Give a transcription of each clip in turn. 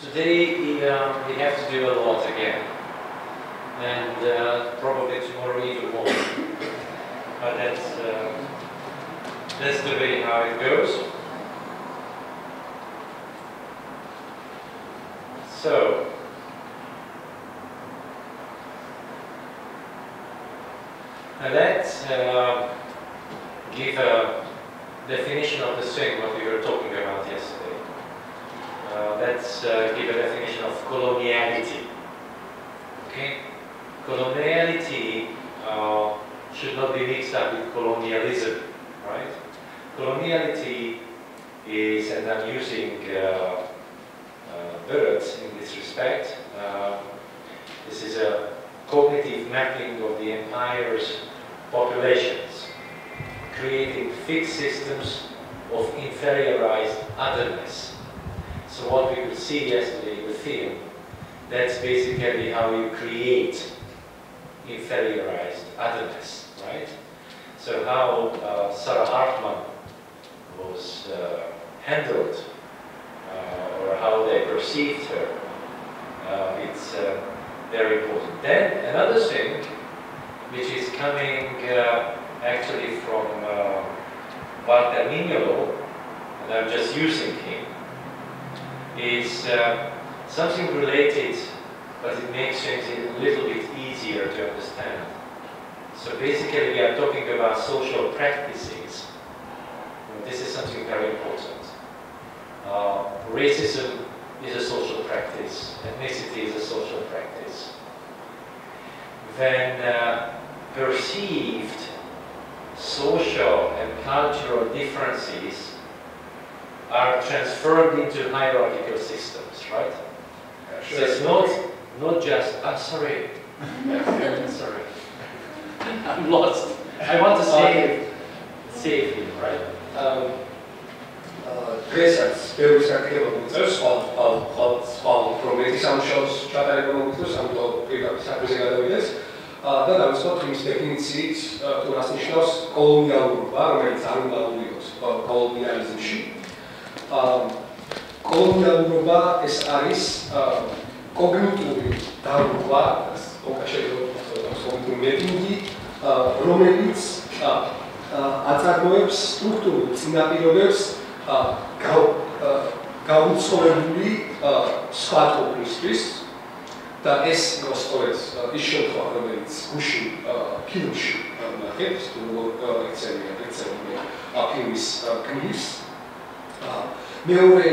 today we have to do a lot again, and probably tomorrow even more. But that's the way how it goes. So, now let's give a definition of the thing what we were talking about yesterday. Let's give a definition of coloniality. Okay, coloniality should not be mixed up with colonialism, right? Coloniality is, and I'm using words in this respect. This is a cognitive mapping of the empire's populations, creating fixed systems of inferiorized otherness. So what we could see yesterday in the film, that's basically how you create inferiorized otherness, right? So how Sarah Hartman was handled, or how they perceived her, it's very important. Then another thing, which is coming actually from Walter Mignolo, and I'm just using him, is something related, but it makes things a little bit easier to understand. So basically we are talking about social practices. And this is something very important. Racism is a social practice. Ethnicity is a social practice. When perceived social and cultural differences are transferred into hierarchical systems, right? Yeah, sure. So it's not just, I'm sorry, sorry, I'm lost. I want to save him, right? დღესაც ბევრი საკითხება მოიწევს, სხვა პრობლემის სამუშაოს ჩატარება მოიწევს, ამიტომ პირდაპირ საქმეზე გადავიდეს და დავიწყოთ იმის დეფინიციით, თუ რას ნიშნავს კოლონიალურობა, რომელიც არ უნდა ავიღოთ კოლონიალიზმში. კოლონიალურობა ეს არის კოგნიტიური დარღვევა, კოგნიტიური მედინგი, რომელიც აწარმოებს სტრუქტურულ წინაპირობებს გაუცხოვებული სხვათაობისთვის და ეს სწორედ ის შემთხვევა, რომელიც გუშინ ფილმში ნახეთ, როგორ ექცევია ფილმის გმირს. მეორე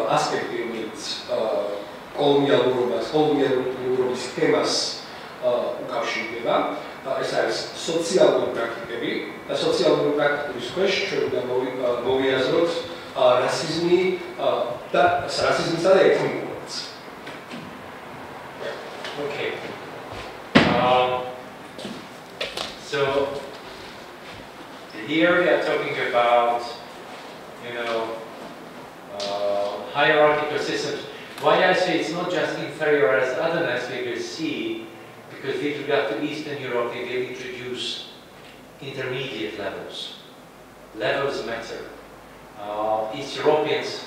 ასპექტი, რომელიც კოლონიალურობის თემას უკავშირდება, ეს არის სოციალური პრაქტიკები და სოციალური პრაქტიკების ქვეშ ჩვენ უნდა მოვიაზროთ რასიზმი და რასიზმისა და ეთნიკურობაც. Okay. So here we are talking about, hierarchical systems. Why I say it's not just inferiorized otherness, we will see, because with regard to Eastern Europe, we will introduce intermediate levels. Levels matter. East Europeans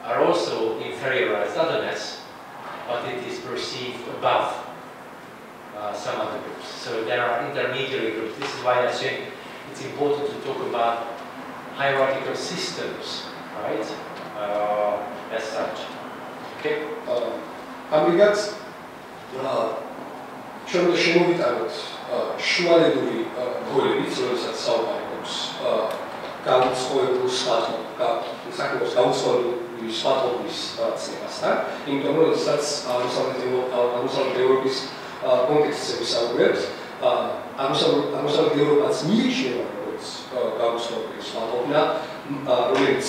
are also inferiorized otherness, but it is perceived above some other groups. So there are intermediary groups. This is why I think it's important to talk about hierarchical systems, right? As such. Okay? ამრიგად ჩვენ უნდა შემოვიტანოთ შუალედური გოლებით, როდესაც საუბარი გვაქვს გაუცხოებულ გაუცხოებული სხვათაობის ცნებასთან, იმიტომ რომ როდესაც აღმოსავლეთ ევროპის კონტექსტზე ვისაუბრებთ, აღმოსავლეთ ევროპაც მიიჩნევა როგორც გაუცხოებელი სხვათაობა, რომელიც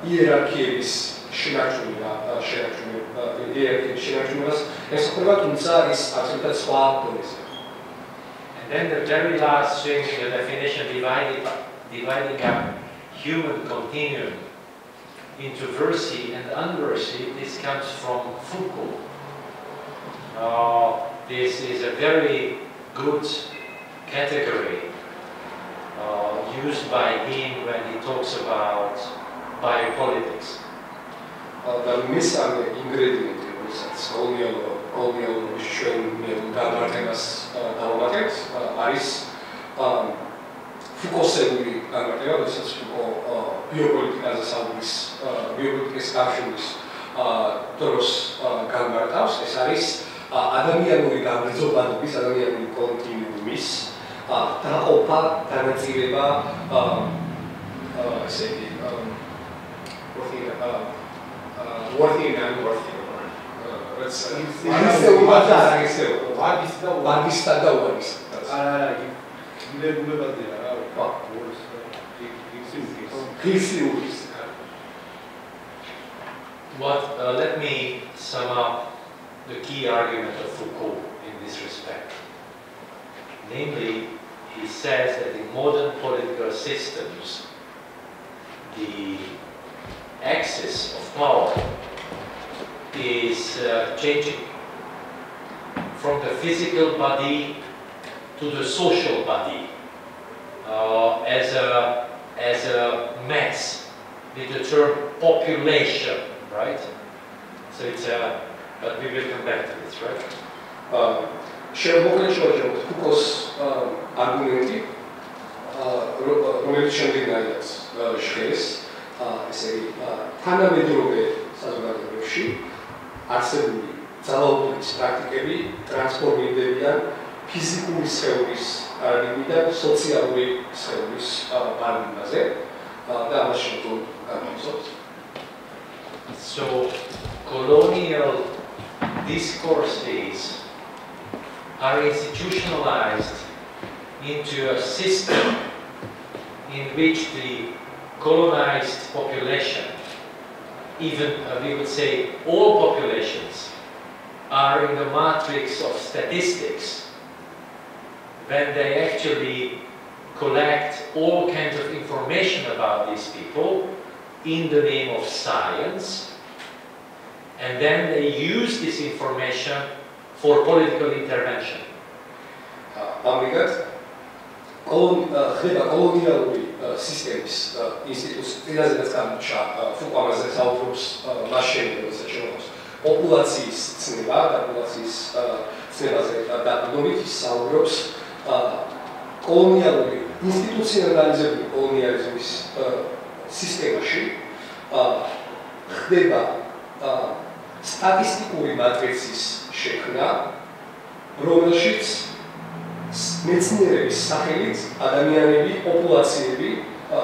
იერარქიების შენარჩუნებას ესწრება, თუმცა ის absolutely სხვა დონეზე. And then the very last thing, the definition dividing up human continuum into versy and unversy, this comes from Foucault. This is a very good category used by him when he talks about biopolitics. და მესამე ინგრედიენტი, რომელსაც კოლონიალობის ჩვენ განმარტებას დავამატებთ, არის ფუკოსეული განმარტება, როდესაც ფუკო ბიოპოლიტიკაზე საუბრის, ბიოპოლიტიკის კავშირის დროს განმარტავს, ეს არის ადამიანური გამბრძოლების, ადამიანური კონტინუუმის დაყოფა, განაწილება, ესე იგი, worthy and unworthy. Let me sum up the key argument of Foucault in this respect. Namely, he says that in modern political systems, the axis of power is changing from the physical body to the social body as a mass with the term population, right? So it's but we will come back to this, right? Sherbokrecho Foucault's argument, რომელიც შემდგენად ჟღერს, ესე იგი, თანამედროვე საზოგადოებებში არსებული ძალაუფლების პრაქტიკები ტრანსფორმირდებიან ფიზიკური სხეულის პარადიგმიდან სოციალური სხეულის პარადიგმაზე და ამას შემდგომ განვიხილოთ. So colonial discourses are institutionalized into a system in which the colonized population, even we would say all populations, are in the matrix of statistics when they actually collect all kinds of information about these people in the name of science, and then they use this information for political intervention. ხდება კოლონიალური სისტემის ინსტიტუტს, წინაზეც გამოჩა ფუკუამაზე საუბრობს მას შემდეგ, როცა შეგვაქვს პოპულაციის ცნება და პოპულაციის ცნებაზე დაყრდნობით ის საუბრობს კოლონიალური ინსტიტუციონალიზებული კოლონიალიზმის სისტემაში ხდება სტატისტიკური მატრიცის შექმნა, რომელშიც მეცნიერების სახელით ადამიანები, პოპულაციები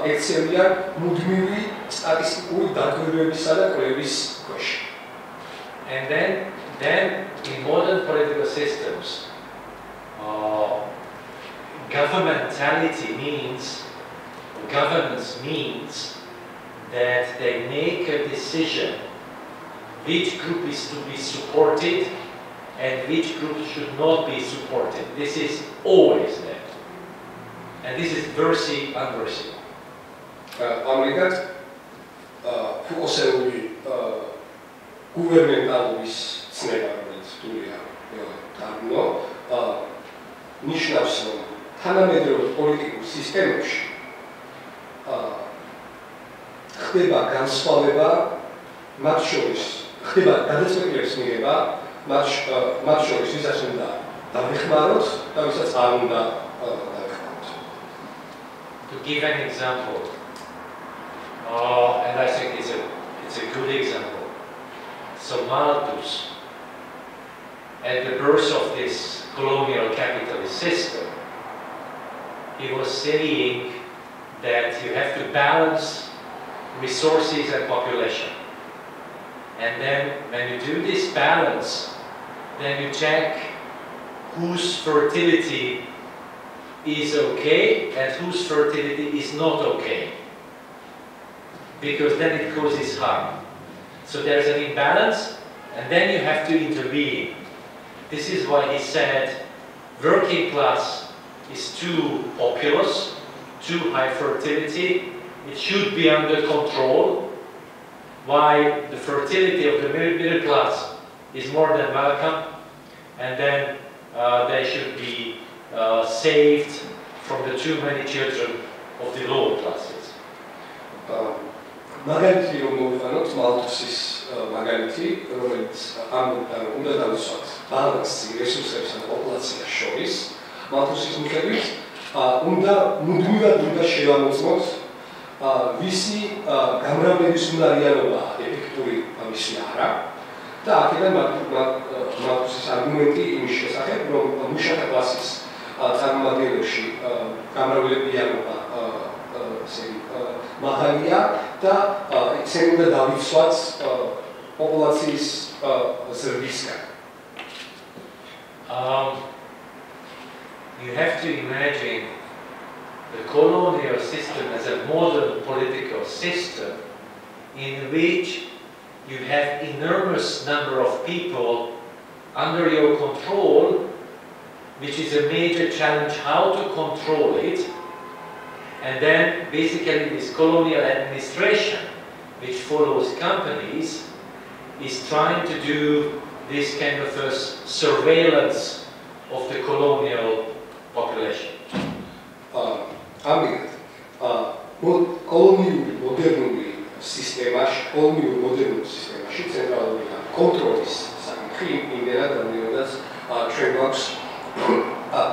ექცევიან მუდმივი სტატისტიკური დაკვირვებისა და კვლევის ქვეშ. And then in modern political systems, governance means that they make a decision which group is to be supported and which group should not be supported. This is always there. And this is versy-unversy. ამრიგად ფუკოსეული გუვერნენტალობის ცნება, რომელიც თულია თარგმნო, ნიშნავს, რომ თანამედროვე პოლიტიკურ სისტემებში ხდება განსხვავება, მათ შორის ხდება გადაწყვეტილების მიღება, მათ შორის ვისაც უნდა დავეხმაროთ და ვისაც არ უნდა დავეხმაროთ. To give an example, and I think it's a good example. So Malthus, at the birth of this colonial capitalist system, he was saying that you have to balance resources and population. And then when you do this balance, then you check whose fertility is okay and whose fertility is not okay. Because then it causes harm. So there's an imbalance, and then you have to intervene. This is why he said working class is too populous, too high fertility, it should be under control, while the fertility of the middle class is more than welcome, and then they should be saved from the too many children of the lower classes. მაგალითი რომ მოვიყანოთ მალთუსის მაგალითი, რომელიც ამბობდა რომ უნდა დავიცვათ ბალანსი რესურსებსა და პოპულაციას შორის, მალთუსის მიხედვით უნდა მუდმივად შევამოწმოთ ვისი გამრავლების უნარიანობა ეფექტური ამისი არა და აქედან მალთუსის არგუმენტი იმის შესახებ, რომ მუშათა კლასის წარმომადგენლებში გამრავლებიანობა მაღალია და ისინი უნდა დავიცვათ პოპულაციის ზრდისგან. You have to imagine the colonial system as a modern political system in which you have enormous number of people under your control, which is a major challenge how to control it. And then basically this colonial administration, which follows companies, is trying to do this kind of a surveillance of the colonial population. კოლონიური მოდერნული სისტემაში ცენტრალური კონტროლის საკითხი იმდენად რამდენადაც ჩვენ გვაქვს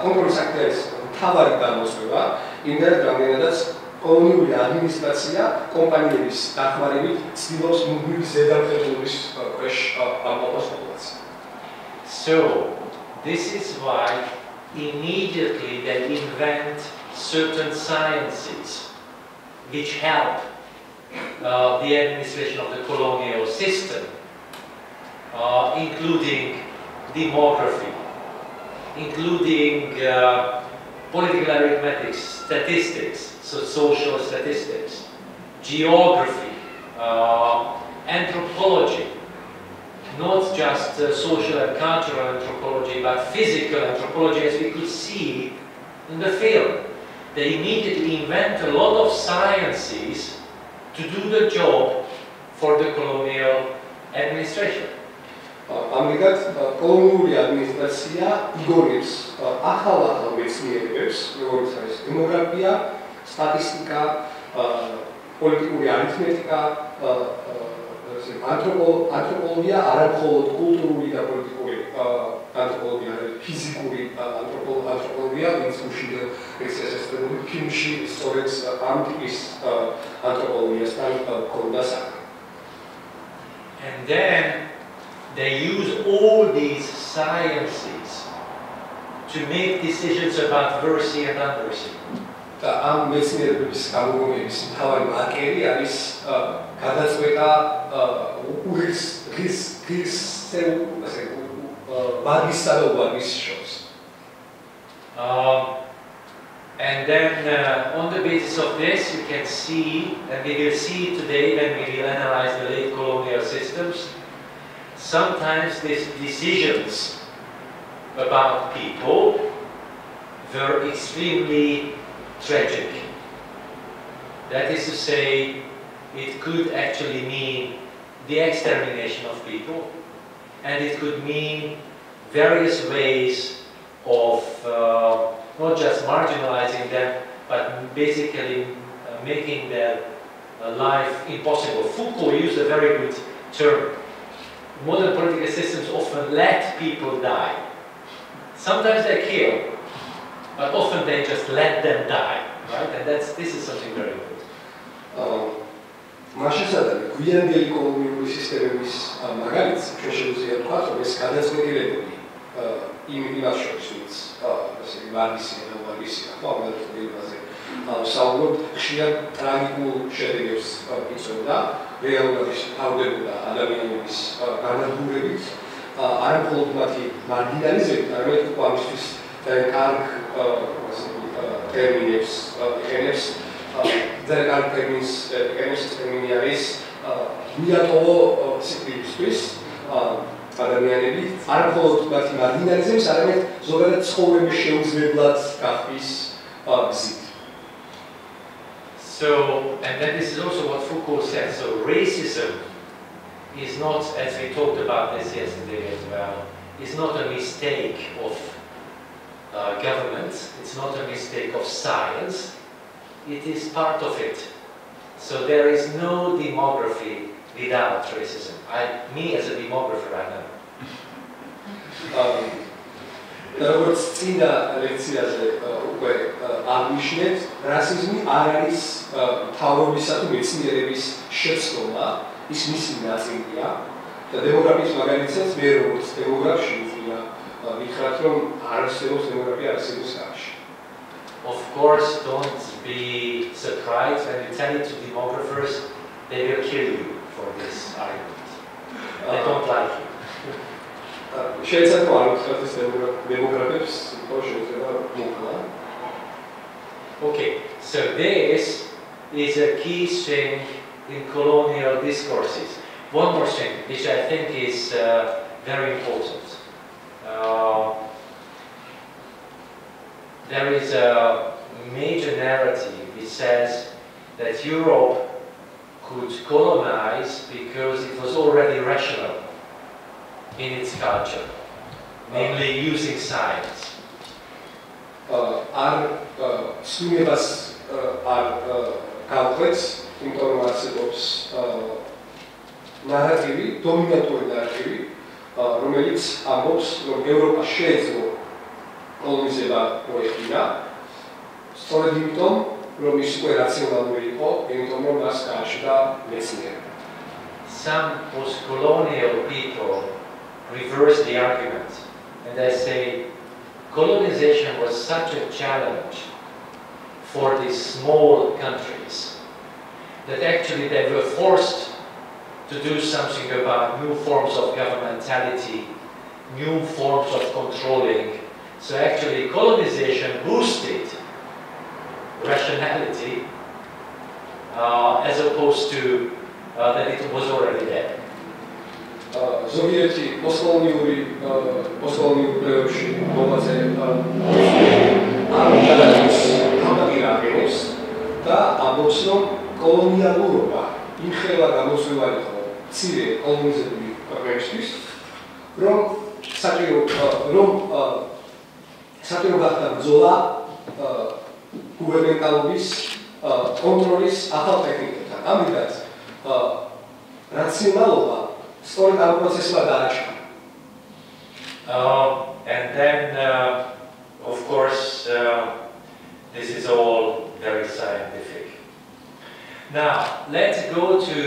კონტროლის საკითხის მთავარი გამოწვევა იმდენად რამდენადაც კოლონიური ადმინისტრაცია კომპანიების დახმარებით ცდილობს მუდმივი ზედამხედველობის ქვეშ ამყოფოს პოპულაცია. So this is why immediately they invent certain sciences which help the administration of the colonial system, including demography, including political arithmetic, statistics, so social statistics, geography, anthropology, not just social and cultural anthropology, but physical anthropology, as we could see in the film. They immediately invent a lot of sciences to do the job for the colonial administration. ამრიგად კოლონიური ადმინისტრაცია იგონებს ახალ მეცნიერებებს, როგორც არის დემოგრაფია, სტატისტიკა, პოლიტიკური არითმეტიკა, ანთროპოლოგია, არამხოლოდ კულტურული და პოლიტიკური ანთროპოლოგია, ფიზიკური ანთროპოლოგია, ვინც უშინდელ ექსესესტრებული ფილმში სწორედ ამ ტიპის ანთროპოლოგიასთან ჰქონდა საქმე. And then they use all these sciences to make decisions about versy and unversy. და ამ მეცნიერების გამოგონების მთავარი მარკერი არის გადაწყვეტა ვარგისა და უბარგის შორის. And then on the basis of this you can see, and we will see today when we will analyze the late colonial systems, sometimes these decisions about people were extremely tragic. That is to say, it could actually mean the extermination of people, and it could mean various ways of not just marginalizing them, but basically making their life impossible. Foucault used a very good term. Modern political systems often let people die. Sometimes they kill, but often they just let them die, right? And this is something very good. მასშტაბი გვიანდელი კოლონიური სისტემების მაგალითს ჩვენ შეგვიძლია ვთქვათ, რომ ეს გადაწყვეტილებული იმას შორის, ვინც ასე ვარგისია და უვარგისია, ხო, ამ გადაწყვეტილებაზე საუბრობთ, ხშირად ტრაგიკულ შედეგებს იწვევდა, რეალურად თავდებოდა ადამიანების განადგურებით, არამხოლოდ მათი მარგინალიზებით, არამედ უკვე ამისთვის კარგ ტერმინებს იყენებს. There are terms is მიატოვო სიკვდილისთვის ადამიანები არ მხოლოდ მათი მარგინალიზების, არამედ ზოგადად ცხოვრების შეუძლებლად გახდის გზით. So, and then this is also what Foucault said. So, racism is not, as we talked about this yesterday as well, is not a mistake of government. It's not a mistake of science. It is part of it. So there is no demography without racism. Me as a demographer, I know. როგორც წინა ლექციაზე უკვე აღნიშნეთ, რასიზმი არ არის მთავრობისა თუ მეცნიერების შეცდომა, ის მისი ნაწილია და დემოგრაფიის მაგალითსაც მე როგორც დემოგრაფი შემიძლია ვითხრათ, რომ არ არსებობს დემოგრაფია რასიზმის გარშემო. Of course, don't be surprised when you tell it to demographers, they will kill you for this argument. They don't like you. Okay, so this is a key thing in colonial discourses. One more thing, which I think is very important. There is a major narrative which says that Europe could colonize because it was already rational in its culture, namely using science. Studijas ar kalkulēts, იმიტომ რომ არსებობს ნარატივი, დომინანტური ნარატივი, რომელიც ამბობს, რომ ევროპა შეეძლო კოლონიზება მოეხდინა, სწორედ იმიტომ, რომ ის უკვე რაციონალური იყო, იმიტომ რომ მას გააჩნდა მეცნიერება. Some post-colonial people reverse the argument and they say colonization was such a challenge for these small countries that actually they were forced to do something about new forms of governmentality, new forms of controlling. So actually colonization boosted rationality as opposed to that it was already there. ზოგიერთი პოსტკოლონიური კვლევებში მოღვაწე ამჟამად გამაგრებს და ამბობს, რომ კოლონიალურობა იმხელა გამოსვლა იყო მცირე კოლონიზებული ქვეყნებისთვის, რომ საჭირო გახდა ბრძოლა გუბერნენტალობის კონტროლის ახალ ტექნიკებთან. ამიტომაც რაციონალობა სწორედ ამ პროცესმა დააჩქარა. And then, of course, this is all very scientific. Now, let's go to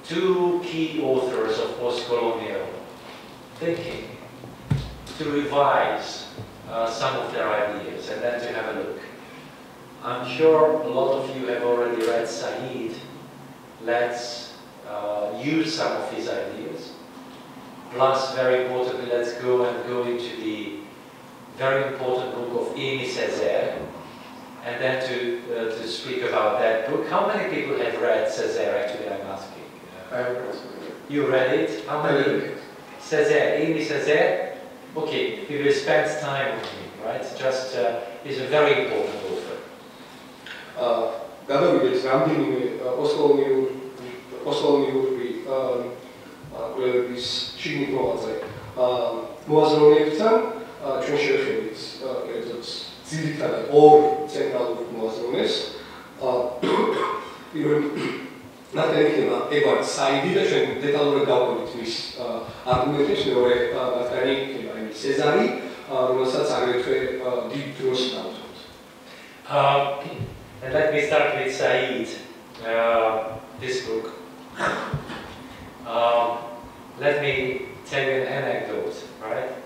two key authors of post-colonial thinking to revise some of their ideas and then to have a look. I'm sure a lot of you have already read Said. Let's use some of his ideas. Plus, very importantly, let's go into the very important book of Aimé Césaire, and then to speak about that book. How many people have read Césaire? Actually, I'm asking. I have read it. You read it? How many? Césaire, Aimé Césaire. Okay, we will spend time with him, right? Just he's a very important author. გადავიდეთ რამდენიმე პოსტკოლონიური კვლევების შიგნით მოღვაწე მოაზროვნეებთან ჩვენ შევხედით კერძოდ ძირითადად ორ ცენტრალურ მოაზროვნეს. პირველი მათგანი იქნება ედვარდ საიდი და ჩვენ დეტალურად გავყვებით მის არგუმენტებს. მეორე მათგანი იქნება ემილ სეზარი, რომელსაც აგრეთვე დიდ დროს დავუძღვით. And let me start with Said, this book. Let me tell you an anecdote, right?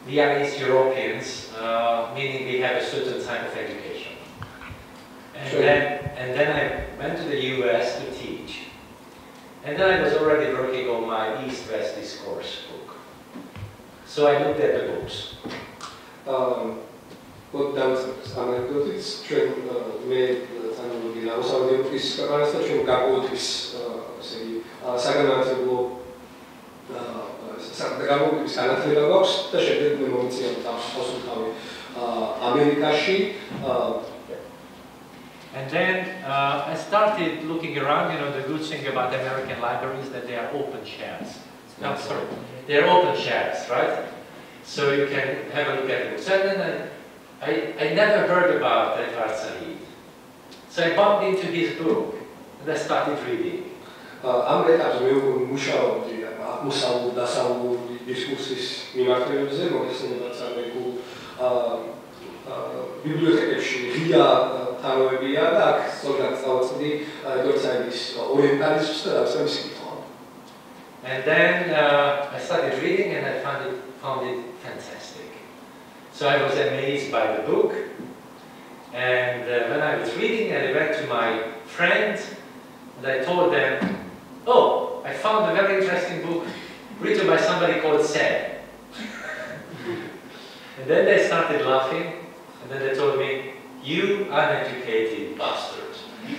We are East Europeans, meaning we have a certain type of education. And then I went to the US to teach. And then I was already working on my East-West discourse book. So I looked at the books. ანეკდოტიც ჩვენ მე თანამედროვე აღმოსავლეთის ქვეყანას და ჩვენ გაყოთვის ესე იგი საგანმანათლებლო საგანმანათლებლობის განათლება გვაქვს და შემდეგ მე მომიწია თავისუფალი ამერიკაში. And then I started looking around. You know, the good thing about American libraries that they are open shelves. No, sorry, they are open shelves, right? So you can have a look at the books. And then I never heard about Edward Said. So I bumped into his book and I started reading. ამ ეტაპზე მე მუშაობდი აღმოსავლურ დასავლური დისკურსის მიმართულებზე, მოგესალმებით სამეგრელო ბიბლიოთეკებში ღია თანხმებია და აქ სწორად წავწდი დოქტორის ორიენტალიზმს და დასავლეთის კითხვა. And then I started reading and I found it fantastic. So I was amazed by the book. And when I was reading, I went to my friends and I told them, oh, I found a very interesting book written by somebody called Seb. And then they started laughing, and then they told me, you uneducated bastard.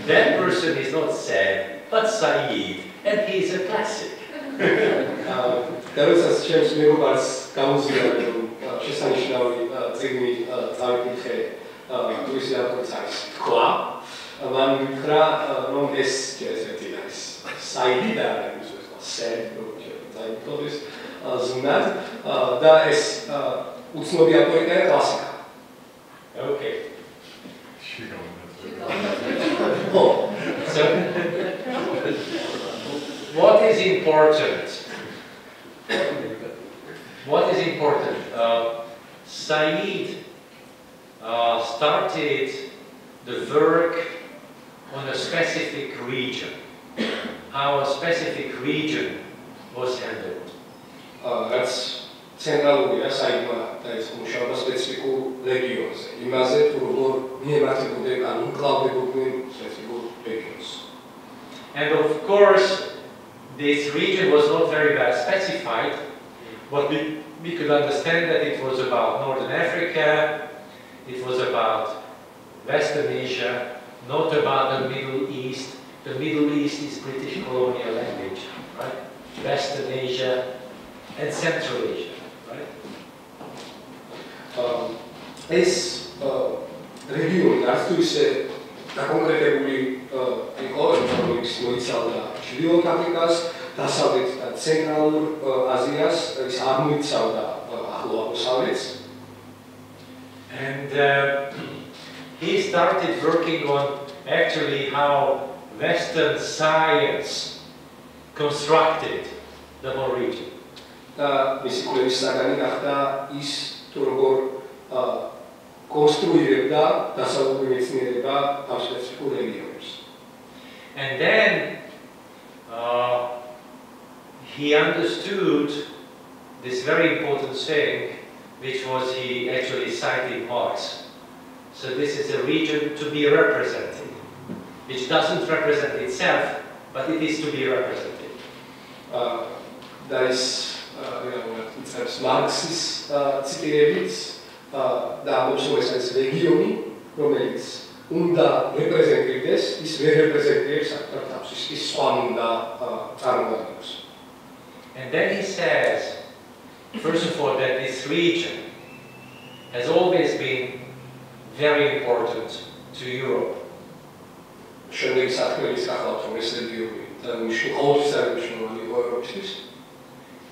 That person is not Seb, but Saeed, and he's a classic. Teraz chciałem mierzyć kamuzyjną შესანიშნავი წიგნი წავიკითხე ტურის ავტორიც თქვა მან მითხრა რომ ეს ესეთი არის საიდი და სედ დაიწყოს ზუნად და ეს უცნობი ავტორია კლასიკა. Okay. So what is important? What is important? Saeed started the work on a specific region. How a specific region was handled. That's ცენტრალურია საიდმა დაიწყო მუშაობა სპეციფიკურ რეგიონზე. იმაზე თუ როგორ მიემართებოდნენ ან უკლავდებოდნენ სპეციფიკურ რეგიონს. And of course, this region was not very well specified, but we could understand that it was about Northern Africa, it was about Western Asia, not about the Middle East. The Middle East is British colonial language, right? Western Asia and Central Asia, right? ეს რეგიონი არც თუ ისე დაკონკრეტებული იყო, რომელიც მოიცავდა ჩრდილოეთ აფრიკას, დასავლეთ და ცენტრალურ აზიას, ის არ მოიცავდა ახლო აღმოსავლეთს. And he started working on actually how Western science constructed the whole region. და მისი კვლევის საგანი გახდა ის თუ როგორ კონსტრუირებდა დასავლური მეცნიერება ამ სპეციფიკურ რეგიონებს. And then he understood this very important thing, which was he actually cited Marx. So this is a region to be represented, which doesn't represent itself, but it is to be represented. That is Marx's ციტირებით და ამბობს ეს რეგიონი, რომელიც უნდა რეპრეზენტირდეს, ის ვერ რეპრეზენტირებს საკუთარ თავს, ის სხვა უნდა წარმოადგენს. And then he says, first of all, that this region has always been very important to Europe.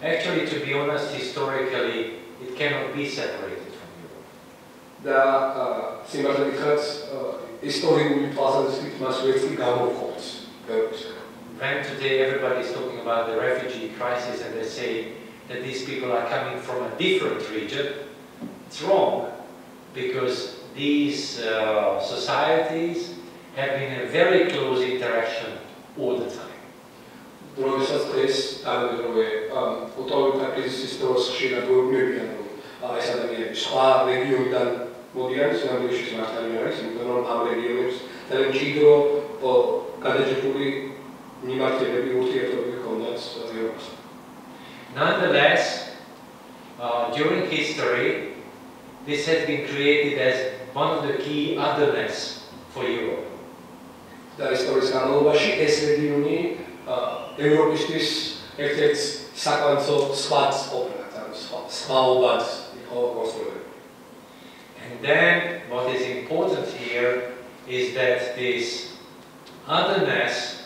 Actually, to be honest, historically, it cannot be separated from Europe. When today everybody is talking about the refugee crisis and they say that these people are coming from a different region, it's wrong, because these societies have been in very close interaction all the time. Nonetheless, during history, this has been created as one of the key otherness for Europe. And then what is important here is that this otherness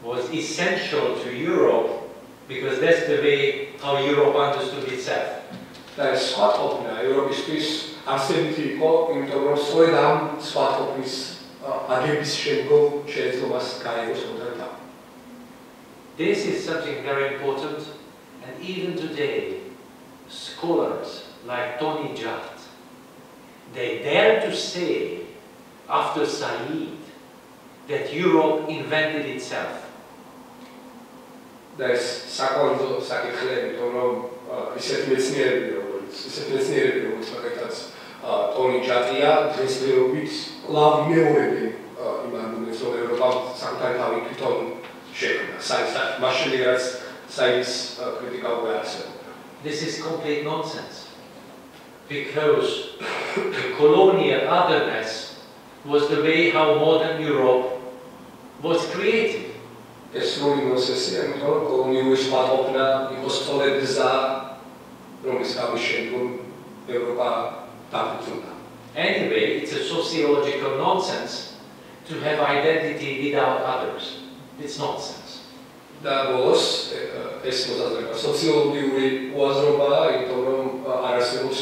was essential to Europe because that's the way how Europe understood itself. აგების შემდგომ შეეძლოს გაიგოს კონტრაქტა. This is something very important, and even today, scholars like Tony Judd, they dare to say, after Said, that Europe invented itself. და ეს საკონდო საკითხები, რომ ისეთი მეცნიერები, როგორც მაგალითად ტონი ჯატია, დღესდღეობით კვლავ იმეორებენ იმ არგუმენტს, რომ ევროპამ საკუთარი თავი თვითონ შექმნა. მაშინ რაც საის კრიტიკა უკვე არსებობდა. This is complete nonsense, because the colonial otherness was the way how modern Europe was created. ეს სრული ნონსენსია, იმიტომ რომ კოლონიური სხვაყოფნა იყო სწორედ გზა, რომლის გამის შემდგომ ევროპა დაფუძნდა. Anyway, it's a sociological nonsense to have identity without others. It's nonsense. და ბოლოს ეს მოსაზრება სოციოლოგიური უაზრობაა, იმიტომ რომ არ არსებობს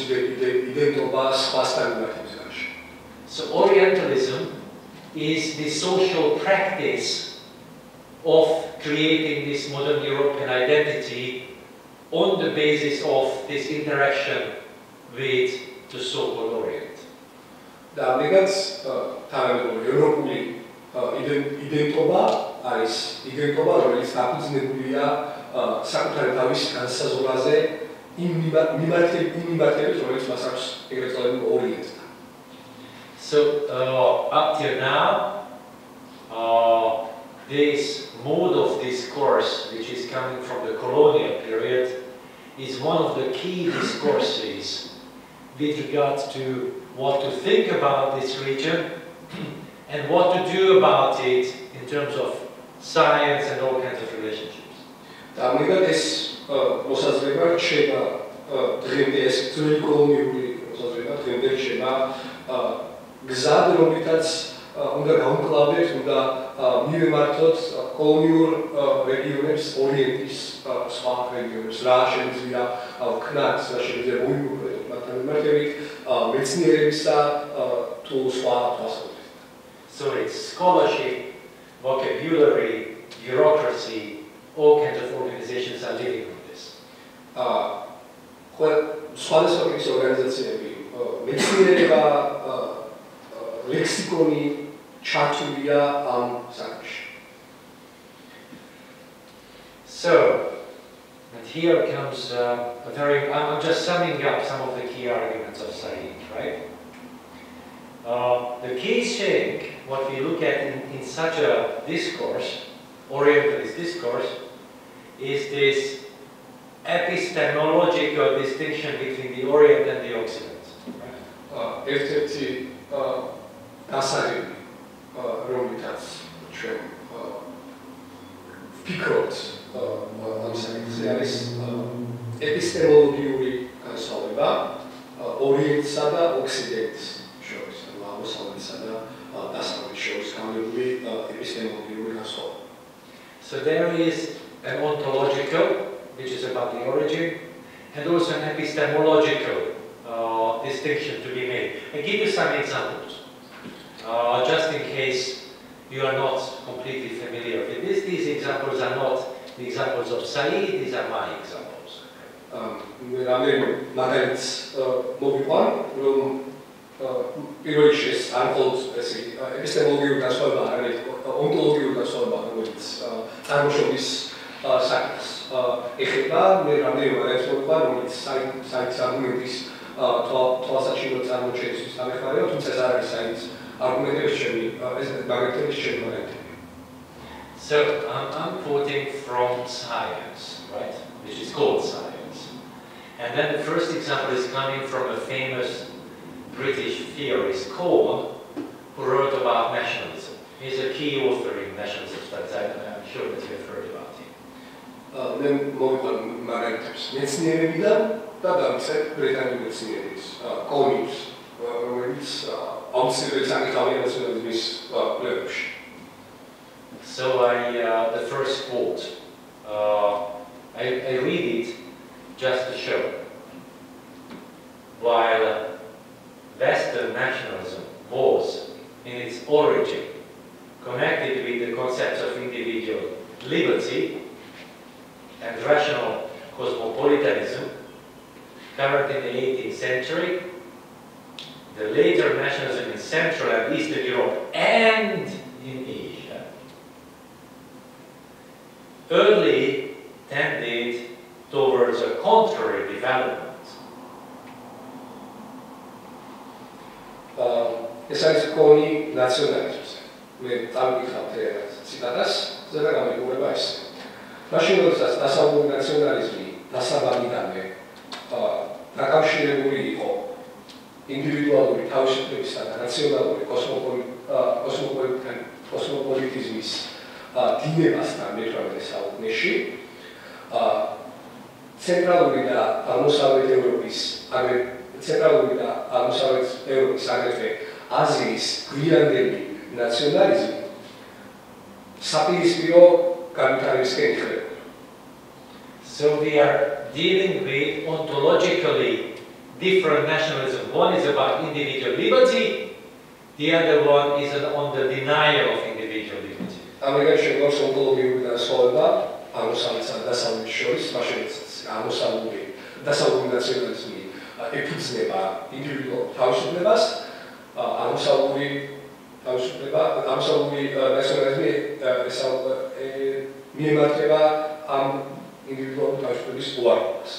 იდენტობა სხვასთან მიმართებაში. So Orientalism is the social practice of creating this modern European identity on the basis of this interaction with the so-called Orient. და ამიტომაც თანამედროვე ევროპული იდენტობა არის იდენტობა, რომელიც დაფუძნებულია საკუთარი თავის განსაზღვრაზე იმ მიმართებით, რომელიც მას აქვს ეგრეთ წოდებული ორიენტი. So up till now, this mode of discourse, which is coming from the colonial period, is one of the key discourses with regard to what to think about this region and what to do about it in terms of science and all kinds of relationships. და ამიტომ ეს მოსაზრება რჩება დღემდე ეს ძველი კოლონიური მოსაზრება დღემდე რჩება გზად, რომლითაც უნდა გავუკლავდეთ, უნდა მივემართოთ კოლონიურ რეგიონებს, ორიენტის სხვა რეგიონებს, რა შეიძლება ვქნათ, რა შეიძლება მოიმოქმედოთ მათთან მიმართებით, მეცნიერებისა თუ სხვა თვალსაზრისით. So it's scholarship, vocabulary, bureaucracy, all kinds of organizations are living on this. სხვადასხვა ტიპის ორგანიზაციები, მეცნიერება, ლექსიკონი ჩართულია ამ საკითხში. So, and here comes I'm just summing up some of the key arguments of Said, right? The key thing, what we look at in such a discourse, Orientalist discourse, is this epistemological distinction between the Orient and the Occident. ერთ-ერთი დასაგები, რომლითაც ჩვენ ვფიქრობთ ამ საკითხზე არის ეპისტემოლოგიური განსხვავება ორიენტსა და ოქციდენტს შორის, ანუ აღმოსავლეთსა და დასავლეთის შორის განვლილი ეპისტემოლოგიური განსხვავება. So there is an ontological, which is about the origin, and also an epistemological distinction to be made. I give you some examples, just in case you are not completely familiar with this. These examples are not the examples of Said, these are my examples. Რამდენი მაგალითს მოვიყვან, რომ პირველ რიგში არ მხოლოდ ესე ეპისტემოლოგიური განსხვავება, არამედ ონტოლოგიური განსხვავება, რომელიც წარმოშობის საკითხს ეხება. მე რამდენი მაგალითს მოვიყვან, რომელიც საიტის არგუმენტის თვალსაჩინო წარმოჩენისთვის დამეხმარევა, თუმცა ეს არ არის საიტის არგუმენტების ჩემი მაგალითების ჩემი მაგალითები. So I'm quoting from science, right? Which is called science. And then the first example is coming from a famous British theorist, Cohn, who wrote about nationalism. He's a key author in nationalism studies. I'm sure that you have heard about him. მე მოვიყვან მაგალითებს მეცნიერებიდან და დავიცეთ ბრიტანული მეცნიერების კონის, რომელიც აუცილებელი საკითხია ნაციონალიზმის კვლევებში. So the first quote, I read it just to show. While Western nationalism was, in its origin, connected with the concepts of individual liberty and rational cosmopolitanism current in the 18th century, the later nationalism in Central and Eastern Europe and in Asia, early tended towards a contrary development. ეს არის კონი ნაციონალიზმზე. მე დავიკითხავთ ერთ ციტატას, ზედა გამიგურება ეს. მაშინ როდესაც დასავლური ნაციონალიზმი დასაბამიდანვე დაკავშირებული იყო ინდივიდუალური თავისუფლებისა და ნაციონალური კოსმოპოლიტიზმის დინებასთან მე-18 საუკუნეში, ცენტრალური და აღმოსავლეთ ევროპის აგრეთვე აზიის გვიანდელი ნაციონალიზმი საპირისპირო განვითარებისკენ იხლებოდა. So we are dealing with ontologically different nationalism. One is about individual liberty, the other one is on the denial of individual liberty. ამერიკაში შეგვაქვს ონტოლოგიური განსხვავება აღმოსავლეთსა და დასავლეთის შორის, მაშინ დასავლური ნაციონალიზმი ეფუძნება ინდივიდუალურ თავისუფლებას, აღმოსავლური ნაციონალიზმი მიემართება ამ individual თავისუფლების უარყოფას.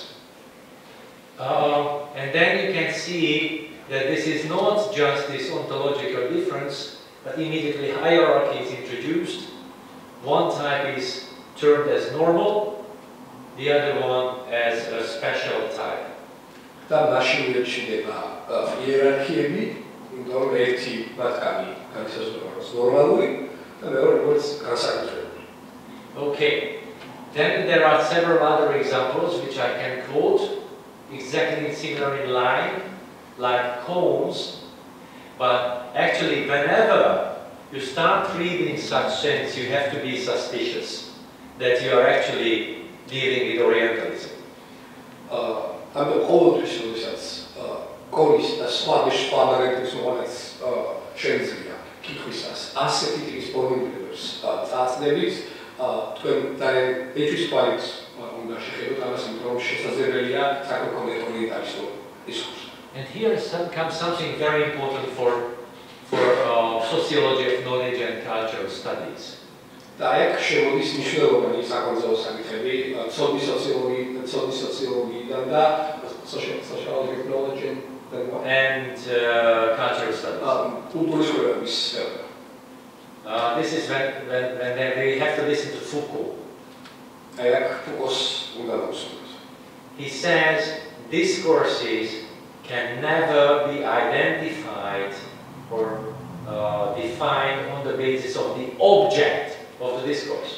And then you can see that this is not just this ontological difference, but immediately hierarchy is introduced. One type is termed as normal, the other one as a special type. და მაშინ შედება იერარქიები, იმიტომ რომ ერთი მათგანი განისაზღვრება როგორც ნორმალური და მეორე როგორც განსაკუთრებული. Okay. Then there are several other examples which I can quote, exactly similar in line, like cones, but actually whenever you start reading such things, you have to be suspicious that you are actually dealing with Orientalism. ამიტომ ყოველთვის როდესაც კონის და სხვა მაგალითების მოყოლეს შეიძლება კითხვისას ასეთი ტიპის პორნოგრაფიას წაწნებით თქვენ ძალიან ეჭვის თვალით უნდა შეხედოთ ამას, იმიტომ რომ შესაძლებელია საკონკრეტო ორიენტალისტურ დისკურსს. And here comes something very important for sociology of knowledge and cultural studies. და აქ შემოდის მნიშვნელოვანი საკონცერტო საკითხები ცოდნის სოციოლოგიიდან და sociology of knowledge and cultural studies. კულტურის კვლევების სფერო. This is when we have to listen to Foucault. He says discourses can never be identified or defined on the basis of the object of the discourse.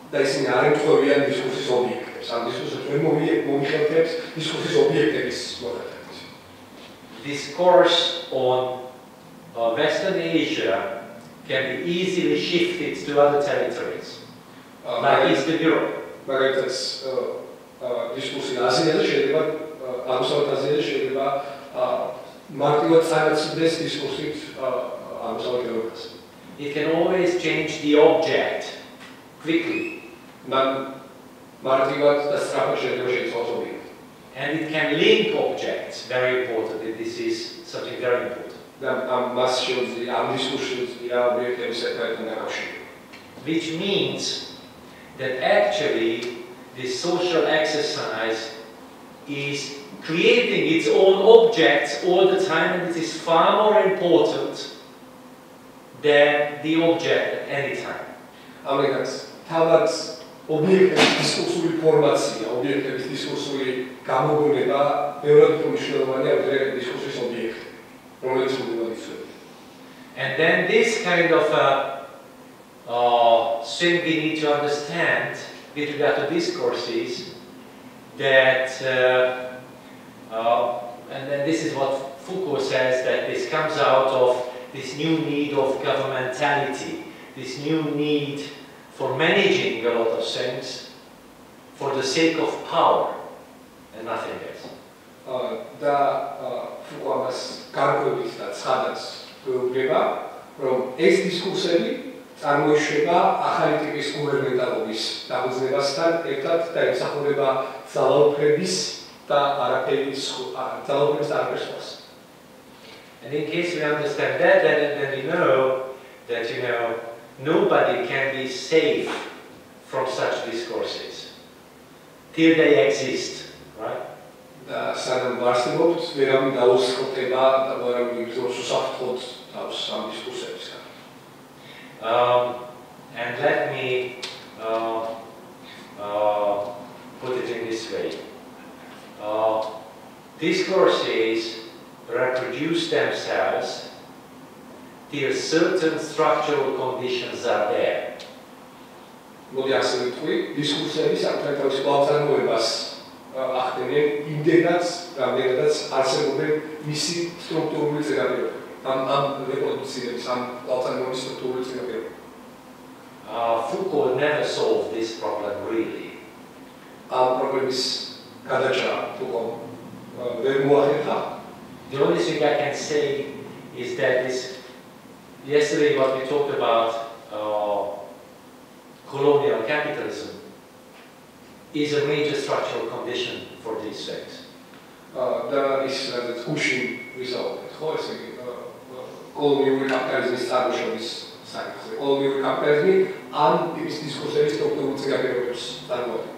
და ისინი არ ემთხვევიან დისკურსის ობიექტებს. ამ დისკურსებს ვერ მომიხელთებს დისკურსის ობიექტების მოხდებით. Discourse on Western Asia can be easily shifted to other territories, like Eastern Europe. მაგალითად, დისკურსი აზიაზე შეიძლება, აღმოსავლეთ აზიაზე შეიძლება მარტივად წარაცვდეს დისკურსით აღმოსავლეთ ევროპას. It can always change the object quickly. And it can link objects, very important. This is something very important. Which means that actually this social exercise is creating its own objects all the time, and it is far more important than the object at any time. თავად ობიექტების დისკურსული ფორმაცია, ობიექტების დისკურსული გამოგონება ბევრად უფრო მნიშვნელოვანია, ვიდრე დისკურსის ობიექტი, რომელიც მუდმივად იცვლება. And then this kind of thing we need to understand with regard to discourses, that and then this is what Foucault says, that this comes out of this new need of governmentality, this new need for managing a lot of things for the sake of power and nothing else. და ფუკუამას გარკვევით და ცხადაც გვეუბნება, რომ ეს დისკურსები წარმოიშვება ახალი ტიპის გუბერნენტალობის დაფუძნებასთან ერთად და ემსახურება ძალაუფლების და არაფერის არაფერს. And in case we understand that, then we know that nobody can be safe from such discourses till they exist, right? და სანამ ვარსებობთ, ვერავინ დაუსხლტება და ვერავინ გრძნობს უსაფრთხოდ თავს ამ დისკურსებისგან. And let me put it in this way. Discourses reproduce themselves till certain structural conditions are there. მოდი ასე ვიტყვი, დისკურსები საკუთარ თავის კვლავწარმოებას ახდენენ იმდენად, რამდენადაც არსებობენ მისი სტრუქტურული წინაპირობები. ამ რეპროდუქციების, ამ კვლავწარმოების სტრუქტურული წინაპირობები. Foucault never solved this problem really. ამ პრობლემის გადაჭრა Foucault ვერ მოახერხა. The only thing I can say is that yesterday what we talked about colonial capitalism is a major structural condition for these things. და ის რაც გუშინ ვისაუბრეთ, ხო, ესე იგი კოლონიური კაპიტალიზმის წარმოშობის საკითხზე. კოლონიური კაპიტალიზმი ამ ტიპის დისკურსების სტრუქტურულ წინაპირობებს წარმოადგენს.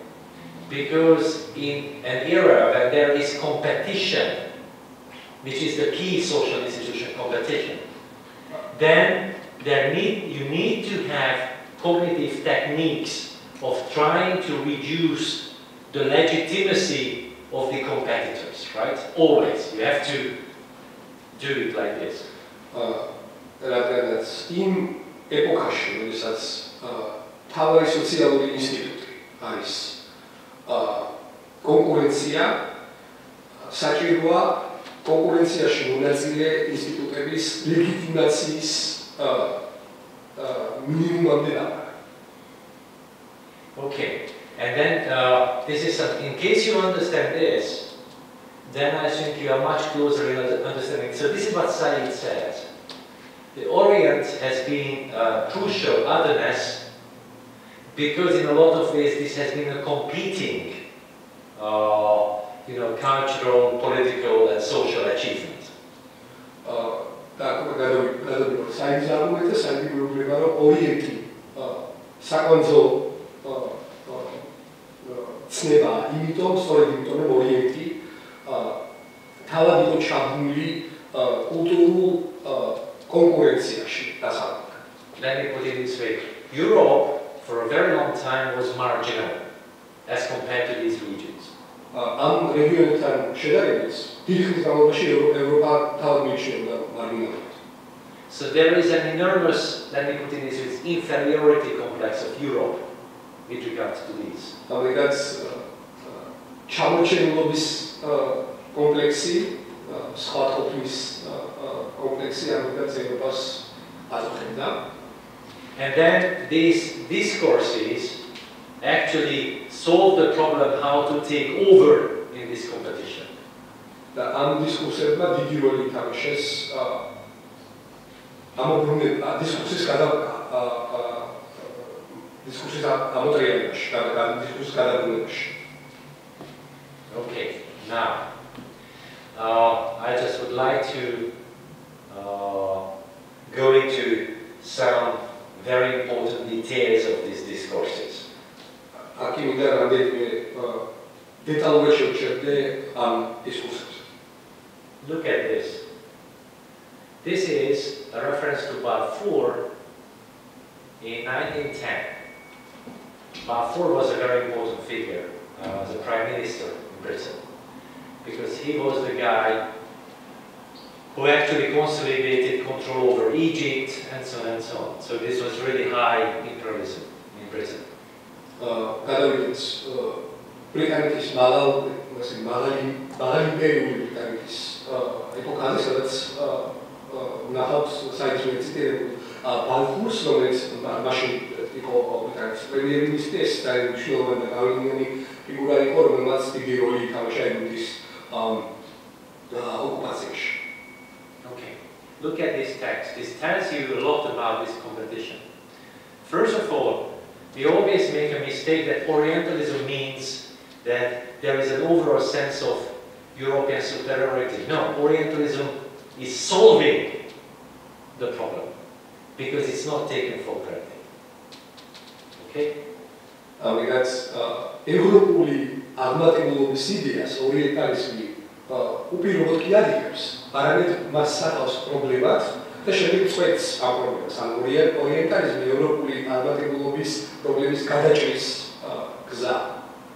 Because in an era when there is competition, which is the key social institution, competition, then you need to have cognitive techniques of trying to reduce the legitimacy of the competitors, right? Always. You have to do it like this. რადგანაც იმ ეპოქაში, როდესაც თავარი სოციალური ინსტიტუტი არის კონკურენცია, საჭიროა კონკურენციაში მონაწილე ინსტიტუტების ლეგიტიმაციის minimumამდე დაბადა. Okay, and then this is in case you understand this, then I think you are much closer in understanding. So this is what Said says. The Orient has been crucial otherness because in a lot of ways this has been a competing cultural, political and social achievement. Let me put it this way. Europe, for a very long time, was marginal as compared to these regions. So there is an enormous, let me put it this way, inferiority complex of Europe with regards to these. And then these discourses actually solve the problem how to take over in this competition. Okay, now I just would like to go into some very important details of these discourses. Look at this. This is a reference to Balfour in 1910. Balfour was a very important figure as a prime minister in Britain because he was the guy who actually consolidated control over Egypt and so on and so on. So this was really high imperialism in Britain. look at this text. This tells you a lot about this competition. First of all, we always make a mistake that Orientalism means that there is an overall sense of European superiority. No, Orientalism is solving the problem because it's not taken for granted. Okay? ამიტომაც ევროპული აღმატებულობის იდეას ორიენტალიზმი უპირობოდ კი ადიგებს, არამედ მას საყავს პრობლემად და შემდეგ წვეთს ამ პრობლემას. ანუ ორიენტალიზმი ევროპული აღმატებულობის პრობლემის გადაჭრის გზა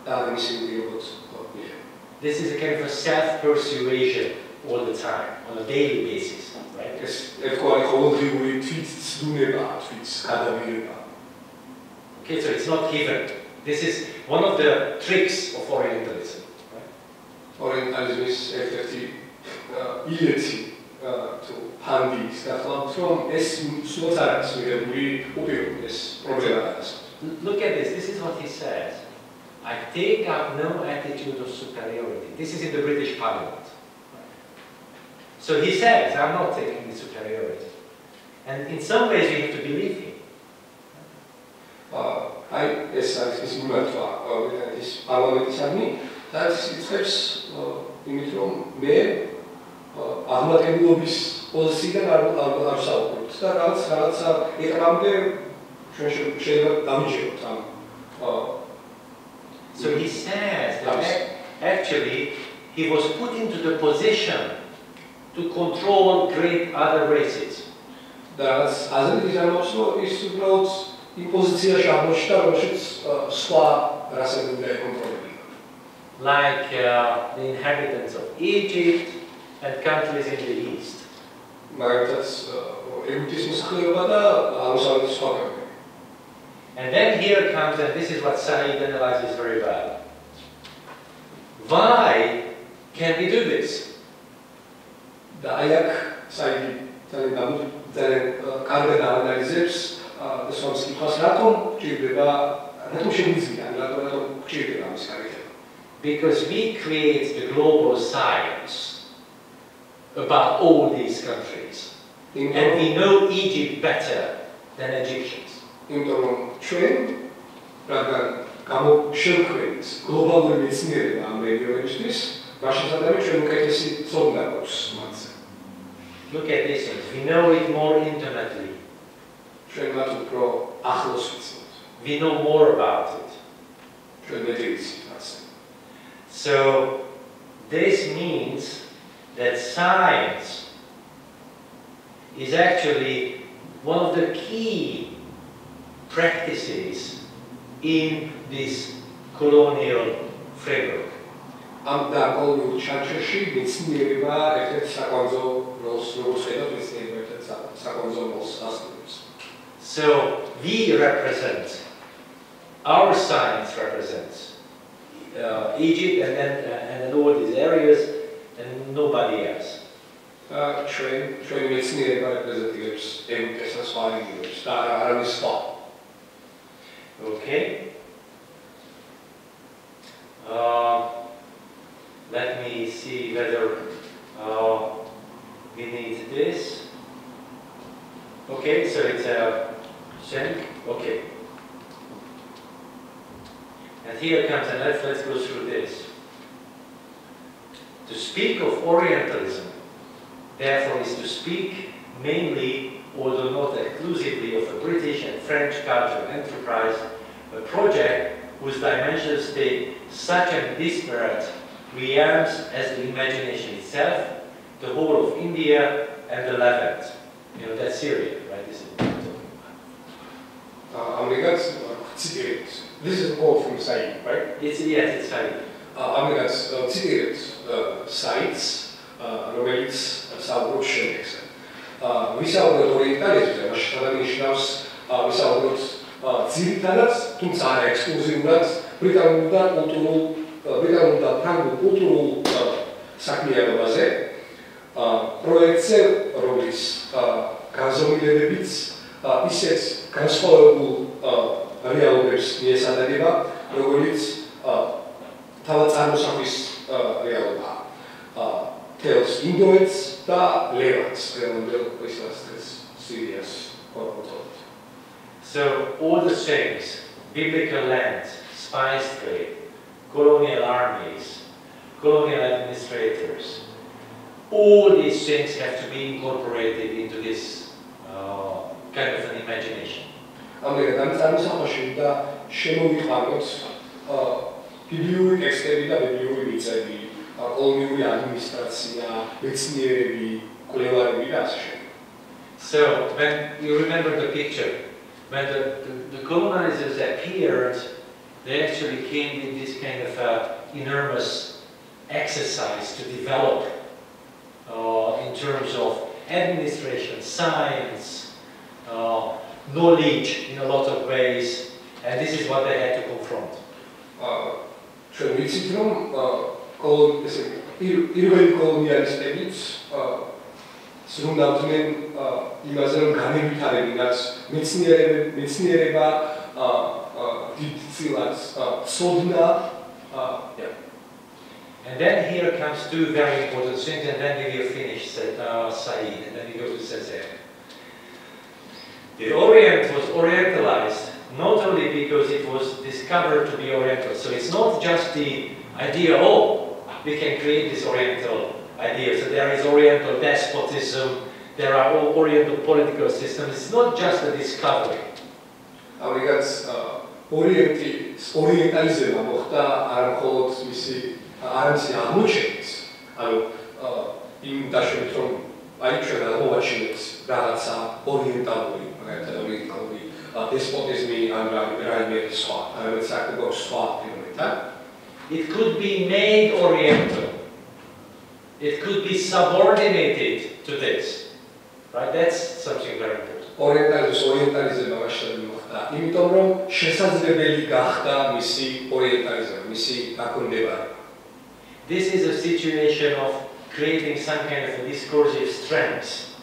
და მისი უპირობოდ მიღება. This is a kind of a self-persuasion all the time, on a daily basis, right? ეს ერთგვარი ყოველდღიური თვითცდუნება, თვითგადავირება. Okay, so it's not given. This is one of the tricks of Orientalism. Right? Orientalism's ერთ-ერთი ილეთი თუ ფანდის გახლავთ, რომ ეს სულაც არ არის მიღებული უპირობეს პრობლემას. Look at this. This is what he says. I take up no attitude of superiority. This is in the British Parliament. So he says, I'm not taking the superiority. And in some ways we have to believe him. აი ეს არის ის მიმართვა ის პარლამენტისადმი და ის იწყებს იმით რომ მე აღმატებულობის პოზიციიდან არ ვსაუბრობთ და რაღაცა ეტაპამდე ჩვენ შეიძლება დამიჯეროთ ამ So he says that actually he was put into the position to control great other races. და აზრით ის რომ ის უბრალოდ იმ პოზიციაში აღმოჩნდა, რომელშიც სხვა რასები უნდა ეკონტროლებინა. Like the inhabitants of Egypt and countries in the east. მაგალითად ეგვიპტის მოსახლეობა და აღმოსავლეთის სხვა ქვეყნები. And then here comes, and this is what Said analyzes very well. Why can we do this? და აი აქ საიდი ძალიან კარგად აანალიზებს და სხვა მკითხვას რატომ გჭირდება, რატომ შემიძლია, რატომ გჭირდება ამის გაკეთება. Because we create the global science about all these countries. And we know Egypt better than Egyptians. იმიტომ რომ ჩვენ რადგან გამოშევქმნით გლობალური მეცნიერება ამ რეგიონებისთვის, მას შესაძლებელი ჩვენ უკეთესი ცოდნა გვაქვს მათზე. Look at this thing. We know it more intimately. ჩვენ მათ უფრო ახლოს ვიცნობთ. We know more about it. ჩვენ მეტი ვიცით მათზე. So this means that science is actually one of the key practices in this colonial framework. ამ და კოლონიურ ჩარჩოში მეცნიერება ერთ-ერთ საკვანძო როლს ხედავს, მეცნიერება ერთ-ერთ საკვანძო როლს ასრულებს. So we represent, our science represents Egypt and then all these areas and nobody else. ჩვენი მეცნიერება რეპრეზენტირებს ევროპას და სხვა რეგიონებს და არავის სხვა. Okay. Let me see whether we need this. Okay, so it's a shank. Okay. And here comes, and let's go through this. To speak of Orientalism, therefore, is to speak mainly, although not exclusively, of a British and French cultural enterprise, a project whose dimensions take such and disparate realms as the imagination itself, the whole of India and the Levant. You know, that's Syria, right? This is what I'm talking about. This is a quote from Said, right? Yes, it's Said. ამერიკას ციტირებს საიტს, რომელიც საუბრობს შემდეგზე. ვისაუბროთ ორიენტალიზმზე, მას შესაძლებლობს ვისაუბროთ ძირითადად, თუმცა არა ექსკლუზიურად ბრიტანულ და ფრანგულ კულტურულ საქმიანობაზე, პროექტზე, რომლის განზომილებებიც ისეთ განსხვავებულ რეალობებს მიესადაგება, როგორც თავად წარმოსახვის რეალობაა. tells Indoets და Levants, დღევანდელ ისლამის Syria's control. So all the things, biblical land, spice trade, colonial armies, colonial administrators, all these things have to be incorporated into this kind of an imagination. ამერიკანის წარმოსახოში და შემოვიყვანოთ ბიბლიური ტექსტები და ბიბლიური მიწები, კოლონიური ადმინისტრაცია, მეცნიერები, კვლევარები და ასე შემდეგ. So when you remember the picture, when the colonizers appeared, they actually came with this kind of enormous exercise to develop in terms of administration, science, knowledge in a lot of ways, and this is what they had to confront. ჩვენ ვიცით რომ პირველი კოლონიალისტებიც ზრუნავდნენ იმაზე რომ განევითარებინათ მეცნიერება დიდწილად ცოდნა. And then here comes two very important things, and then we will finish Said, and then we go to Said. The Orient was orientalized not only because it was discovered to be Oriental, so it's not just the idea, oh, we can create this Oriental idea, so there is Oriental despotism, there are all Oriental political systems, it's not just a discovery. Because Orientalism მოხდა არ მხოლოდ მისი არამისი აღმოჩენის, ანუ იმ დაშორებით რომ აი ჩვენ აღმოვაჩინეთ რაღაცა ორიენტალური, მაგალითად ორიენტალური despotism and it could be made Oriental. It could be subordinated to this. Right? That's something very important. Orientalism იმიტომ რომ შესაძლებელი გახდა მისი ორიენტალიზმი, მისი გაქონდება. This is a situation of creating some kind of a discursive strength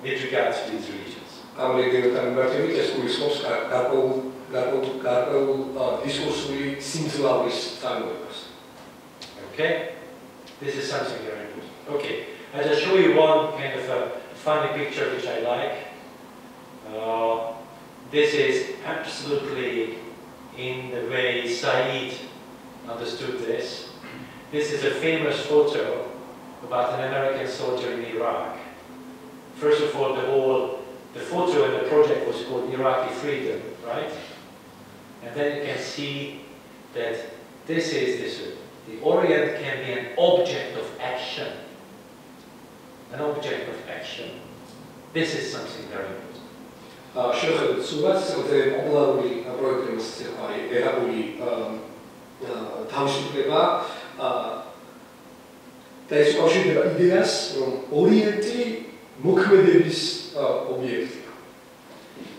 with regards to these regions. ამ რეგიონთან მიმართებით ეს გულისხმობს გარკვეულ დისკურსული სიმძლავრის წარმოებას. Okay? This is something very important. Okay, I'll just show you one kind of a funny picture which I like. This is absolutely in the way Said understood this. This is a famous photo about an American soldier in Iraq. First of all, the photo and the project was called Iraqi Freedom, right? And then you can see that this is the Orient can be an object of action. An object of action. This is something very important. შევხედოთ სულაც ძალიან პოპულარული პროექტი არის ევროპული თავისუფლება და ეს უკავშირდება იდეას რომ ორიენტი მოქმედების ობიექტია.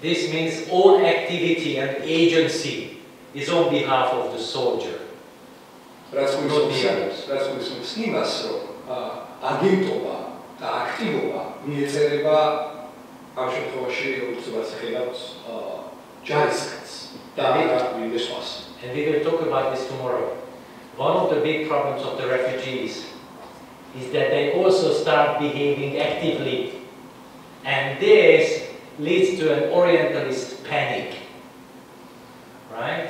This means all activity and agency is on behalf of the soldier. რაც გულისხმობს იმას რომ აგენტობა და აქტივობა მიეწერება ამ შემთხვევაში როგორც ხედავთ ჯარისკაცს და მისვას. And we will talk about this tomorrow. One of the big problems of the refugees is that they also start behaving actively, and this leads to an Orientalist panic. Right?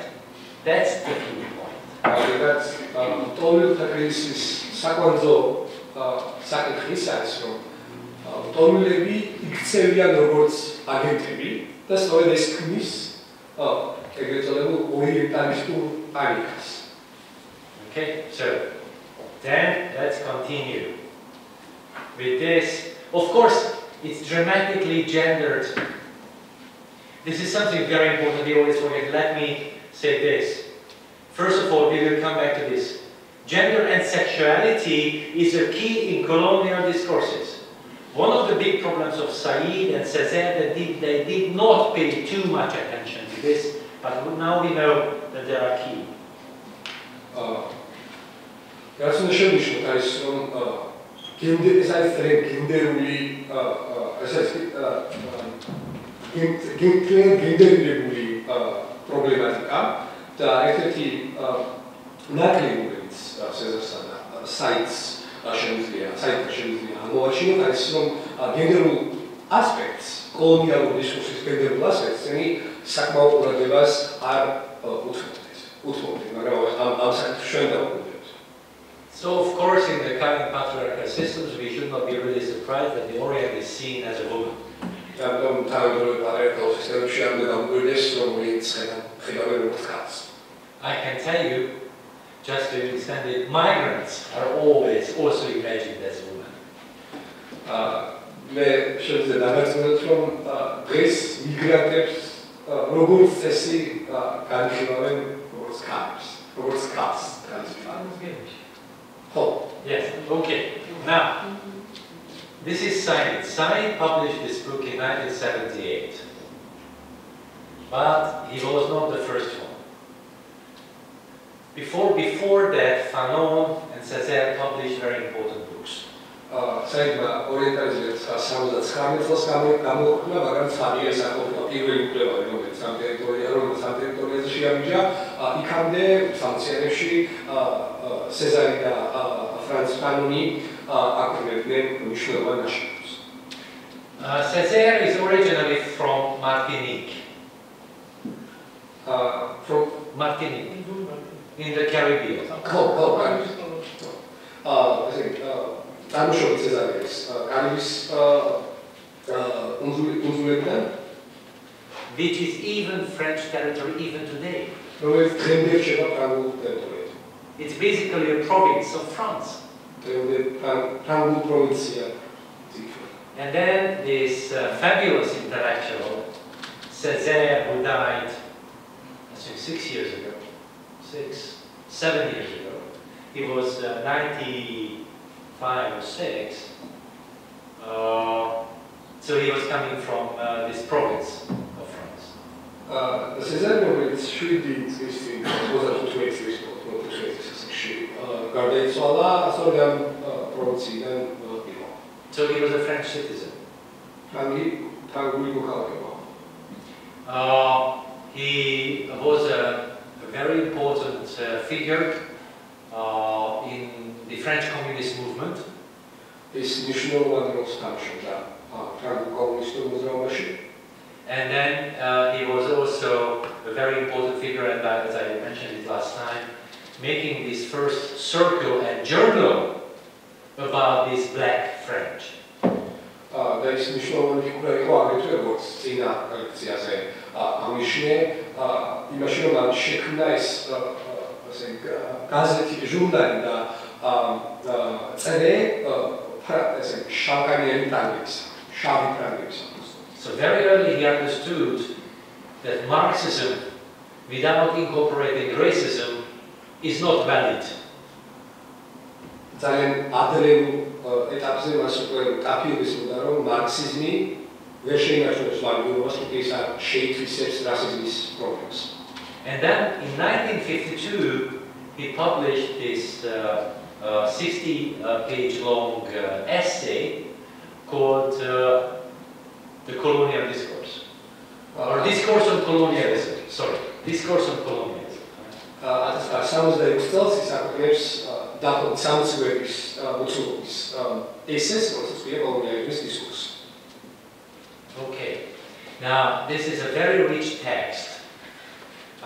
That's the key point. That's ტომილთა კრიზისის საკვანძო საკითხი ის არის რომ ტომილები იქცევიან როგორც აგენტები და სწორედ ეს ქმნის ეგრეთ წოდებულ ორიენტალისტურ პანიკას. Okay, so then let's continue with this. Of course, it's dramatically gendered. This is something very important we always forget. Let me say this. First of all, we will come back to this. Gender and sexuality is a key in colonial discourses. One of the big problems of Said and Césaire that they did not pay too much attention to this, but now we know that they are key. რაც უნდა შევნიშნოთ არის რომ ეს არის გენდერული გენდერული პრობლემატიკა და ერთ-ერთი ნაკლები, რომელიც Césaire-სა და Said-ს შემიძლია, საერთოდ შემიძლია ამოვაჩინოთ, არის რომ გენერულ ასპექტს, კოლონიალური დისკურსის გენერულ ასპექტს, წინი საკმაო ყურადღებას არ უთმობთ, მაგრამ ამ საკითხს ჩვენ დავუკვირდებით. So of course in the current patriarchal systems we should not be really surprised that the Orient is seen as a woman. Am tanto patriarchal systems ଆମେ დავუკვირდეს რომ ვინც ხედავენ როგორც კაცს. I can tell you, just to understand it, migrants are always also imagined as women. მე შეიძლება დაგაცნოთ რომ დღეს მიგრანტებს როგორც წესი განიხილავენ როგორც კაცს. Yes, okay. Now, this is Said. Said published this book in 1978, but he was not the first one. Before that, Fanon and Césaire published very important books. საერთოდ ორიენტალიზმის 79 წელს გამოიკვლინა, მაგრამ სამი საერთოდ პირველი კვლევა რომელიც ამ ტერიტორიაზე შეამიჯა, იქამდე სამწიებში სეზარი და ფრანც ფანონი აკვირვებდნენ მნიშვნელოვან ნაშრომებს. Césaire is originally from Martinique. From Martinique, in the Caribbean. წარმოშობით სეზარიეს კარიბის კუნძულებიდან, which is even French territory even today. რომელიც დღემდე რჩება ფრანგულ ტერიტორიად. It's basically a province of France. დღემდე ფრანგულ პროვინცია. And then this fabulous intellectual, Césaire, who died, I think 7 years ago. He was 95 or 6. So he was coming from this province of France. Césaire, რომელიც 7 წლის წინ 25 წლის გარდაიცვალა, სწორედ ამ პროვინციიდან იყო. So he was a French citizen. He was a very important figure in the French communist movement. And then he was also a very important figure, and as I mentioned it last time, making this first circle and journal about this black French. და ის მნიშვნელოვანი ფიგურა იყო აგრეთვე როგორც წინა ლექციაზე აღნიშნე, იმაში რომ მან შექმნა ეს გაზეთი, ჟურნალი და წერე შავი ფრანგების. So very early he understood that Marxism, without incorporating racism, is not valid. ძალიან ადრეულ ეტაპზე მას უკვე კაფეობისმოდა რომ მარქსიზმი ვერ შეინარჩუნებს ვარგულობას, თუ ის არ შეითვისებს რასიზმის პრობლემას. And then in 1952 he published this 60-page long essay called The Colonial Discourse, or Discourse on Colonialism. Sorry, Discourse on Colonialism. 1966 წელს ის აკუთვნებს დაახლოებით 60 გვერდის მოცულობის ესეს, რომელსაც ქვია კოლონიალიზმის დისკურსი. Okay, now this is a very rich text.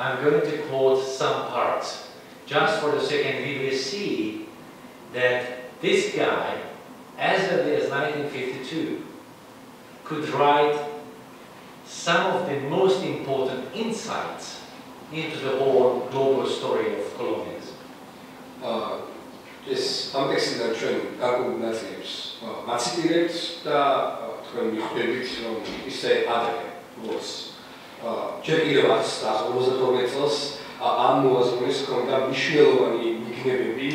I'm going to quote some parts. Just for the second, we will see that this guy, as early as 1952, could write some of the most important insights into the whole global story of colonialism. ეს ამ ტექსტიდან ჩვენ გარკვეულ ნაწილებს მაციტირებთ და თქვენ მიხვდებით რომ ისე ადრე როგორც ჯერ კიდევ 1952 წელს ამ მოაზროვნეს ჰქონდა მნიშვნელოვანი მიგნებები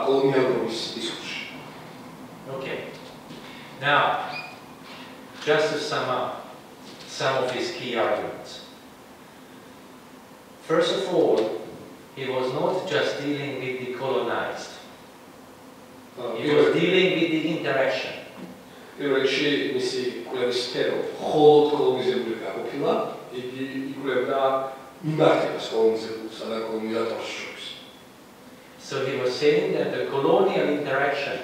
კოლონიალობის დისკურსში. Okay. Now, just to sum up some of his key arguments. First of all, he was not just dealing with the colonized. He was dealing with the interaction. პირველში მისი კვლევის სფერო მხოლოდ კოლონიზებული გაყოფილა, იგი იკვლევდა მიმართებას კოლონიზებულსა და კოლონიზატორს შორის. So he was saying that the colonial interaction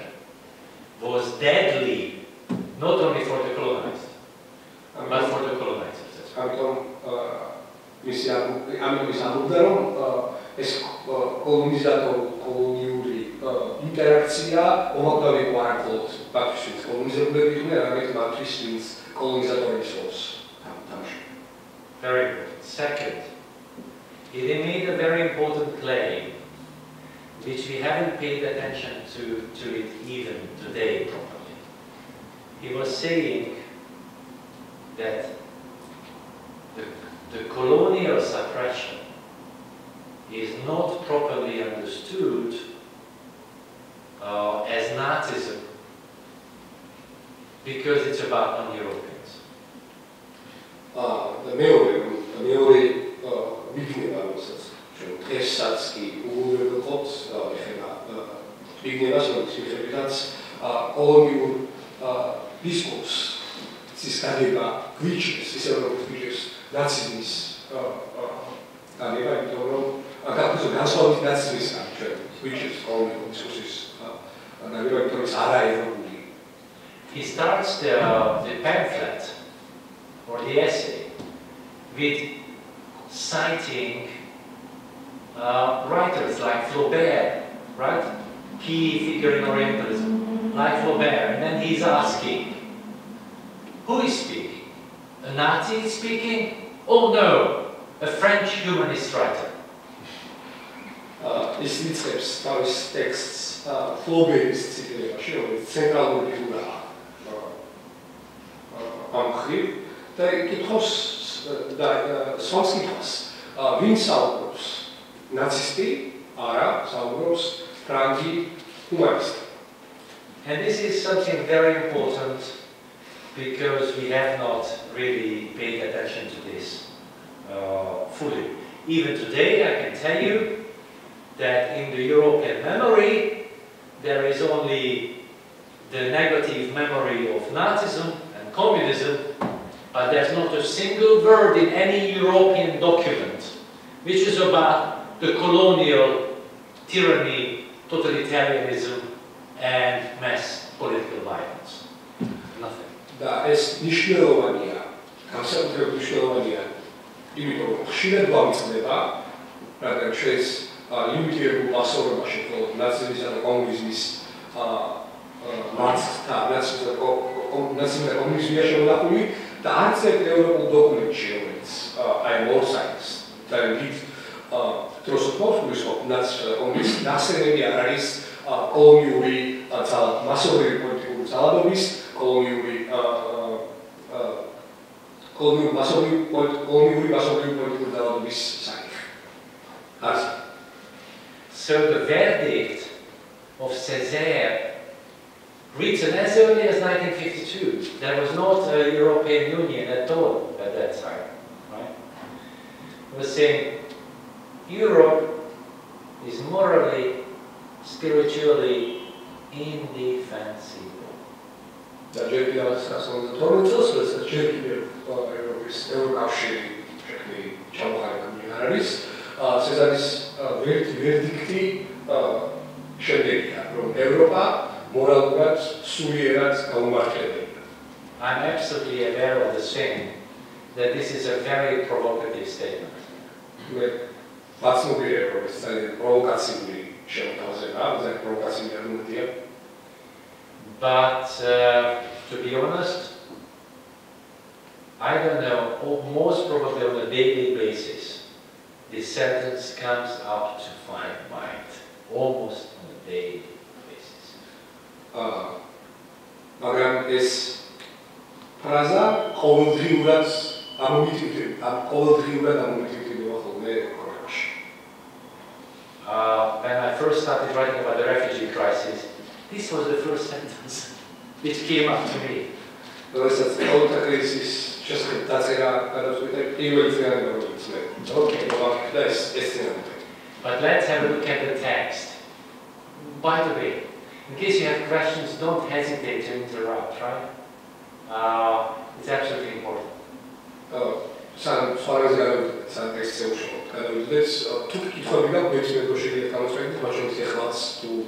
was deadly, not only for the colonized, but for the colonizers. კოლონიური ინტერაქცია მომაკვდავი ყარაყოლოს ფაქტშიც კოლონიზებულები იყვნენ არამედ მათთვის ვინც კოლონიზატორების როლს თამაშობდნენ. Very important. Second, he made a very important claim which we haven't paid attention to it even today properly. He was saying that the colonial suppression is not properly understood as Nazism because it's about non-Europeans. The მეორე ვიგნება რომელსაც ჩვენ დღესაც კი უგულვებელყოფთ ეხება ვიგნებას რომელიც მიხედვითაც კოლონიურ დისკურსის გადება გვიჩეს ისე როგორც გვიჩეს ნაციზმის გადება იმიტომ რომ გაფუძნებული განსხვავებით ნაციზმისგან ჩვენ გვიჩეს კოლონიურ დისკურსის გადება იმიტომ რომ ის არაევროპული. He starts the pamphlet or the essay with citing writers like Flaubert, right? Key figure in Orientalism, like Flaubert, and then he's asking, who is speaking? A Nazi is speaking? Oh no, a French humanist writer. Ის იწყებს თავის ტექსტს ფლობერის ციკლებში, რომელიც ცენტრალური ფიგურაა ამ მხრივ და კითხავს და სვამს კითხვას, ვინ საუბრობს? ნაცისტი? არა, საუბრობს ფრანგი ჰუმანისტი. And this is something very important because we have not really paid attention to this fully. Even today, I can tell you that in the European memory, there is only the negative memory of Nazism and communism, but there's not a single word in any European document which is about the colonial tyranny, totalitarianism, and mass political violence. Nothing. და ეს მნიშვნელოვანია, განსაკუთრებით მნიშვნელოვანია, იმიტომ რომ ხშირად გვამწდება, რადგან ჩვენს ლიმიტირებულ პასუხებაში მხოლოდ ნაციზმისა და კომუნიზმის მარცხთა, ნაციზმი და კომუნიზმია შემონახული და არც ერთ ევროპულ დოკუმენტში, რომელიც აი ამ ორ საიტს ძალიან დიდ დროს მოხსნილ ნაციზმი და კომუნიზმი ნახსენები არ არის კოლონიური მასობრივი პოლიტიკური ძალადობის, კოლონიური მასობრივი პოლიტიკური ძალადობის საკითხი. So the verdict of Césaire, written as early as 1952, there was not a European Union at all at that time, right? It was saying Europe is morally, spiritually indefensible. და ჯერ კიდევ 1912 წელს, როდესაც ჯერ კიდევ ევროპის ევროკავშირი შექმნილი ჩამოყალიბებული არ არის, სეზარის ვერდიქტი შემდეგია, რომ ევროპა მორალურად სულიერად გაუმართლებელია. I'm absolutely aware of the same, that this is a very provocative statement. მე მაცნობიერებ, რომ ეს ძალიან პროვოკაციული შემოთავაზება, ძალიან პროვოკაციული არგუმენტია. But to be honest, I don't know, most probably on a daily basis, this sentence comes up to my mind, almost on a daily basis. მაგრამ ეს ფრაზა ყოველდღიურად ამომიტივდება ხოლმე კოლექში. When I first started writing about the refugee crisis, this was the first sentence which came up to me. როდესაც ყოველთა კრიზისის შესახებ დაწერა გადაწყვეტა პირველი წინადადება რომელიც მე. Okay, და ეს წინადადება. But let's have a look at the text. By the way, in case you have questions, don't hesitate to interrupt, right? It's absolutely important. Σαν φορές σαν τέξτ σε ушо. Გადავიდეთ, თუ კითხვები გაქვთ, მე შეიძლება შეგვიძლია გამოწვევით, მაგრამ შეიძლება ახლა What's to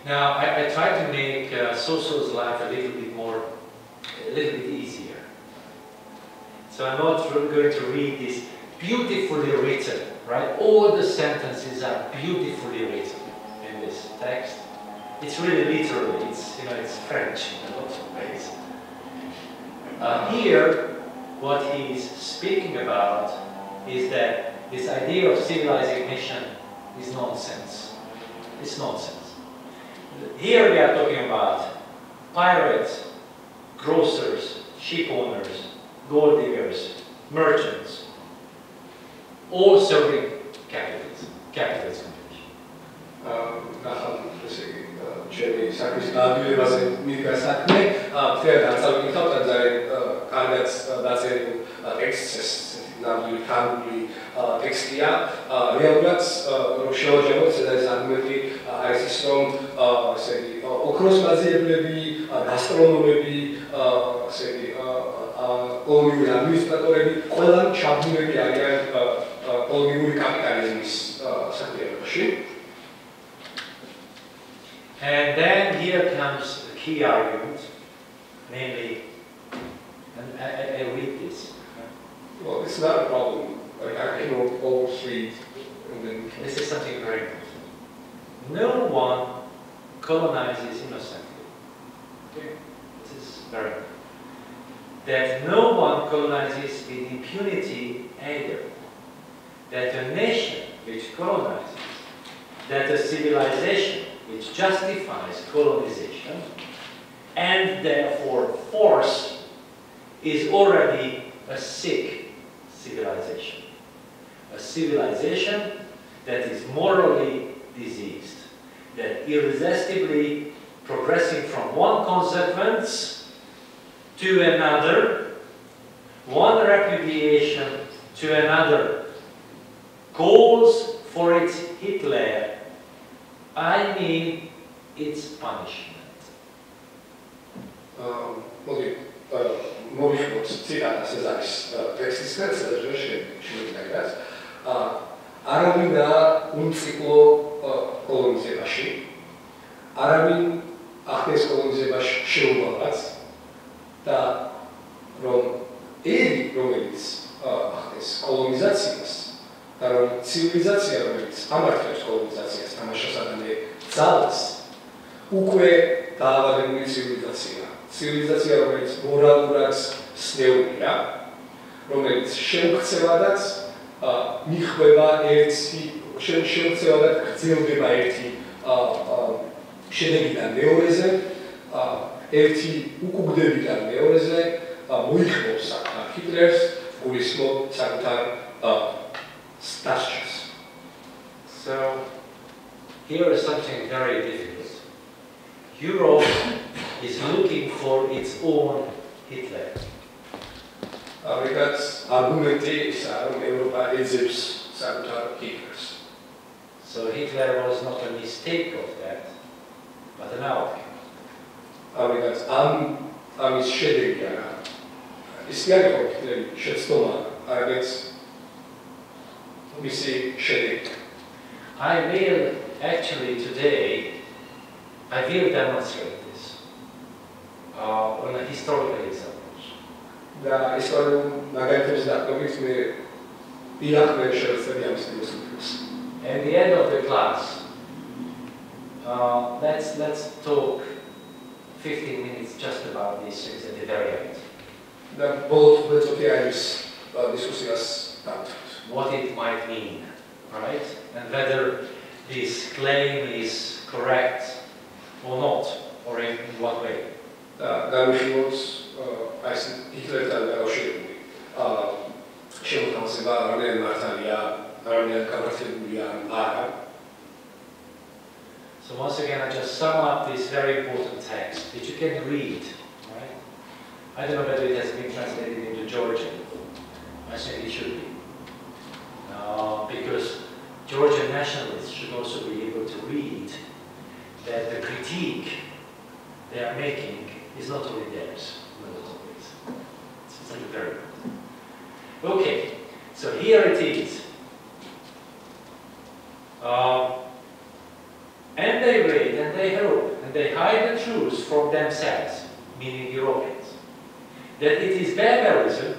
Now, I try to make Soso's life a little bit easier. So I'm not going to read this beautifully written, right? All the sentences are beautifully written in this text. It's really literal. It's French in a lot of ways. Here, what he's speaking about is that this idea of civilizing mission is nonsense. It's nonsense. Here we are talking about pirates, grocers, ship owners, gold diggers, merchants, all serving capitalism. ჩემი საკითხის გადაგვირებაზე მიდგა საქმე, თეატრ არწავიკითხავთ და ძალიან კარგად დაწერილ ტექსტს, ნამდვილი თარგმნილი ტექსტია. რეალურად რომ შევაჯამოთ, ეს არგუმენტი არის ის, რომ ესე იგი ოქროს მაძიებლები, გასტრონომები, ესე იგი კოლონიური ადმინისტრატორები ყველანი ჩაბმულები არიან კოლონიური კაპიტალიზმის საქმიანობაში. And then here comes the key argument, namely, and I read this. Well, it's not a problem. Like I can almost read, and then this is something very important. No one colonizes innocently. Okay? This is very important. That no one colonizes with impunity either. That a nation which colonizes, that a civilization which justifies colonization and therefore force is already a sick civilization. A civilization that is morally diseased, that irresistibly progressing from one consequence to another, one repudiation to another, calls for its Hitler. I mean, its punishment. მოვიხმოთ ციტატას, ეს არის ტექსტისგან, სადაც შემიძლია. არავინა უმციკლო კოლონიზებაში, არავინ ახდენს კოლონიზებაში შეუვალած და რომ ერი, რომელიც ახდენს კოლონიზაციას და რომ ცივილიზაცია, რომელიც ამართლებს კოლონიზაციას, თამაშასა და ძალას, უკვე დაავადებული ცივილიზაციაა. ცივილიზაცია, რომელიც მორალურად სნეულია, რომელიც შემოქცევადაც მიხვდება ერთი, შემოქცევადაც გრძელდება ერთი შედეგიდან მეორეზე, ერთი უკუგდებიდან მეორეზე, მოიხმობს ჰიტლერს, გულისხმობ საკუთარ სტასჭას. So, here is something very difficult. Europe is looking for its own Hitler. Amerikats argumenti isa, რომ ევროპა ეძებს საკუთარ ჰიტლერს. So Hitler was not a mistake of that, but an outcome. Amerikats ამის შედეგი არა. ის კი არ იყო ჰიტლერი შეცდომა, არამედ მისი შედეგი. I will actually today, I will demonstrate this on a historical example. და ისტორიულ მაგალითებს დაყრდნობით მე იახმე შევეცდები ამის ფილოსოფიას. At the end of the class, let's talk 15 minutes just about these things at the very end. და ბოლოს ვეცოდი არის დისკუსიას დავთვალოთ. What it might mean, right? And whether this claim is correct or not, or in what way. გამიხილოთ ეს ჰიტლერთან დაკავშირებული შემოთავაზება არანაირ მართალია, არანაირ გამართლებულია არა. So once again, I just sum up this very important text, which you can read, right? I don't know whether it has been translated into Georgian. I think it should be. Because Georgian nationalists should also be able to read that the critique they are making is not only theirs, but always. It's something very important. Okay, so here it is. And they wait and they hope and they hide the truth from themselves, meaning Europeans, that it is barbarism,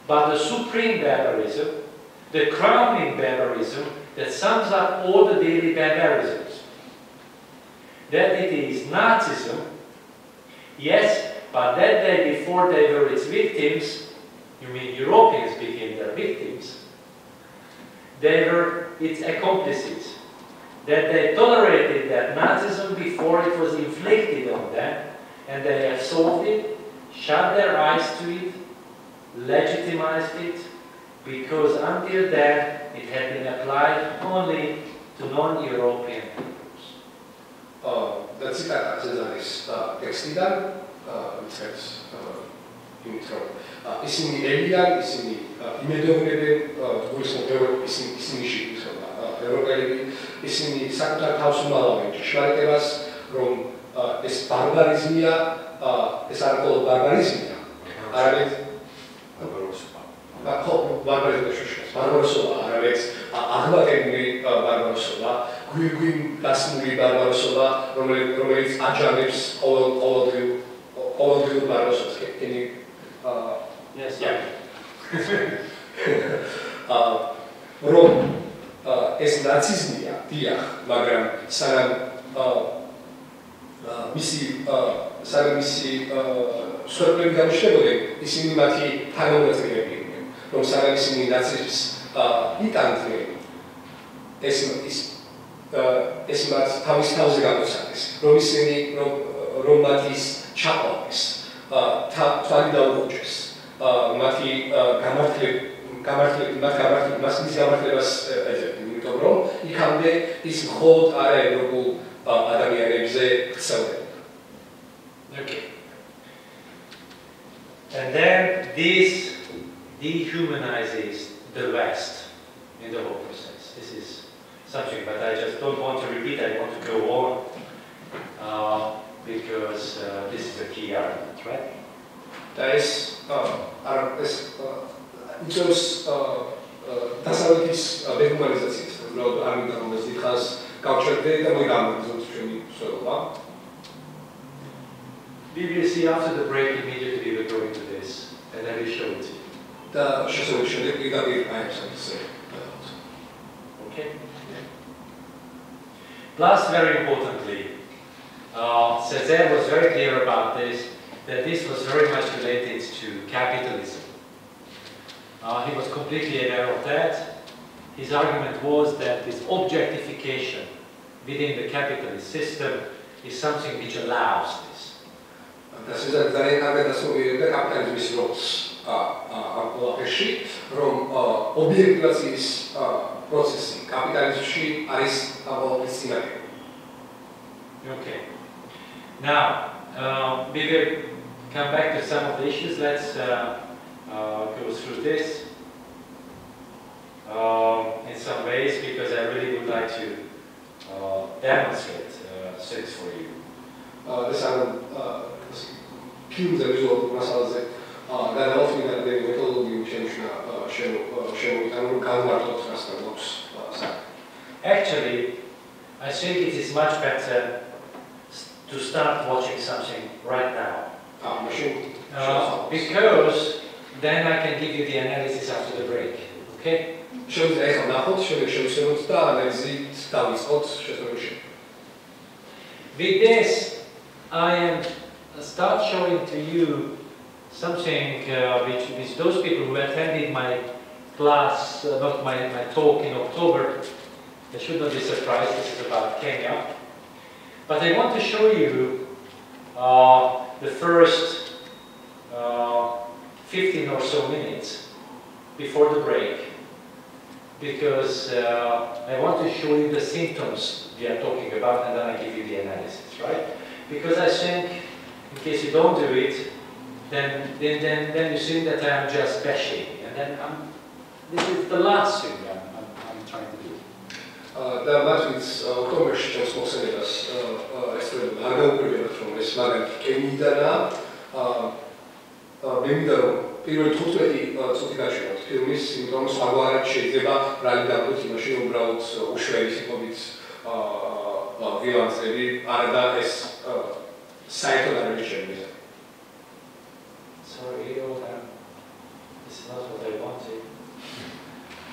but the supreme barbarism, the crowning barbarism that sums up all the daily barbarisms. That it is Nazism, yes, but that day before they were its victims, you mean Europeans became their victims, they were its accomplices. That they tolerated that Nazism before it was inflicted on them, and they have solved it, shut their eyes to it, legitimized it, because until then it had been applied only to non-European peoples. That's it, as is textიდან it's ისინი ელიან, ისინი იმედოვნებენ გულისხმობ ისინი შეგვიძლია ევროპელები ისინი საკუთარ თავს უმალავენ ჭიშმარიტებას რომ ეს ბარბარიზმია ეს არ მხოლოდ ბარბარიზმია არამედ ბარბაროსობა არამედ აღმატებული ბარბაროსობა გვირგვინ გასმული ბარბაროსობა რომელიც აჯანებს ყოველდღიურ ბარბაროსობას Yes, yeah. რომ ეს ნაციზმია, დიახ, მაგრამ სანამ მისი მსხვერპლები გამოჩნდებოდნენ, ისინი მათი თანამოწმეები იყვნენ. რომ სანამ ისინი ნაციზმს იტანდნენ, ეს მათ თავის თავზე გამოსცეს, რომ ისინი რომ მათ ის ჩაყოლეს, თვალი დაუყუჭეს, მათი გამართლებას ეძებდნენ, იმიტომ რომ იქამდე ის მხოლოდ არა ევროპულ ადამიანებზე ხრწელებდა. Okay. And then this dehumanizes the West in the whole process. This is something, but I just don't want to repeat. I want to go on because this is a key argument, right? და ეს იწვევს დასავლეთის დეჰუმანიზაციას, უბრალოდ არ მინდა რომ ეს დიდხანს გავჩერდე და მოიგამბრძოთ ჩვენი მსვლელობა. We will see after the break immediately we will go into this and I will show it to you. და შესაძლოა შემდეგ პირდაპირ აებს ასე. Okay? Plus, very importantly, Césaire was very clear about this, that this was very much related to capitalism. He was completely aware of that. His argument was that this objectification within the capitalist system is something which allows this. Das ist ein sehr interessanter Kapitalismus am Kolapeshi, from objektivations processing. Kapitalismში არის აბოლიცინატი. Okay. Now, we will come back to some of the issues. Let's go through this in some ways because I really would like to demonstrate things for you. This is ფილმზე ვიზუალურ მასალაზე გადავწყვიტე მეთოდოლოგიურ შემოიტანო განმარტოთ რასთან გვაქვს საქმე. Actually, I think it is much better to start watching something right now. Because then I can give you the analysis after the break. Okay? With this, I am start showing to you something which those people who attended my class, not my talk in October, they should not be surprised. This is about Kenya. But I want to show you the first 15 or so minutes before the break, because I want to show you the symptoms we are talking about, and then I give you the analysis, right? Because I think, in case you don't do it, then you think that I am just bashing, and then this is the last thing I'm trying to do. და მათვით ოქტომბერში ჩემს მოხსენებას ესწრებოდა არ გაუკვირდებათ რომ ეს მაგალითი კენიიდანაა მე მინდა რომ პირველი 15 წუთი გაჩვენოთ ფილმის, იმიტომ რომ სხვაგვარად შეიძლება რალი დაგვით იმაში უბრალოდ უშველი სიტყვებით ვილანსები არა და ეს საერთოდ არ არის ჩემი მიზანი. Sorry, this is not what I wanted.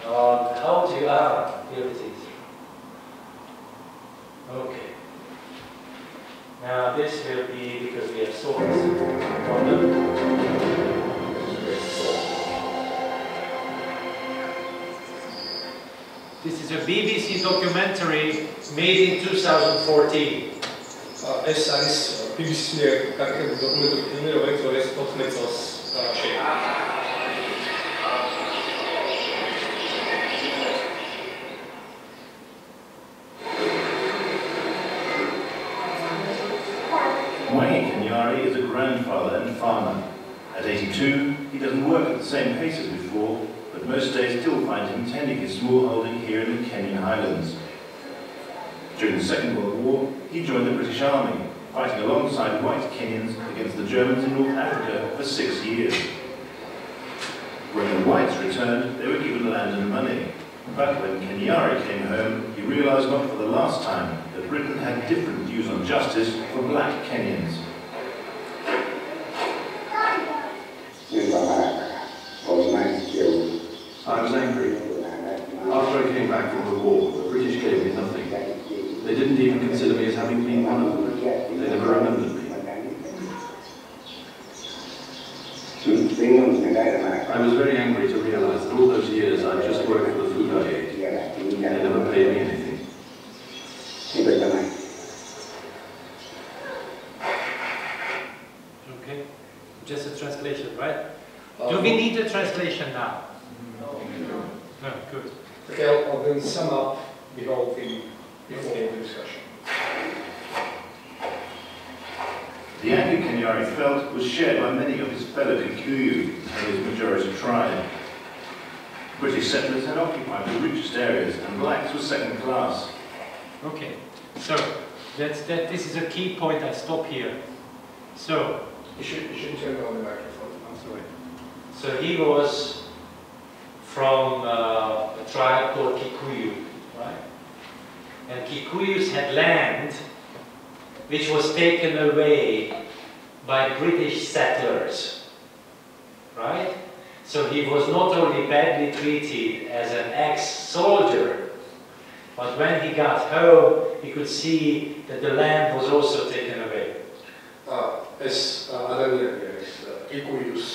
How do you here it is. Okay. Now this will be because we have swords on them. This is a BBC documentary made in 2014. ეს არის BBC-ის მიერ გაკეთებული დოკუმენტური ფილმი, რომელიც 2014 წელს შეიქმნა. Is a grandfather and farmer. At 82, he doesn't work at the same pace as before, but most days still find him tending his small holding here in the Kenyan highlands. During the Second World War, he joined the British Army, fighting alongside white Kenyans against the Germans in North Africa for 6 years. When the whites returned, they were given land and money. But when Kenyari came home, he realized not for the last time that Britain had different views on justice for black Kenyans. I was angry. After I came back from the war, the British gave me nothing. They didn't even consider me as having been one of them. They never remembered me. I was very angry to realize that all those years I just worked for the food I ate. They never paid me anything. Okay, just a translation, right? Do we need a translation now? No, good. Okay, I'll then sum up the whole thing before the discussion. The anger Kenyari felt was shared by many of his fellow Kikuyu and his majority tribe. British settlers had occupied the richest areas and blacks were second class. Okay, so this is a key point. I stop here. So You should turn on the microphone. I'm sorry. So he was from a tribe called Kikuyu, right? And Kikuyus had land which was taken away by British settlers, right? So he was not only badly treated as an ex-soldier, but when he got home, he could see that the land was also taken away. ეს ადამიანი არის კიკუიუს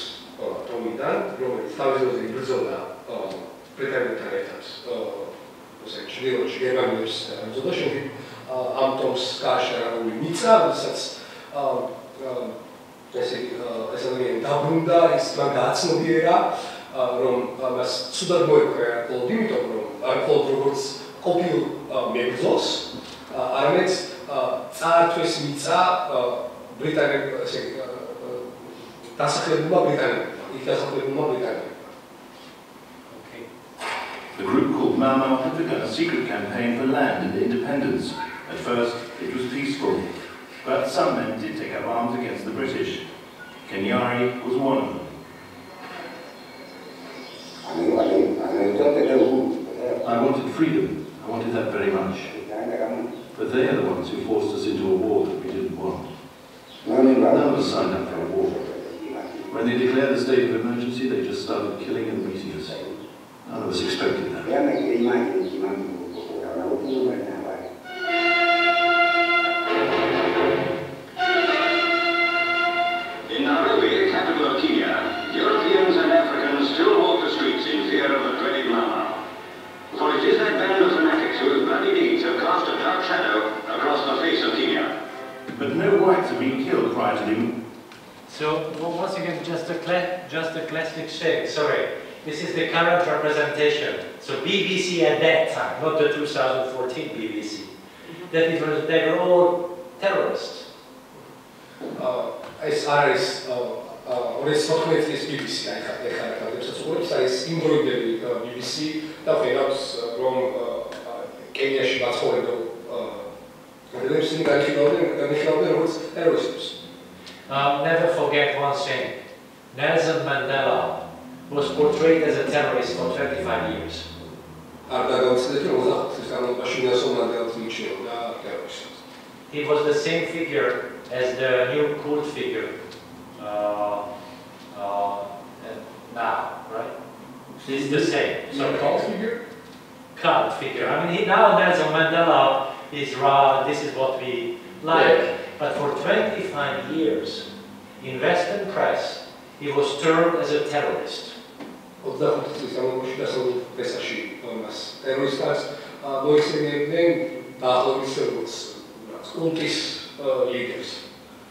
ტომიდან, რომელიც თავისუფლად იბრძოლა ბრიტანეთთან ერთად, ასე ჩრდილოეთში გერმანიებს ებრძოდა, შემდეგ ამ ტომს გააშერებული მიწა, როდესაც ეს ადამიანი დაბრუნდა, ის მან გააცნობიერა, რომ მას ცუდად მოექვია მხოლოდ იმიტომ, რომ არ მხოლოდ როგორც ყოფილ მებრძოლს, არამედ წაართვეს მიწა ბრიტანეთს დასახლებულმა ბრიტანეთმა, იქ დასახლებულმა ბრიტანეთმა. The group called Mau Mau had begun a secret campaign for land and independence. At first, it was peaceful, but some men did take up arms against the British. Kenyari was one of them. I wanted freedom. I wanted that very much. But they are the ones who forced us into a war that we didn't want. None of us signed up for a war. When they declared the state of emergency, they just started killing and beating us. None of us expected that. In Nairobi, capital of Kenya, Europeans and Africans still walk the streets in fear of the dreaded Mau Mau. For it is that band of fanatics whose bloody deeds have cast a dark shadow across the face of Kenya. But no whites have been killed prior to the... So once again, just a classic shake. Sorry, this is the current representation. So BBC at that time, not the 2014 BBC. That they were all terrorists. ეს არის 2014 წლის BBC, ეს იმდროინდელი BBC და ხედავს რომ კენიაში მაცხოვრებელ ადამიანებს განიხილავდნენ როგორც ტერორისტებს. Never forget one thing. Nelson Mandela was portrayed as a terrorist for 25 years. He was the same figure as the new cult figure now, right? It's the same. So cult figure? Cult figure. I mean, now Nelson Mandela is raw, this is what we like. Yeah. But for 25 years, in Western press, he was termed as a terrorist.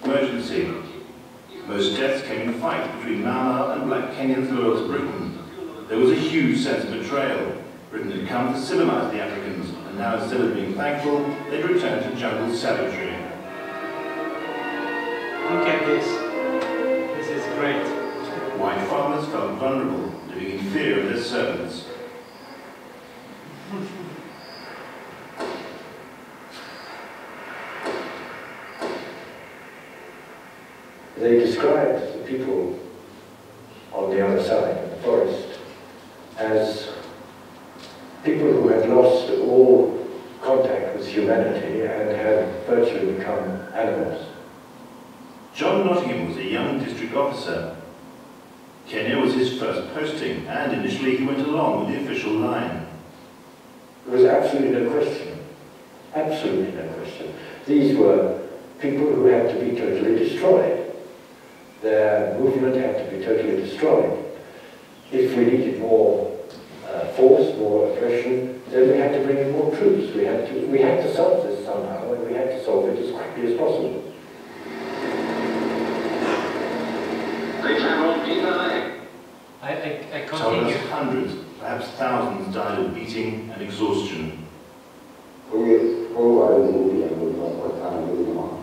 Emergency. Most deaths came in fights between Mau and black Kenyans loyal to Britain. There was a huge sense of betrayal. Britain had come to civilize the Africans, and now instead of being thankful, they'd returned to jungle savagery. Look at this. This is great. White farmers felt vulnerable, living in fear of their servants. They described the people on the other side of the forest as people who had lost all contact with humanity and had virtually become animals. John Nottingham was a young district officer. Kenya was his first posting, and initially he went along with the official line. There was absolutely no question. Absolutely no question. These were people who had to be totally destroyed. Their movement had to be totally destroyed. If we needed more force, more oppression, then we had to bring in more troops. We had to solve this somehow, and we had to solve it as quickly as possible. They travelled deeper. I Told continue. us hundreds, perhaps thousands died of beating and exhaustion.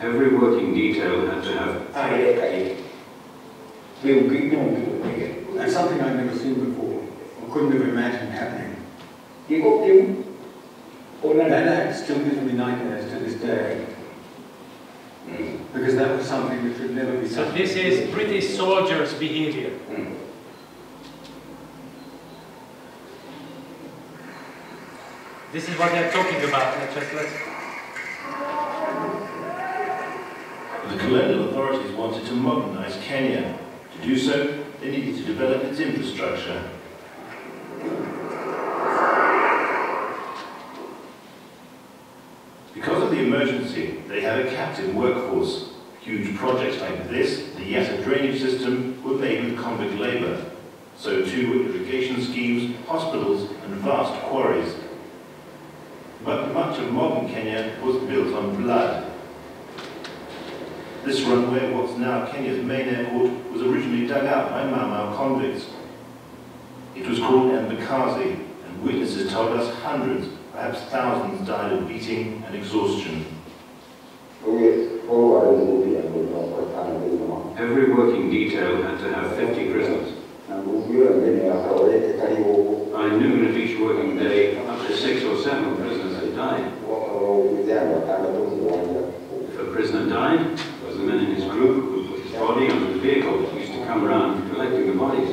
Every working detail had to have. That's something I've never seen before, or couldn't have imagined happening. That act still gives me nightmares to this day. Because that was something that could never be So done. this is British soldiers' behavior. This is what they're talking about. Let's The colonial authorities wanted to modernize Kenya. To do so, they needed to develop its infrastructure. Because of the emergency, they had a captive workforce. Huge projects like this, the Yatta drainage system, were made with convict labor. So too were irrigation schemes, hospitals, and vast quarries. But much of modern Kenya was built on blood. This runway, what's now Kenya's main airport, was originally dug out by Mau Mau convicts. It was called Embakasi, and witnesses told us hundreds, perhaps thousands, died of beating and exhaustion. Every working detail had to have 50 prisoners. By noon of each working day, up to 6 or 7 prisoners had died. If a prisoner died, it was the men in his group who put his body onto the vehicle that used to come around collecting the bodies.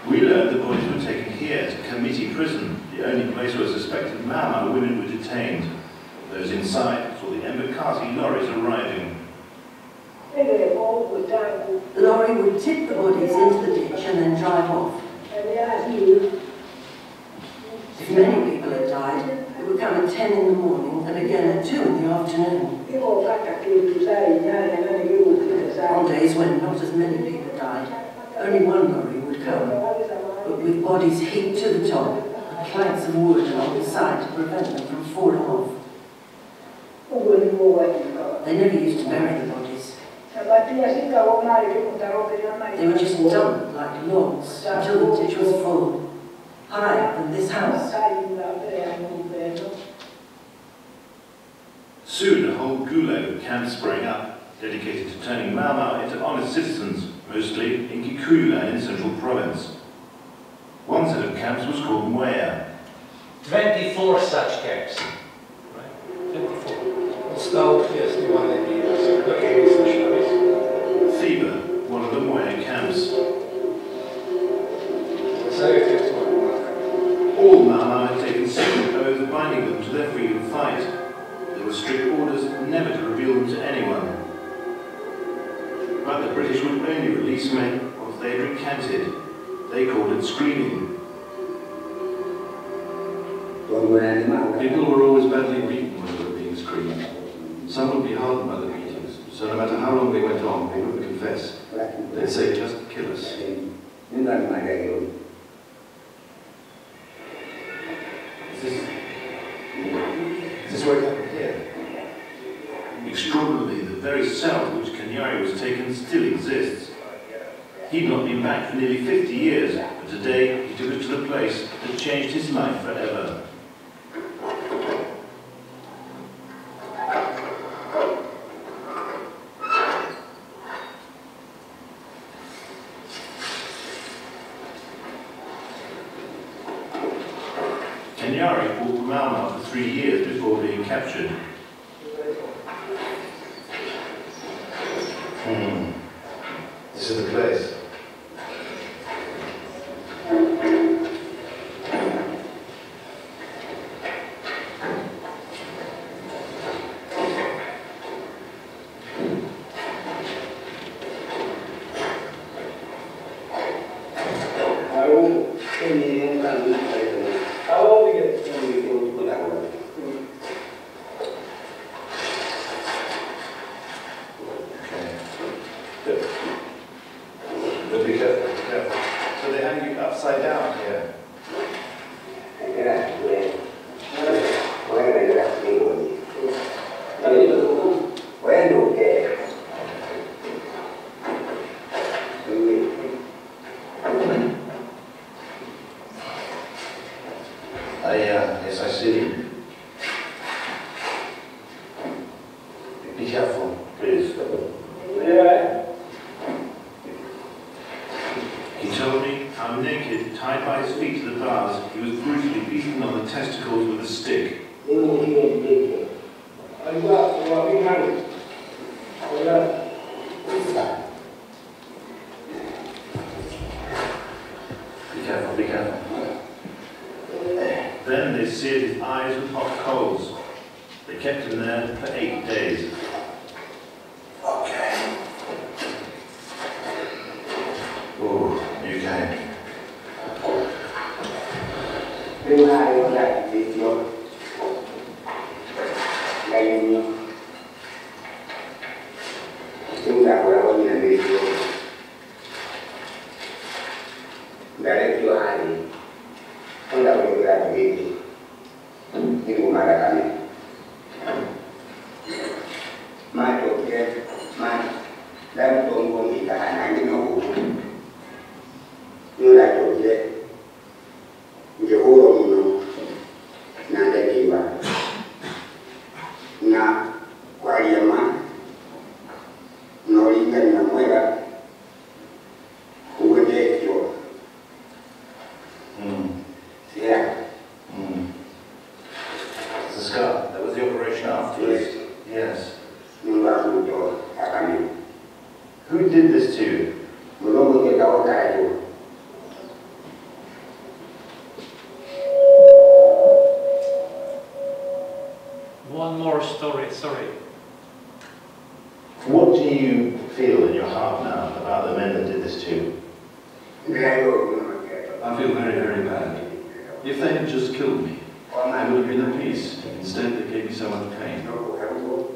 We learned the bodies were taken here to Committee Prison, the only place where suspected Mau Mau women were detained. Those inside saw the Embakasi lorries arriving. The lorry would tip the bodies into the ditch and then drive off. If many people had died, it would come at 10 in the morning and again at 2 in the afternoon. On days when not as many people died, only one lorry would come, but with bodies heaped to the top and planks of wood along the side to prevent them from falling off. They never used to bury the bodies. They were just dumped like logs until the ditch was full, higher than this house. Soon a whole gulag of camps sprang up, dedicated to turning Mau Mau into honest citizens, mostly in Kikuyu in Central Province. One set of camps was called Mwea. 24 such camps. Right? 24. Stał jest nieładny, All Mama had taken secret oaths binding them to their freedom fight. There were strict orders never to reveal them to anyone. But the British would only release men once they had recanted. They called it screaming. People were always badly beaten when they were being screamed. Some would be hardened by the beatings, so no matter how long they went on, they wouldn't confess. They'd say, just kill us. Is this what happened here? Extraordinarily, the very cell in which Kanyari was taken still exists. He'd not been back for nearly 50 years, but today he took us to the place that changed his life forever. Kanyari walked Malma for 3 years before being captured. This is the place. Yes, I see. Be careful, please. He told me how naked, tied by his feet to the bars, he was brutally beaten on the testicles with a stick. Be careful, be careful. Then they seared his eyes with hot coals. They kept him there for 8 days. Okay. Oh, you can. That was the operation afterwards? Yes. Who did this to you? One more story, sorry. What do you feel in your heart now about the men that did this to you? I feel very, very bad. If they had just killed me, I would have been at peace. Instead, they gave me so much pain. I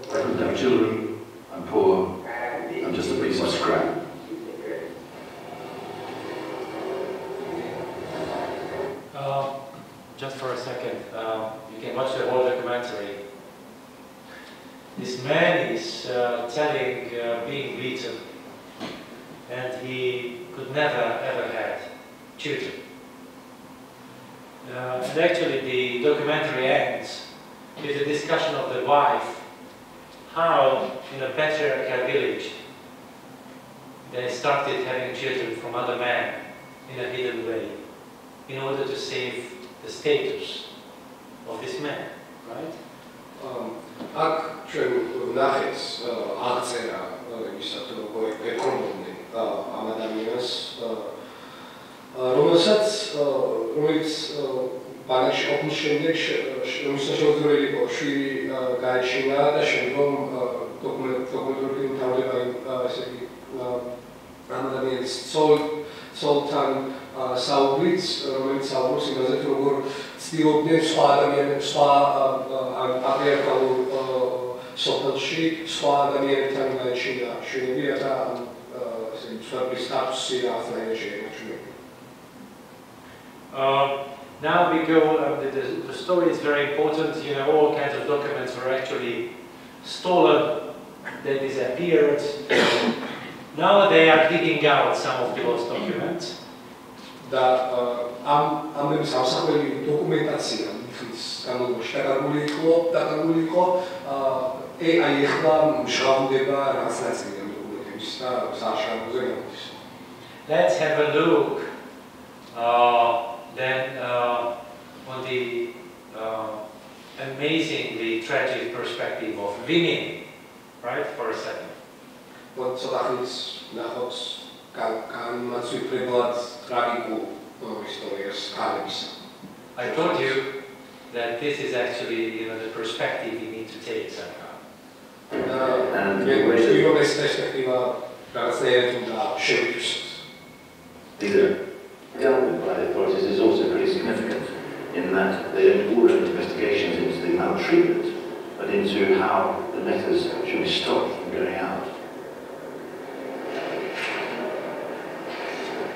couldn't have children. I'm poor. I'm just a piece of scrap. Just for a second, you can watch the whole documentary. This man is telling being beaten, and he could never ever had children. And actually the documentary ends with a discussion of the wife, how in a patriarchal village they started having children from other men in a hidden way in order to save the status of this man, right? აქ ჩვენ ვნახეთ აღწერა ისეთ როგორ ეკრონომდნენ ამ ადამიანს რომელსაც რომელიც ბანაკში ყოფნის შემდეგ შეუძლებელი იყო შვილი გაეჩინა და შემდგომ დოკუმენტური თავდება ესე იგი ამ ადამიანის ცოლთან საუბრიც, რომელიც საუბრობს იმაზე, როგორ ცდილობდნენ სხვა ადამიანებს, სხვა პატრიარქალურ სოფელში სხვა ადამიანებთან გაეჩინა შვილები, რათა ესე იგი მსხვერპლის სტატუსი რაღაცნაირად შეეგუჩნდნენ. Now we go, the story is very important, you know, all kinds of documents were actually stolen, they disappeared. Now they are digging out some of those documents. და ამების ამსახველი დოკუმენტაცია მის განმავლობაში დაკარგული იყო აი ეხლა მშრალდება რაღაც ნაწილი ამ დოკუმენტების და საშუალებაზე გამოდის. Let's have a look then on the amazingly tragic perspective of women, right, for a second. What so that is nahos I told you that this is actually, you know, the perspective you need to take somehow. And the government by the authorities is also pretty significant in that they don't order investigations into the maltreatment, but into how the letters should be stopped from going out.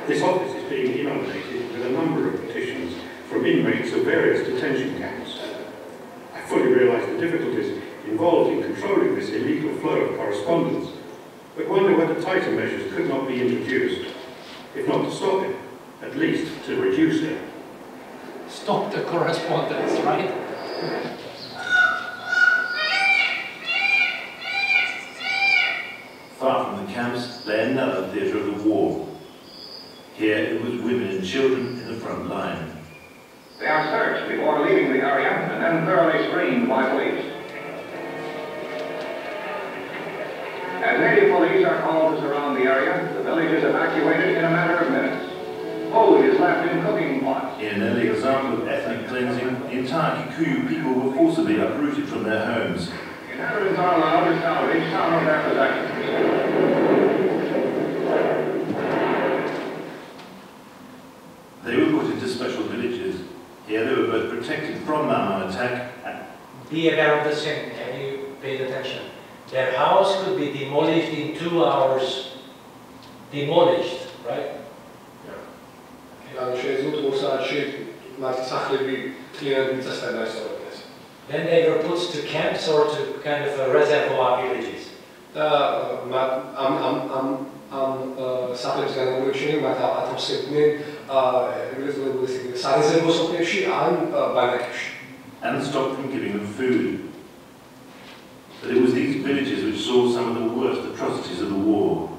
This office is being inundated with a number of petitions from inmates of various detention camps. I fully realise the difficulties involved in controlling this illegal flow of correspondence, but wonder whether tighter measures could not be introduced, if not to stop it, at least to reduce it. Stop the correspondence, right? Far from the camps lay another theatre of the war. Here it was women and children in the front line. They are searched before leaving the area and then thoroughly screened by police. As native police are called to surround the area, the village is evacuated in a matter of minutes. Food is left in cooking pots. In an early example of ethnic cleansing, the entire Kikuyu people were forcibly uprooted from their homes. Inhabitants are allowed to salvage some of their possessions. They were put into special villages. Here they were both protected from Mau attack and... Be aware of the thing, can you pay attention? Their house could be demolished in 2 hours. Demolished, right? Then they were put to camps or to kind of reservoir villages. And stopped from giving them food. But it was these villages which saw some of the worst atrocities of the war.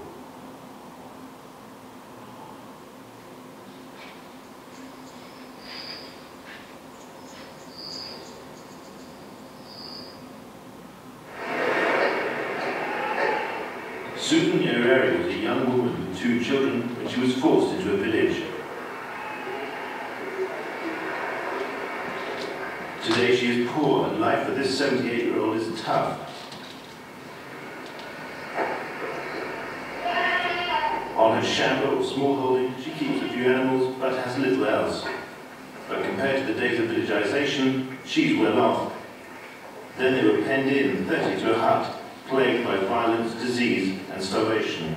Susan Nyerere was a young woman with 2 children when she was forced into a village. Today she is poor and life for this 78-year-old is tough. On her shamba or small holding, she keeps a few animals but has little else. But compared to the days of villagization, she's well off. Then they were penned in 30 to a hut, plagued by violence, disease and starvation.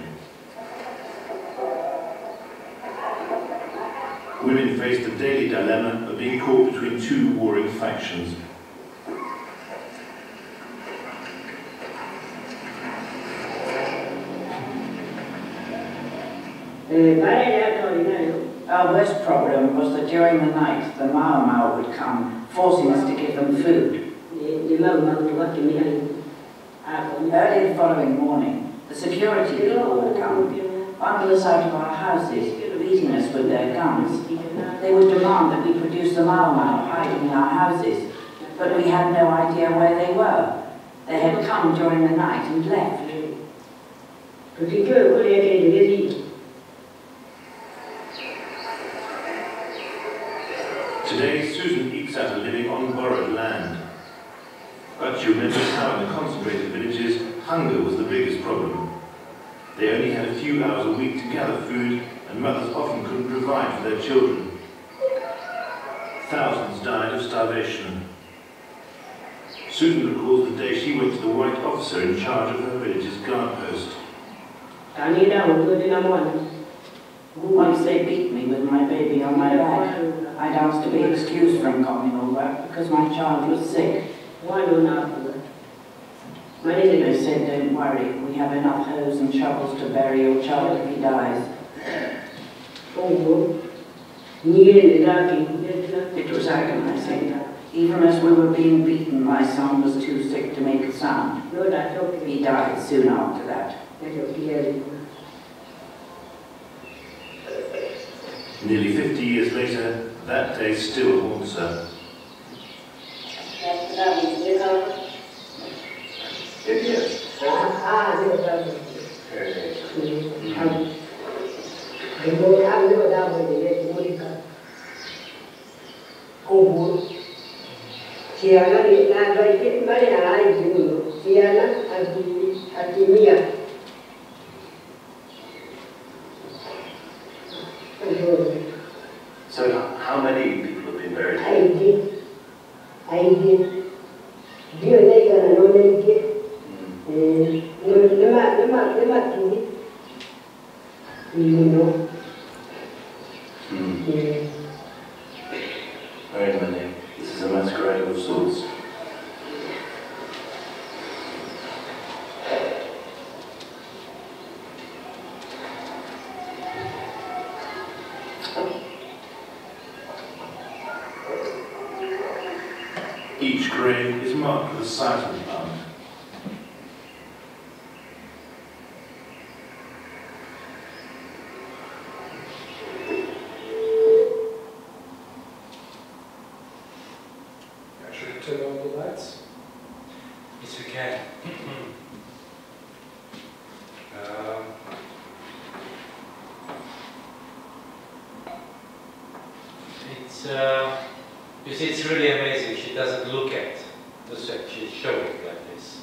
Women faced the daily dilemma of being caught between 2 warring factions. Our worst problem was that during the night the Mau would come, forcing us to give them food. Early the following morning, the security people would come, bundle us out of our houses, beating us with their guns. They would demand that we produce the Mau hiding in our houses, but we had no idea where they were. They had come during the night and left. Today, Susan ekes out a living on borrowed land. But she remembers how in the concentrated villages, hunger was the biggest problem. They only had a few hours a week to gather food, and mothers often couldn't provide for their children. Thousands died of starvation. Susan recalls the day she went to the white officer in charge of her village's guard post. Once they beat me with my baby on my back. I'd asked to be excused from coming over because my child was sick. They said, don't worry, we have enough hoes and shovels to bury your child if he dies. It was agonizing. Even as we were being beaten, my son was too sick to make a sound. He died soon after that. Nearly 50 years later, that day still haunts her. So how many people have been buried? I did. Very many. This is a masquerade of sorts. Each grave is marked with a site of the plant. Should we turn on the lights? Yes, we can. You see, it's really amazing. She doesn't look at the set. She's showing like this,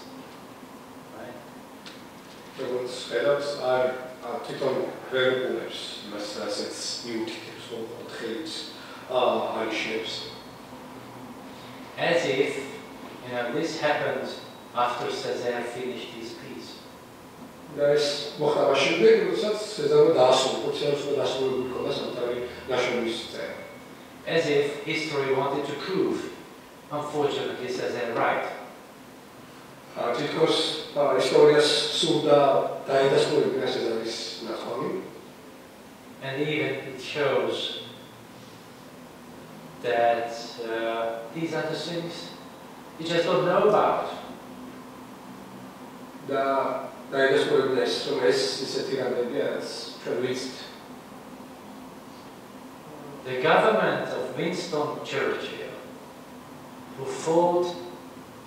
right? Როგორც ხედავს, არ თვითონ ვერ უყურებს მას, რასაც მიუთითებს ოთხელიც ანიშნებს. As if, this happened after Césaire finished his piece. და ეს მოხდა შემდეგ, როდესაც სეზარმა დაასრულა, ოფიციალურად დაასრულებული ჰქონდა სამთავარი ნაშრომის წერა. As if history wanted to prove, unfortunately, Césaire right. თითქოს ისტორიას სურდა დაედასრულებინა სეზარის ნათქვამი. And even it shows that these are the things you just don't know about. და დაედასრულებინა ის, რომ ეს ისეთი რამებია, რაც ჩვენ ვიცით. The government of Winston Churchill, who fought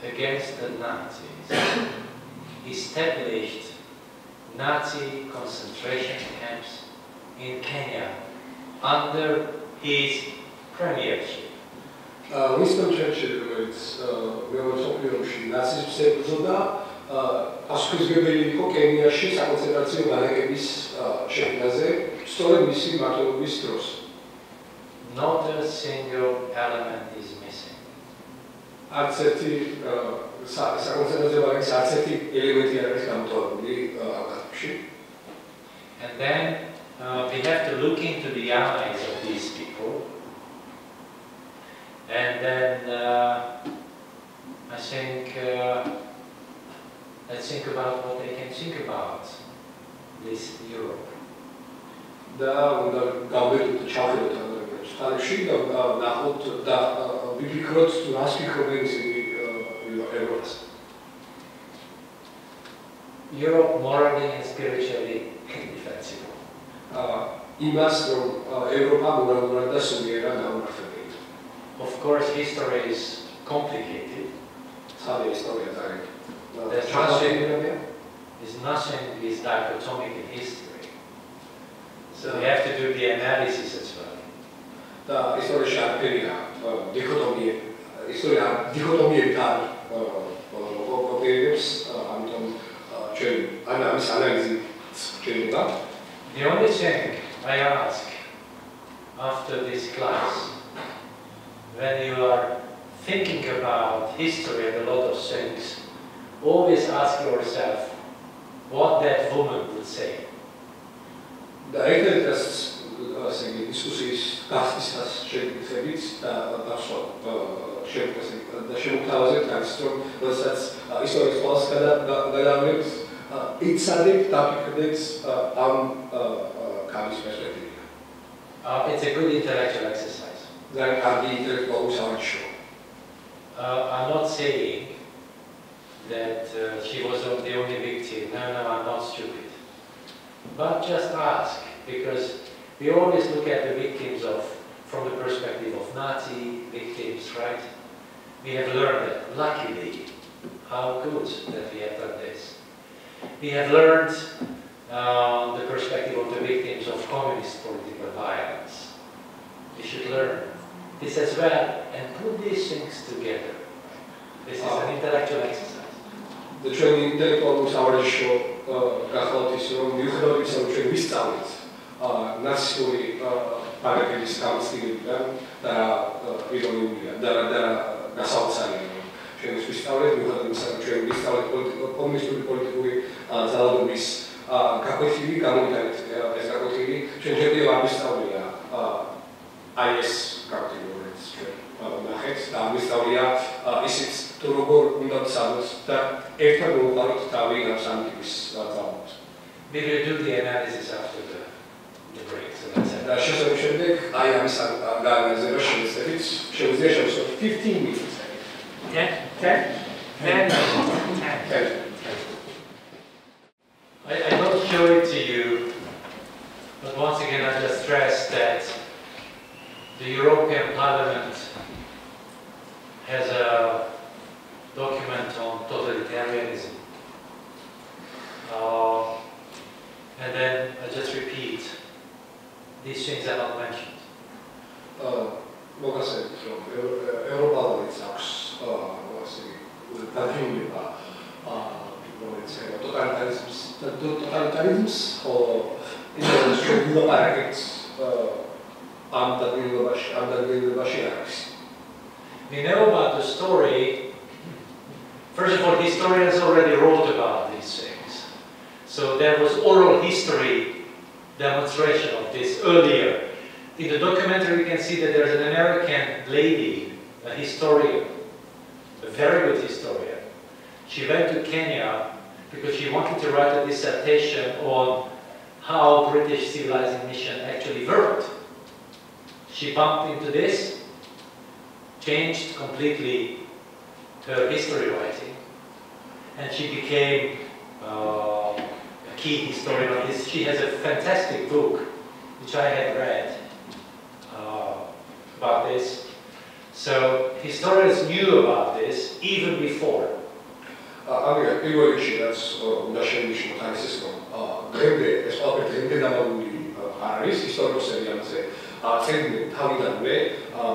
against the Nazis, established Nazi concentration camps in Kenya under his premiership. Winston Churchill, რომელიც მეორე მსოფლიო ომში ნაციზმს ებრძოდა, პასუხისმგებელი იყო კენიაში საკონცენტრაციო ბანაკების შექმნაზე, სწორედ მისი მმართველობის დროს. Not a single element is missing. არც ერთი საკონცენტრაციო ბანაკის არც ერთი ელემენტი არ არის გამოტოვებული აღარ. And then we have to look into the eyes of these people. And then I think let's think about what they can think about this Europe. და უნდა გავვერდოთ ჩავხედოთ ამ ხალხში და ნახოთ და ვიფიქროთ რას ფიქრობენ ისინი ევროპას. Europe morally and spiritually indefensible. იმას რომ ევროპა მორალურად და სულიერად გაუმართლებელი. Of course, history is complicated. There's nothing is dichotomic in history. So we have to do the analysis as well. და ისტორიაში არაფერია დიქოტომიებით არ ოპერირებს, ამიტომ ჩვენ ამის ანალიზი შეიძლება. The only thing I ask after this class, when you are thinking about history and a lot of things, always ask yourself what that woman would say. და ერთ-ერთი დისკუსიის გასწრას შეგიძლიათ და შემოგთავაზებთ არის რომ როდესაც ისტორიის ყველას გადავლებთ იცადეთ დაფიქრდეთ ამ კამის პერსპექტივიდან. It's a good intellectual exercise. ძალიან კარგი ინტელექტუალური სამუშაო. I'm not saying that she was the only victim. No, I'm not stupid. But just ask, because we always look at the victims from the perspective of Nazi victims, right? We have learned that, luckily, how good that we have done this. We have learned the perspective of the victims of communist political violence. We should learn this as well and put these things together. This is an intellectual exercise. The training intellectual სამარჯიშო გახალთ ის რომ მიუხედავად იმისა რომ ჩვენ ვისწავლეთ ნაცისტური პარაგების გამოცდილებიდან და ირონიულია და გასაოცარია ჩვენ ვისწავლეთ მიუხედავად იმისა რომ ჩვენ ვისწავლეთ კომუნისტური პოლიტიკური ძალადობის გაკვეთილი გამოვიტანეთ ეს გაკვეთილი ჩვენ ჯერ არ ვისწავლია აი ეს გაკვეთილი რომელიც ჩვენ ნახეთ და ვისწავლია ისიც თუ როგორ უნდა ვცადოთ და ერთად მოვყავთ თავი ამ სამი ტიპის ძალადობას. We will do the analysis after the break. So that's it. და შემდეგ აი ამის გაანალიზება შევეცდებით. შეგვიძლია შევსვათ 15 minutes. 10. I don't show it to you, but once again I just stress that the European Parliament has a document on totalitarianism. And then I just repeat, these things are not mentioned. მოგასწრებით რომ ევროპალიც აქვს დაგინება რომელიც ტოტალიტარიზმს ის შეგულაპარაკეთ ამ დაგილებაში არის. We know about the story. First of all, historians already wrote about these things. So there was oral history demonstration of this earlier. In the documentary, we can see that there's an American lady, a historian, a very good historian. She went to Kenya because she wanted to write a dissertation on how British civilizing mission actually worked. She bumped into this, changed completely her history writing, and she became a key historian of this. She has a fantastic book, which I had read about this. So historians knew about this even before. ამიტომ პირველ რიგში რაც უნდა შევნიშნოთ არის ის რომ დღემდე ეს ყველაფერი დამალული არის ისტორიოსები ამაზე წერდნენ თავიდანვე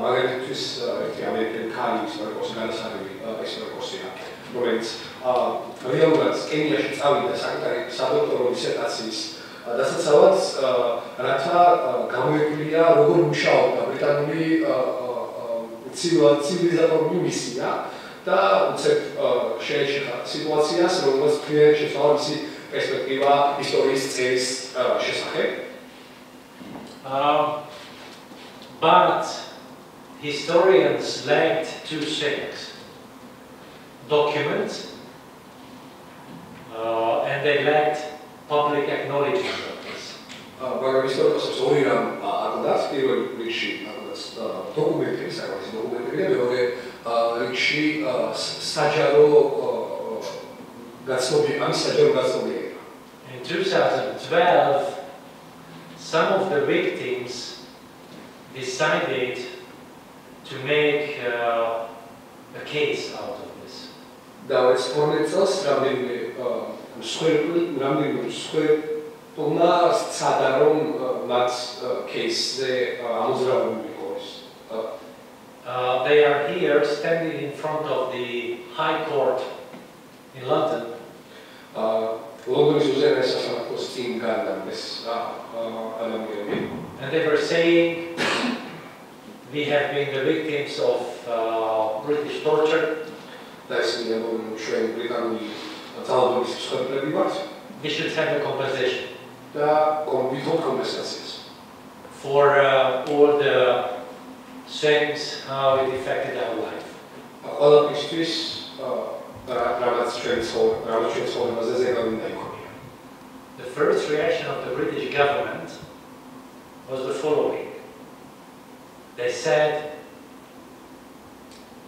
მაგალითთვის ერთი ამერიკელი ქალი ისტორიკოსი განსხვავებული ისტორიკოსია რომელიც რეალურად კენიაში წავიდა სადოქტორო დისერტაციის დასაცავად რათა გამოეკვირია როგორ მუშაობდა ბრიტანული ცივილიზატორული მისია და უცებ შეეშეხა სიტუაციას რომელსაც ძალიან შეცვალა მისი პერსპექტივა ისტორიის წერის შესახებ. But historians lacked two things: documents, and they lacked public acknowledgement of this. მაგრამ ისტორიკოსებს ორი რამ აკლდათ. პირველ რიგში აკლდათ დოკუმენტები, საკუთარი დოკუმენტები და მეორე რიგში საჯარო გაცნობიერება, ამის საჯარო გაცნობიერება. In 2012, some of the victims decided to make a case out of this. და ეს 12 წელს რამდენიმე სკოლმა სცადა რომ მათ კეისზე ამოძრავებული იყო ეს they are here standing in front of the High Court in London. And they were saying, we have been the victims of British torture. We should have a compensation for all the things, how it affected our life. The first reaction of the British government was the following. They said,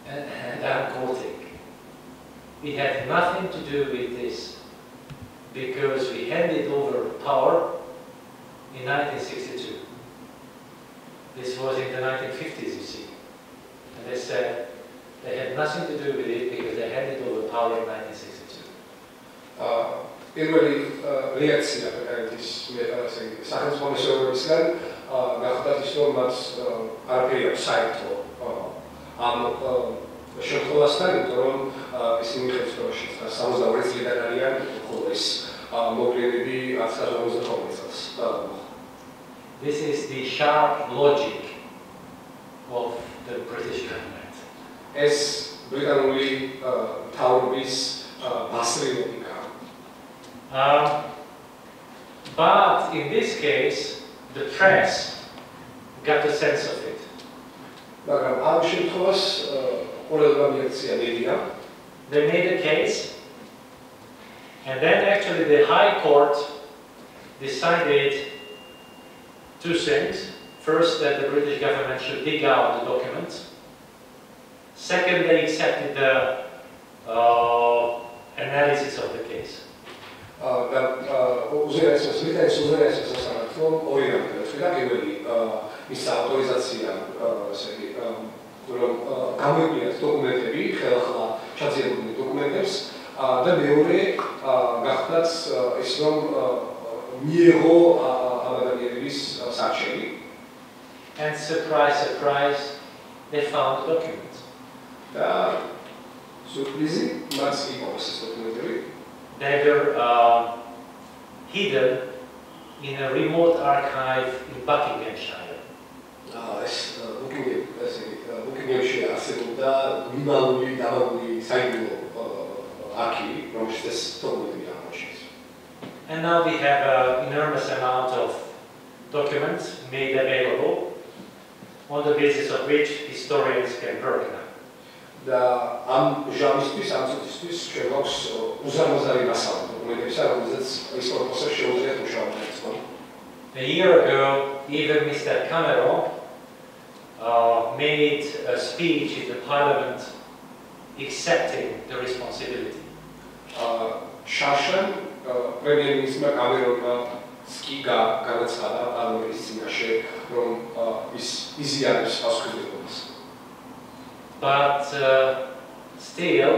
and I'm quoting, we had nothing to do with this because we handed over power in 1962. This was in the 1950s, you see. And they said they had nothing to do with it because they handed over power in 1962. პირველი რეაქცია ეს სახელმწიფო მეშვეობისგან გახდა ის, რომ მათ არაფერი აქვს საერთო ამ შემთხვევასთან, იმიტომ რომ ისინი მიხედვით, რომ 72 წლიდან არიან, ხოლო ეს მოვლენები 1959 წელს დაამხო. This is the sharp logic of the British government. ეს ბრიტანული მთავრობის ბასრი ლოგიკა. But in this case, the press got a sense of it. They made a case, and then actually the High Court decided two things. First, that the British government should dig out the documents. Second, they accepted the analysis of the case. And surprise, surprise, they found the documents. They were hidden in a remote archive in Buckinghamshire. And now we have an enormous amount of documents made available on the basis of which historians can work now. A year ago, even Mr. Cameron made a speech in the Parliament accepting the responsibility. But still,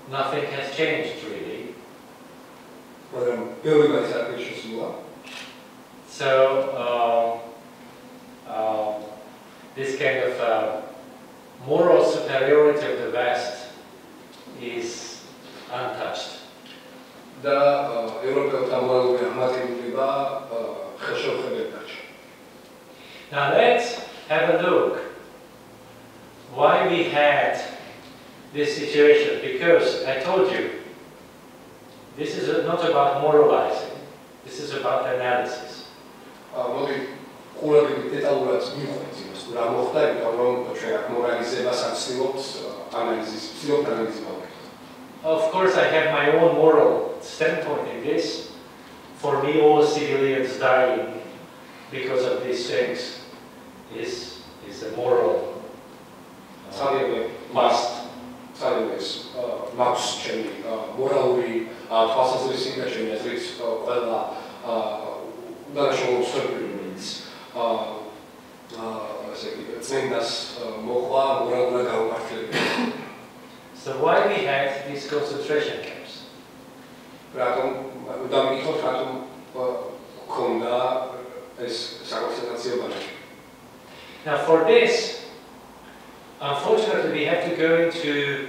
nothing has changed really. So this kind of moral superiority of the West is untouched. Now let's have a look why we had this situation, because I told you this is not about moralizing, this is about analysis. Of course, I have my own moral standpoint in this. For me, all civilians dying because of these things is a moral must. So why we had these concentration camps? Now for this, unfortunately, we have to go into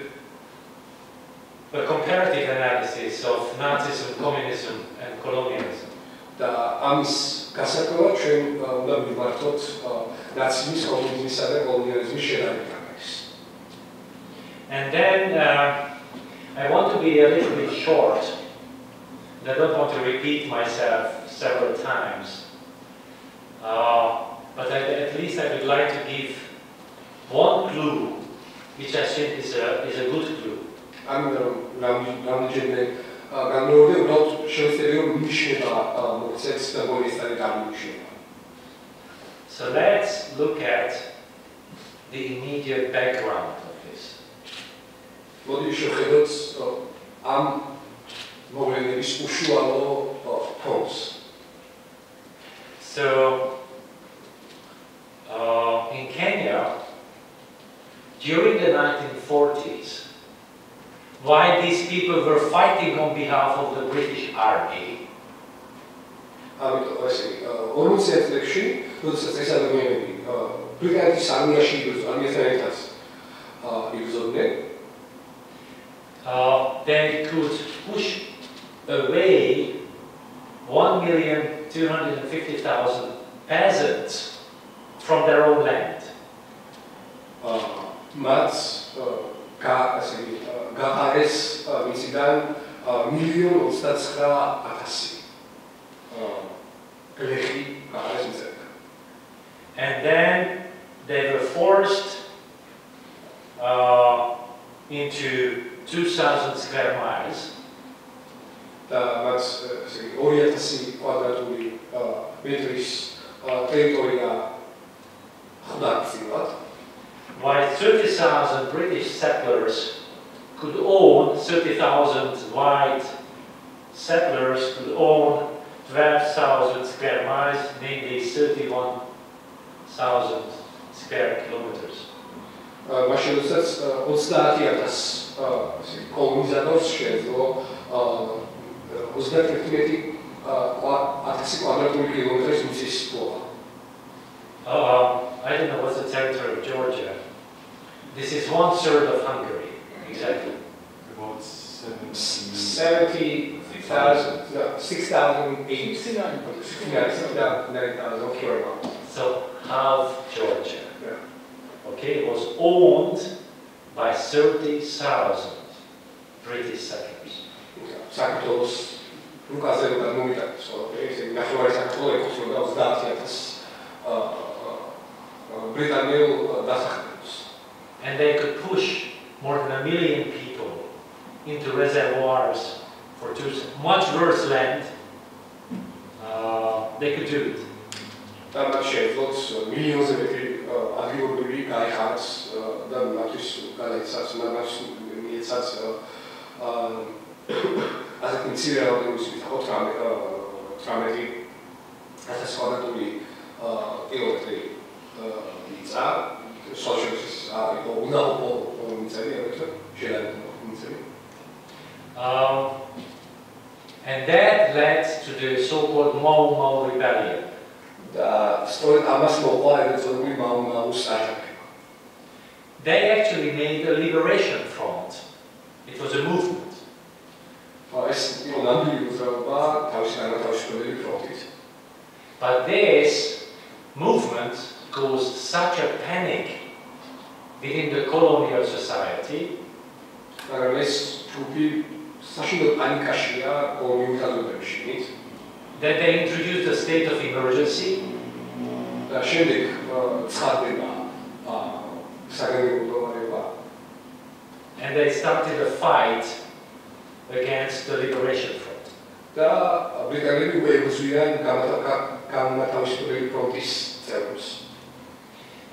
a comparative analysis of Nazism, communism, and colonialism. და ამის გასაკვირად ჩვენ უნდა მივმართოთ ნაციზმის, კომუნიზმისა და კოლონიალიზმის შედარება. And then I want to be a little bit short. I don't want to repeat myself several times. But at least I would like to give one clue, which I think is a good clue. So let's look at the immediate background of this. So in Kenya, during the 1940s, while these people were fighting on behalf of the British Army, they could push away 1,250,000 peasants from their own land. And then they were forced into 2,000 square miles. While 30,000 British settlers could own, 30,000 white settlers could own 12,000 square miles, namely 31,000 square kilometers. I don't know what's the territory of Georgia. This is 1/3 of Hungary, exactly. About 70,000, 69,000. So half Georgia. Okay, it was owned by 30,000 British settlers. And they could push more than 1 million people into reservoirs for much worse land. They could do it. And that led to the so-called Mau Mau rebellion. They actually made a liberation front. It was a movement. But this movement caused such a panic within the colonial society that they introduced a state of emergency. And they started a fight against the liberation front.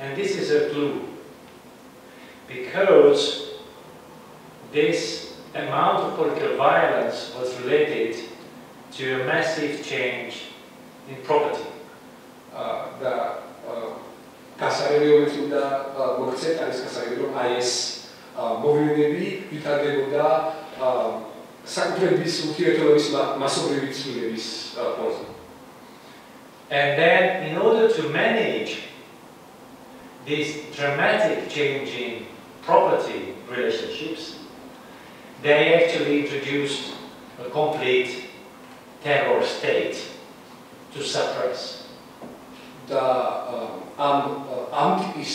And this is a clue, because this amount of political violence was related to a massive change in property. And then, in order to manage this dramatic change in property relationships, they actually introduced a complete terror state to suppress. ამ ტიპის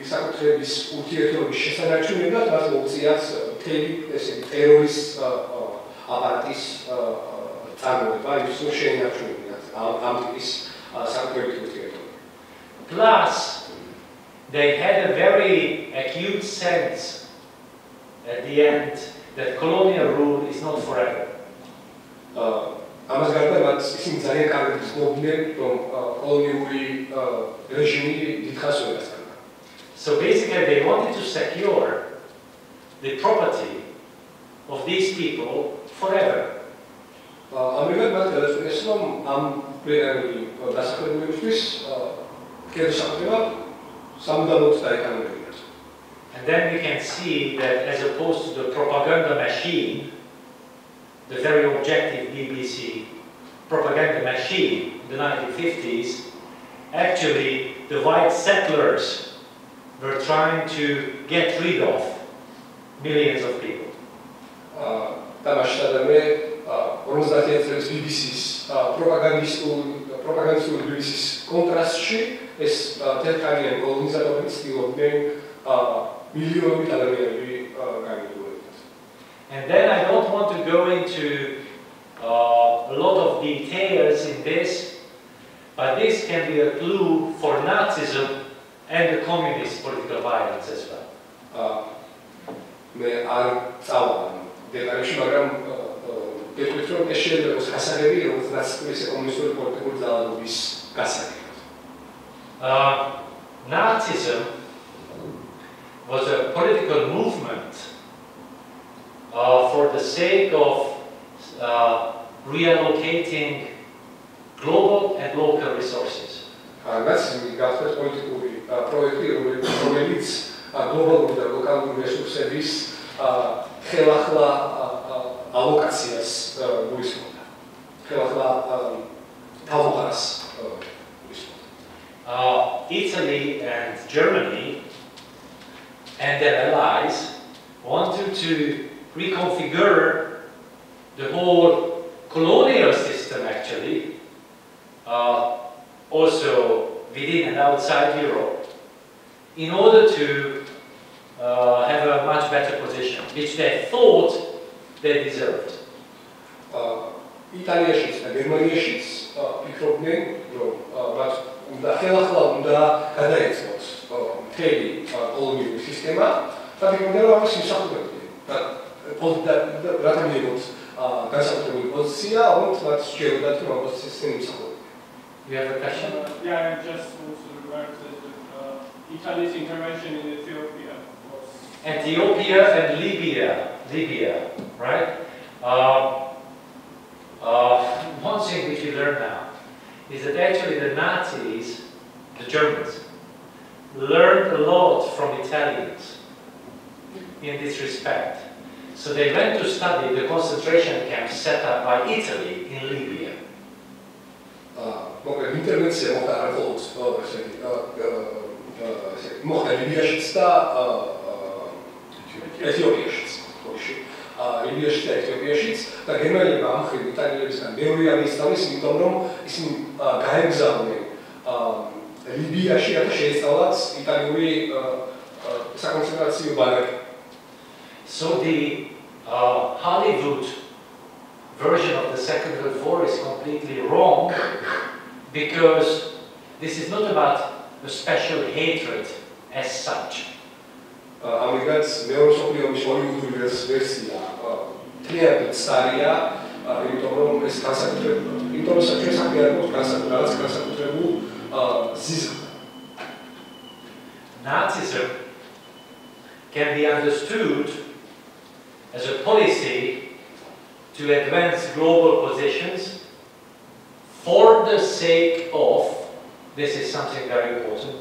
საკუთრების ურთიერთობის შესანარჩუნებლად მას მოუწიათ მთელი ესეთი ტერორის აპარატის წარმოება, იმისთვის რომ შეენარჩუნებინათ ამ ტიპის საკუთრებით ურთიერთობა. Plus, they had a very acute sense at the end that colonial rule is not forever. ამას გარდა მათ ისინი ძალიან კარგად ცნობდნენ, რომ კოლონიური რეჟიმი დიდხანს ვერ გასტანდა. So basically they wanted to secure the property of these people forever. ამრიგად მათ გადაწყვიტეს, რომ ამ დასახლებულებისთვის კერდსახდება სამუდამოდ დაეკანონებინათ. And then we can see that as opposed to the propaganda machine, the very objective BBC propaganda machine in the 1950s, actually the white settlers were trying to get rid of millions of people. BBC-ს პროპაგანდისტული BBC-ს კონტრასტში ეს თეთრკანიანი კოლონიზატორები ცდილობდნენ მილიონობით ადამიანები გამიგონებინათ. And then I don't want to go into a lot of details in this, but this can be a clue for Nazism and the communist political violence as well. მე არ წავალ დეტალებში, მაგრამ გეტყვით, რომ ეს შეიძლება იყოს გასაგები, როგორც ნაცისტური კომუნისტური პოლიტიკური ძალადობის გასაგებად. Nazism was a political movement for the sake of reallocating global and local resources. ნაციზმი გახდა პოლიტიკური პროექტი, რომელიც გლობალური და ლოკალური რესურსების ხელახლა ალოკაციას გულისხმობდა. ხელახლა თავუყარას გულისხმობდა. Italy and Germany and their allies wanted to reconfigure the whole colonial system actually, also within and outside Europe, in order to have a much better position, which they thought they deserved. იტალიაშიც და გერმანიაშიც ფიქრობდნენ, რომ მათ უნდა ხელახლა უნდა გადაეცნოთ მთელი კოლონიური სისტემა და ფიქრობდნენ, რომ ამას იმსახურებდნენ. რათა მიიღოთ განსაკუთრებული პოზიცია, ალბათ მათ შეეძლოთ, რომ ამ პოზიციას იმსახურებდნენ. You have a question? Yeah, I just also remarked that Italy's intervention in Ethiopia was... Ethiopia and Libya, right? One thing which we learn now is that actually the Nazis, the Germans, learned a lot from Italians in this respect. So they went to study the concentration camps set up by Italy in Libya. Intervenție moħta għarħot, moħta Libjaxitz ta' Ethiopiaxitz. Libjaxitz ta' Ethiopiaxitz, ta' Germania b'amħri Italijabis kan ბევრი ამისწავლის, იმიტომ რომ ისინი გაეგზავნნენ ლიბიაში, რათა შეესწავლათ იტალიური საკონცენტრაციო ბანაკი. So the Hollywood version of the Second World War is completely wrong, because this is not about a special hatred as such. ამრიგად მეორე მსოფლიო ომის ჰოლივუდური ვერსია თლიანად სწარია, იმიტომ რომ ეს განსაკუთრებული, იმიტომ რომ ჩვენ საქმე არ გვაქვს განსაკუთრებულ ზიზმს. Nazism can be understood as a policy to advance global positions for the sake of, this is something very important,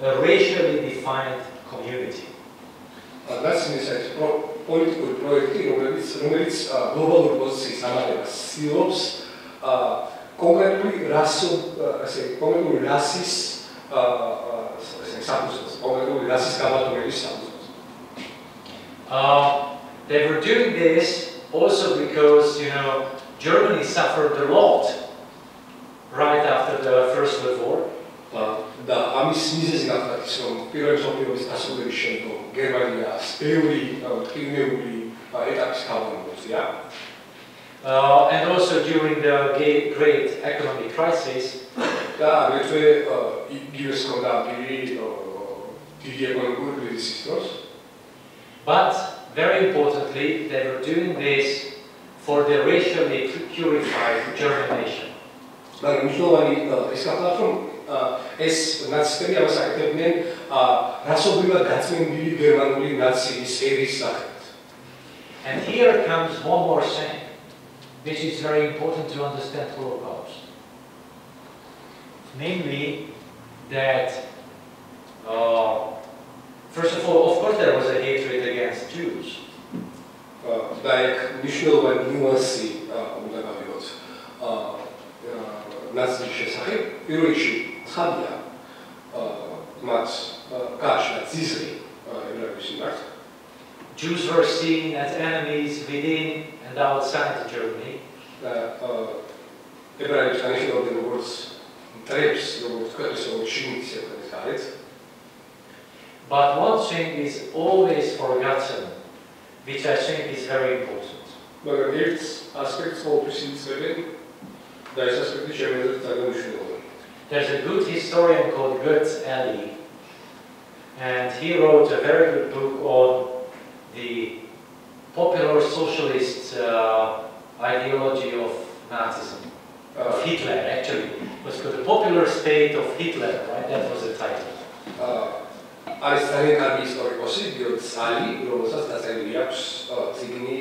a racially defined community. Nacizmის ეს პოლიტიკური პროექტი, რომელიც გლობალურ პოზიციის ამაღლებას ცდილობს, კონკრეტული რასის They were doing this also because, Germany suffered a lot right after the First World War. და ამის მიზეზი გახდა ის, რომ პირველი მსოფლიო ომის დასრულების შემდგომ გერმანიას ბევრი ტკივნეული ეტაპის გავამოწია. And also during the great economic crisis. და აგრეთვე იგივე ჰქონდა პირი დიდი ეკონომიკური კრიზისის დროს. But very importantly, they were doing this for the racially purified German nation. მაგრამ მნიშვნელოვანი ის გახდა, რომ ეს ნაცისტები ამას აკეთებდნენ რასობრივად გაწმენდილი გერმანული ნაციის ერის სახით. And here comes one more thing, which is very important to understand Holocaust. Namely, that first of all, of course, there was a hatred against Jews. და ეგ მნიშვნელოვანი ნიუანსი უნდა გავიგოთ ნაციზმის შესახებ. პირველ რიგში ცხადია მათ გააჩნდათ ძიზრი ებრაელების მიმართ. Jews were seen as enemies within and outside Germany. ებრაელებს განიხილავდნენ როგორც მტრებს, როგორც ქვეყნის შიგნით ქვეყნის გარეთ. But one thing is always forgotten, which I think is very important. მაგრამ ერთ ასპექტს ყოველთვის იცნობენ და ეს ასპექტი შემიძლია ძალიან მნიშვნელოვანია. There's a good historian called Ატილა, and he wrote a very good book on the popular socialist ideology of Nazism, of Hitler actually. It was called the popular state of Hitler, right? That was the title. არის ძალიან კარგი ისტორიკოსი, ატილა, რომელსაც დაწერილი აქვს წიგნი,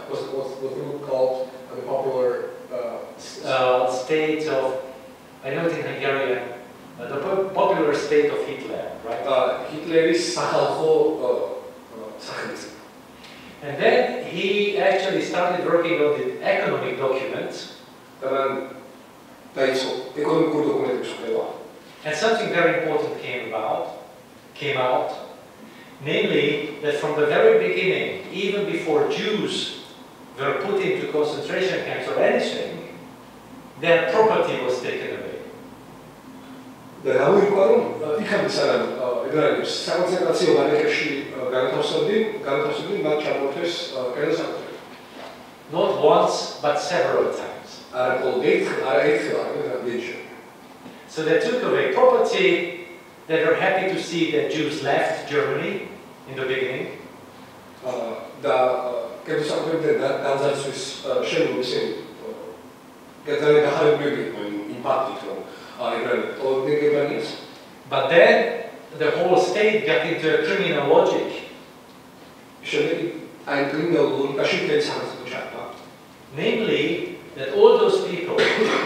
what's the book called? The popular state of, I know it in Hungarian, the popular state of Hitler, right? Hitleris სახალხო სახელმწიფო. And then he actually started working on the economic documents. დაიწყო ეკონომიკური დოკუმენტების კვლევა. And something very important came out, namely that from the very beginning, even before Jews were put into concentration camps or anything, their property was taken away. და გამოიყვა, რომ იქამდე სანამ ებრაელებს საკონცენტრაციო ბანაკებში განათავსებდნენ, მათ ჩამოთეს კენოსაკუთრება. Not once, but several times. არა მხოლოდ ერთხელ, რამდენჯერ. So they took away property. They were happy to see that Jews left Germany in the beginning. და კენოსაკუთრებიდან განძარცვის შემდგომ ისინი ძალიან გახარებულები იყვნენ იმ ფაქტით, რომ but then the whole state got into a criminal logic. Namely, that all those people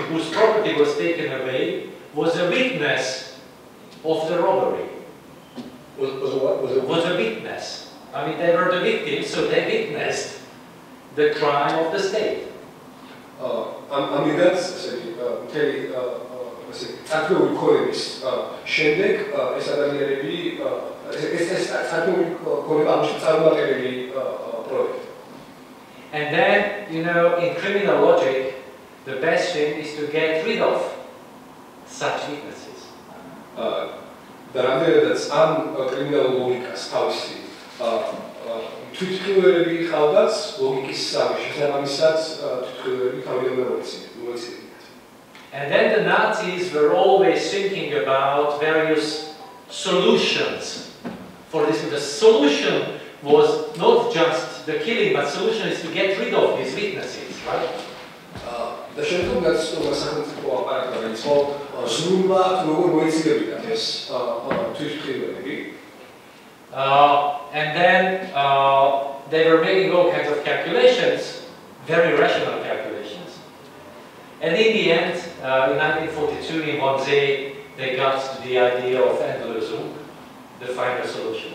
whose property was taken away was a witness of the robbery. Was a witness. I mean, they were the victims, so they witnessed the crime of the state. ატიობის კოლების შემდეგ ეს ადამიანები ეს ატიობის კოლები ამში წარმოადგენელი პროექტი. And then, in criminal logic, the best thing is to get rid of such witnesses. და რამდენადაც ამ კრიმინალურ ლოგიკას თავისი თვითმკვლელები ხავდაც ლოგიკის შესაბამისად თვითმკვლელები თავიდან მოიციან. And then the Nazis were always thinking about various solutions for this. The solution was not just the killing, but solution is to get rid of these witnesses, right? და შემდგომ გაცნობა სახელმწიფო აპარატმა დაიწყო ზრუნვა როგორ მოიცილებინათ ეს თვითმკვლელები. And then they were making all kinds of calculations, very rational calculations. And in the end, in 1942, in Wannsee, they got to the idea of Endlösung, the final solution.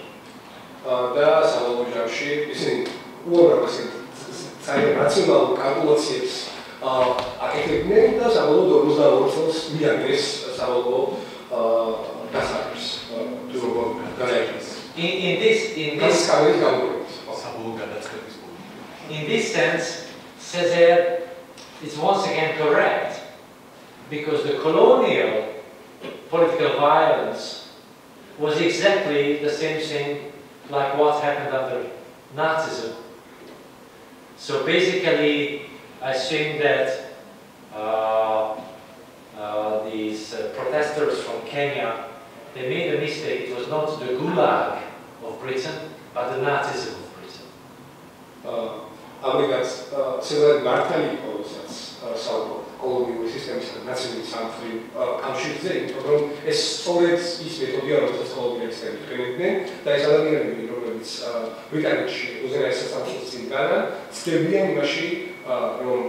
და საბოლოო ჯამში ისინი უამრავ ძალიან რაციონალურ კალკულაციებს აკეთებდნენ და საბოლოოდ 42 წელს მიაგეს საბოლოო in this sense, Césaire is once again correct, because the colonial political violence was exactly the same thing like what happened under Nazism. So basically, I think that these protesters from Kenya, they made a mistake. It was not the Gulag of Britain, but the Nazism of Britain. Amigos, Césaire მართალი იყო, საუბრობ კოლონიური სისტემის და ნაციონალური სამართლის კავშირზე, იმიტომ რომ ეს სწორედ ის მეთოდია, რომელსაც კოლონიური სისტემები იყენებდნენ და ეს ადამიანები, რომლებიც ბრიტანეთში უზენაეს სასამართლოს წინ გადან, ცდებიან იმაში, რომ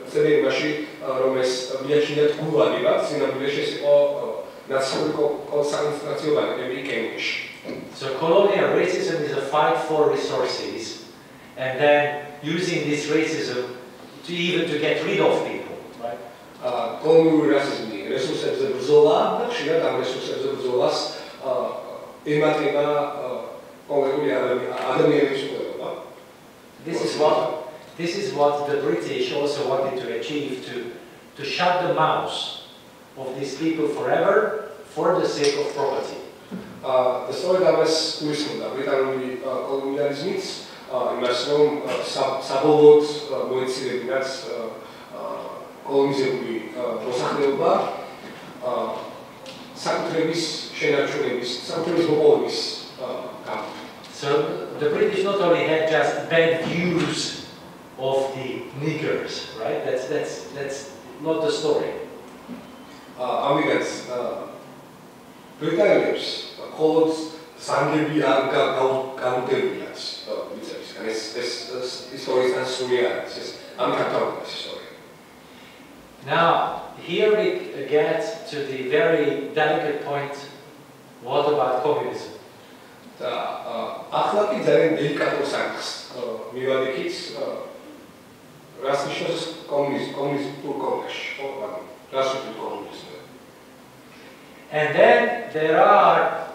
ცდებიან იმაში, რომ ეს მიაჩნიათ გულაგებად, სინამდვილეში ეს იყო ნაციონალური კონსტიტუციური ბანკები კენიაში. So colonial racism is a fight for resources, and then using this racism to even to get rid of people, right? კოლონიური რასიზმი რესურსებზე ბრძოლა და ხშირად ამ რესურსებზე ბრძოლას ემატება კოლონიური ადამიანების უყურება. This is what the British also wanted to achieve, to shut the mouths of these people forever for the sake of property. და სწორედ ამას გულისხმობდა ბრიტანული კოლონიალიზმიც, იმას რომ საბოლოოდ მოეცილებინათ კოლონიზებული მოსახლეობა საკუთრების შენარჩუნების, საკუთრების მოპოვების გამო. So the British not only had just bad views of the niggers, right? That's not the story. Amigos, ბრიტანელებს მხოლოდ ზანგები არ გამუდმებიათ ვიცებისგან, ეს ისტორიისგან სული არ არის, ეს ამქართავდა ეს ისტორია. Now, here we get to the very delicate point, what about communism? და ახლა კი ძალიან დელიკატურ საკითხს მივადექით, რას ნიშნავს კომუნისტურ კოლხში, რას ნიშნავს კომუნიზმი? And then there are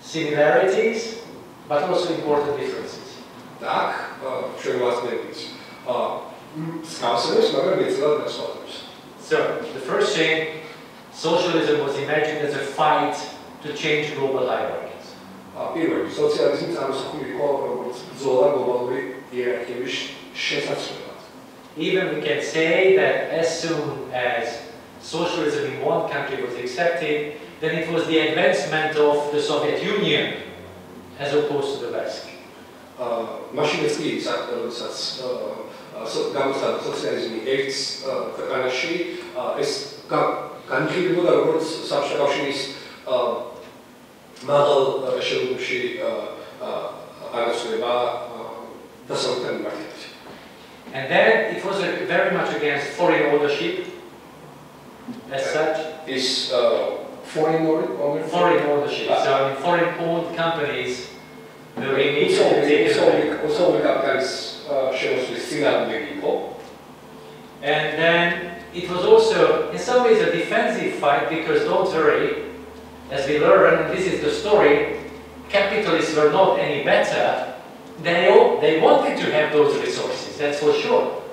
similarities, but also important differences. Так, შემოვასწრებით. მსგავსებას, მაგრამ მეცნიერად დასვამებს. So, the first thing, socialism was imagined as a fight to change global hierarchies. პირველი, სოციალიზმი წარმოსახული იყო როგორც ბრძოლა გლობალური იერარქიების შესაძლებლად. Even we can say that as soon as socialism in one country was accepted, then it was the advancement of the Soviet Union as opposed to the West. მაშინ ეს კი როდესაც გამოცხადდა სოციალიზმი ერთ ქვეყანაში, ეს განიხილებოდა როგორც საბჭოთა კავშირის მაღალ აშენებში აღსრულება დასავლეთის მიმართულებით. And then it was very much against foreign ownership. As such, is foreign ownership. So in foreign-owned companies, the remit also capitalists and then it was also in some ways a defensive fight, because don't worry, as we learn, and this is the story, capitalists were not any better. They wanted to have those resources, that's for sure.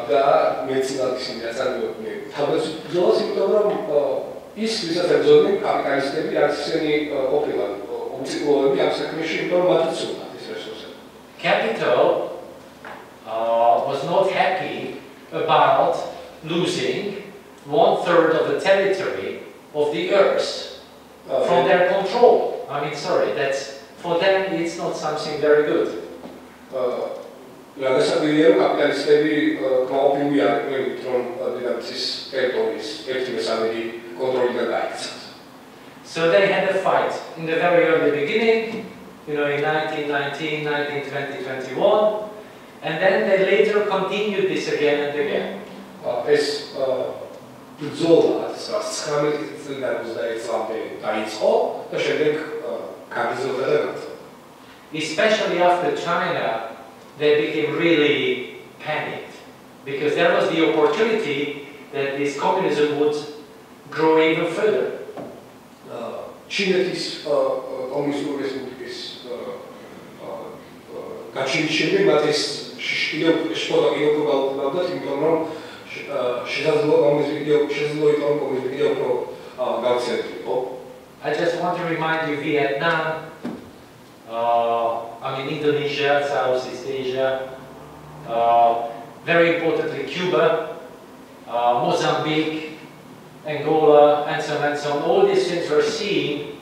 და მეცნიერად ისინი აწარმოებდნენ თავის ბრძოლას, იმიტომ რომ ის ვისაც ებრძოდნენ კაპიტალისტები, რაც ისინი ყოფილან უმცირეობები ამ საქმეში, იმიტომ რომ მათაც უნდათ ეს რესურსები. Capital was not happy about losing 1/3 of the territory of the earth from their control. I mean, sorry, that's for them it's not something very good. Რადგან კაპიტალისტები გაოფინული არიან, რომ დედამიწის ტერიტორიის ერთი მესამედი კონტროლიდან დაიქცათ. So they had a fight in the very early beginning, in 1919, 1920, 21, and then they later continued this again and again. ეს ბრძოლა 19 წლიდან 21 წლამდე დაიწყო და შემდეგ გაგრძელდა და გაგრძელდა. Especially after China, they became really panicked, because there was the opportunity that this communism would grow even further. ჩინეთის კომუნისტური რესპუბლიკის გაჩენის შემდეგ მათ ეს კიდევ შპოდა კიდევ გაუქმებდათ, იმიტომ რომ შესაძლოა იყო კომუნიზმი კიდევ უფრო გავრცელებულიყო. I just want to remind you Vietnam, Indonesia, Southeast Asia, very importantly Cuba, Mozambique, Angola, and so on and so on. All these things were seen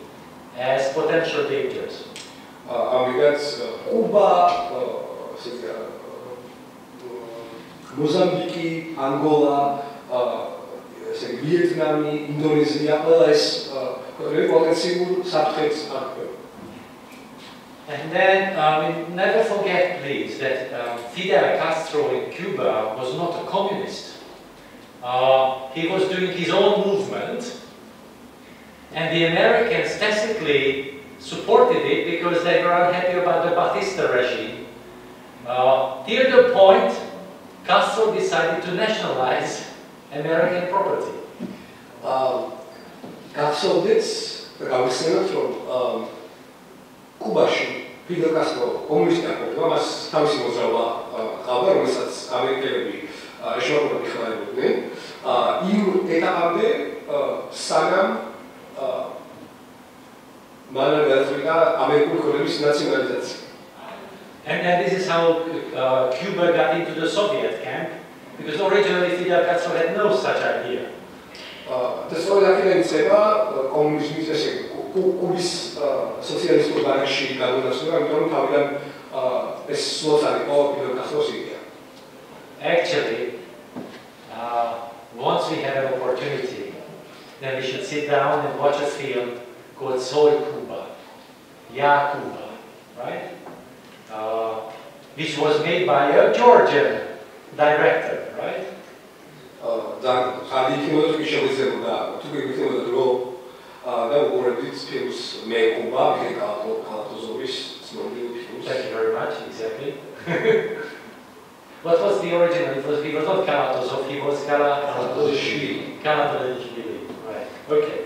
as potential dangers. Cuba, Mozambique, Angola, Vietnam, Indonesia, all this potential subjects are. And then, never forget, please, that Fidel Castro in Cuba was not a communist. He was doing his own movement, and the Americans tacitly supported it because they were unhappy about the Batista regime. Till the point, Castro decided to nationalize American property. Castro did from Cubashi, Fidel Castro, communist was თავისი მოძრაობა ყავდა, რომელსაც ამერიკელები ეშმაკობად იხმარებოდნენ. იმ ეტაპამდე საგამ მან გადაწყვიტა ამერიკული ქვეყნების ნაციონალიზაცია. And this is how Cuba got into the Soviet camp, because originally Fidel Castro had no such idea. Das war ja kein Thema, kommunismus Kubis sozialistische Bankschi gadonasura, იმიტომ თავიდან ეს სლოცარი იყო Fidel Castro's idea. Actually, once we have an opportunity, then we should sit down and watch a film called Soy Cuba, Ya Cuba, right? Which was made by a Georgian director, right? Thank you very much, exactly. What was the original? He was not Kalatozov, he was Kalatozishvili. Right, okay.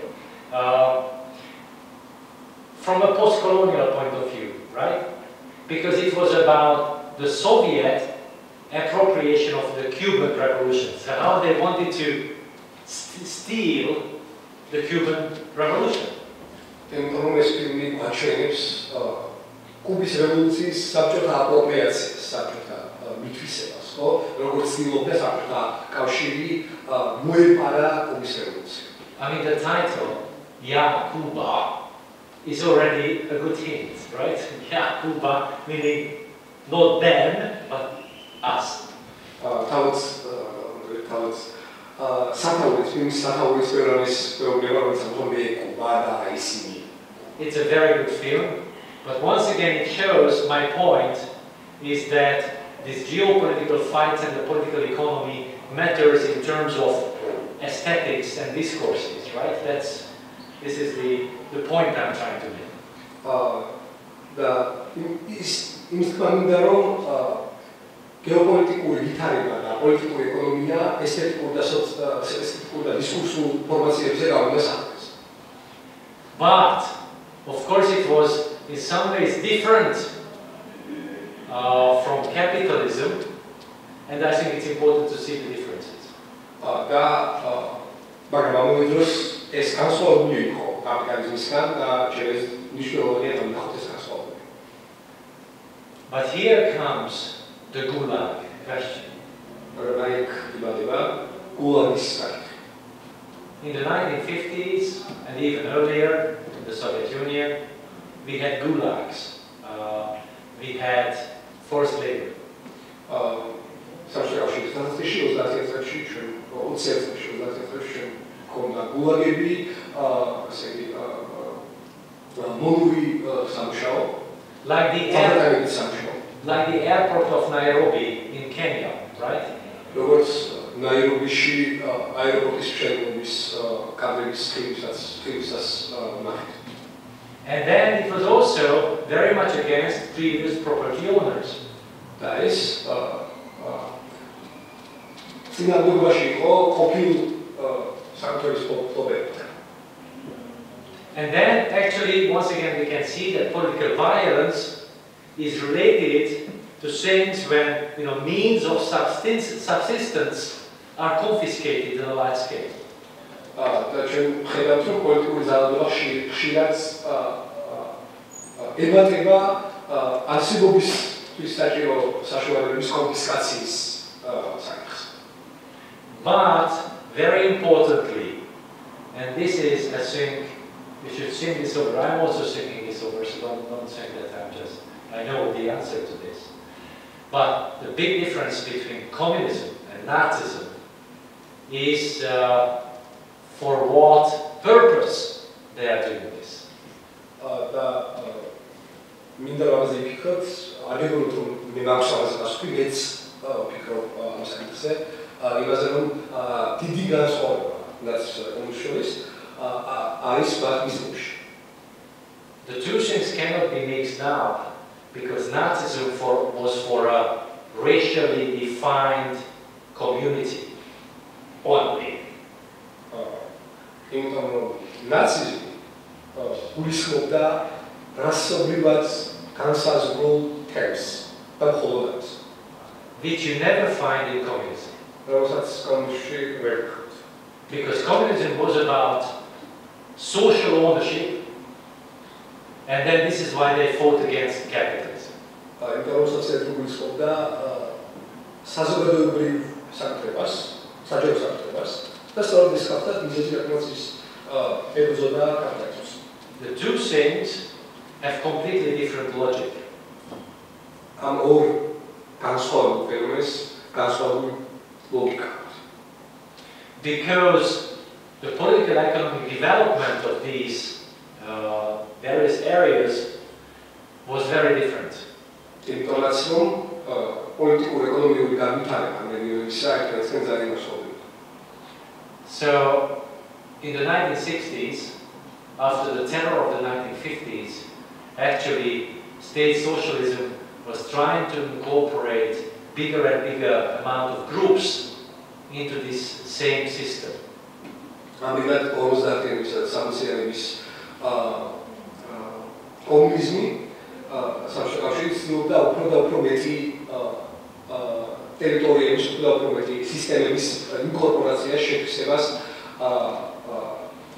From a post-colonial point of view, right? Because it was about the Soviet appropriation of the Cuban Revolution. So how they wanted to steal the Cuban Revolution. Kubis revolūcijas საბჭოთა აპროპრიაციას, საბჭოთა მითვისებას, ხო? როგორც ცდილობდა საბჭოთა კავშირი მოეპარა Kubis revolūცია. The title, Ya Cuba, is already a good hint, right? Ya Cuba, meaning not them, but us. It's a very good film, but once again it shows my point is that this geopolitical fight and the political economy matters in terms of aesthetics and discourses, right? This is the point I'm trying to make. Geopolitიკური ვითარება და პოლიტიკური ეკონომია ესთეტიკურ და დისკურსულ ფორმაციებზე გავიდა საქმეს. But of course it was in some ways different from capitalism, and I think it's important to see the differences. მაგრამ ამ დროს ეს განსხვავებული იყო კაპიტალიზმისგან და через მნიშვნელოვანია ნახოთ ეს განსხვავება. But here comes the Gulag question. In the 1950s and even earlier in the Soviet Union, we had gulags. We had forced labor. Like the airport of Nairobi in Kenya, right? And then it was also very much against previous property owners. And then Firstly, once again, we can see that political violence is related to things when means of subsistence are confiscated on a large scale. ჩვენ ხედავთ, რომ პოლიტიკური ძალადობა ხშირად ემატება არსებობისთვის საჭირო საშუალებების კონფისკაციის საკითხს. But very importantly, and this is, I think, you should think this over. I'm also thinking this over, so don't think that I know the answer to this. But the big difference between communism and Nazism is for what purpose they are doing this. მინდა რამაზე ვფიქროთ, აგებულოთ რომ მე მაქვს ამაზე გასხვი, მეც ვფიქრობ ამ საკითხზე, იმაზე რომ დიდი განსხვავება ნაციზმსა და კომუნიზმის შორის არის მიზნებში. The two things cannot be mixed now, because Nazism was for a racially defined community only. იმიტომ რომ ნაციზმი გულისხმობდა რასობრივად განსაზღვრულ თემს და მხოლოდ ამას, which you never find in communism. რომელსაც კომუნიზმში ვერ გქონდა. Because communism was about social ownership, and then this is why they fought against capitalism. იმიტომ რომ სოციალიზმი გულისხმობდა საზოგადოებრივ საკუთრებას, საჯარო საკუთრებას და სწორედ ის ხალხთა მიზეზი რეკონსტრუქციის ებრძოდა კაპიტალიზმს. The two things have completely different logic. Am ორ განსხვავებულ ფენომენს განსხვავებული ლოგიკა. Because the political economic development of these various areas was very different. იმიტომ რომ პოლიტიკური ეკონომიკური განვითარება რეგიონისა ერთმანეთთან ძალიან მოსწავლდება. So, in the 1960s, after the terror of the 1950s, actually state socialism was trying to incorporate bigger and bigger amount of groups into this same system. ამიტომ 50-იანების და 60-იანების კომუნიზმი საბჭოთა კავშირი ცდილობდა უფრო და უფრო მეტი ტერიტორიების, უფრო და უფრო მეტი სისტემების ინკორპორაციას, შეფასებას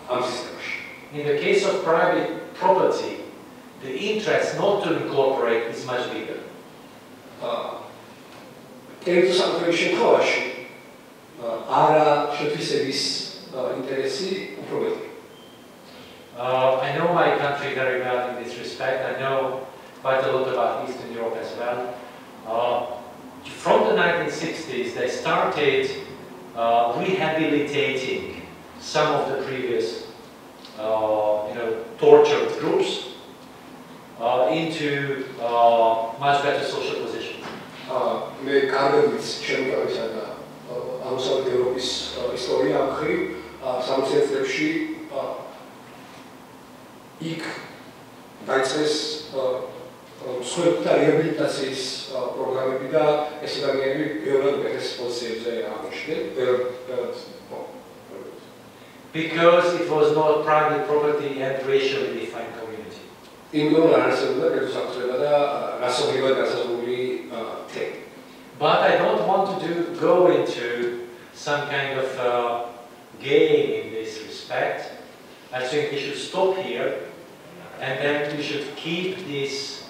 ამ სისტემაში. In the case of private property, the interest not to incorporate is much bigger. კერძო საკუთრების შემთხვევაში არა შეფასების ინტერესი უფრო მეტი. I know my country very well in this respect. I know quite a lot about Eastern Europe as well. From the 1960s, they started rehabilitating some of the previous, tortured groups into much better social positions. მე კარგად ვიცი ჩემი კავშირისა და აღმოსავლეთ ევროპის ისტორია ამ ხრივ 60-იან წლებში იქ დაიწყეს მსხვერპლთა რეაბილიტაციის პროგრამები და ეს ადამიანები ბევრად უკეთეს პოზიციებზე აღმოჩნდნენ. Because it was not private property and racially defined community. იმიტომ რომ არ არსებობდა კერძო საკუთრება და რასობრივად განსაზღვრული თემა. But I don't want to go into some kind of game in this respect. I think we should stop here, and then we should keep this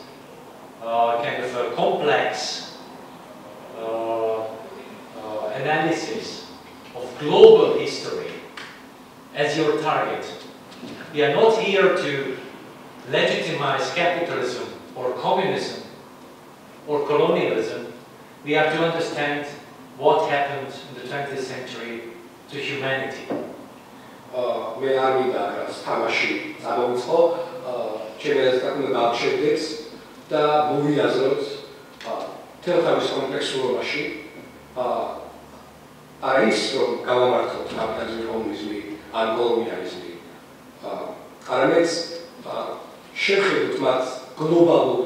kind of a complex analysis of global history as your target. We are not here to legitimize capitalism or communism or colonialism. We have to understand what happened in the 20th century to humanity. მე არ მინდა რას თამაში წამოვიწყო, ჩემი აზრით უნდა გავჩერდეთ და მოვიაზროთ თეორიის კომპლექსურობაში არის რომ გავამართლოთ კაპიტალიზმი, კომუნიზმი ან კოლონიალიზმი. არამედ შევხედოთ მათ გლობალურ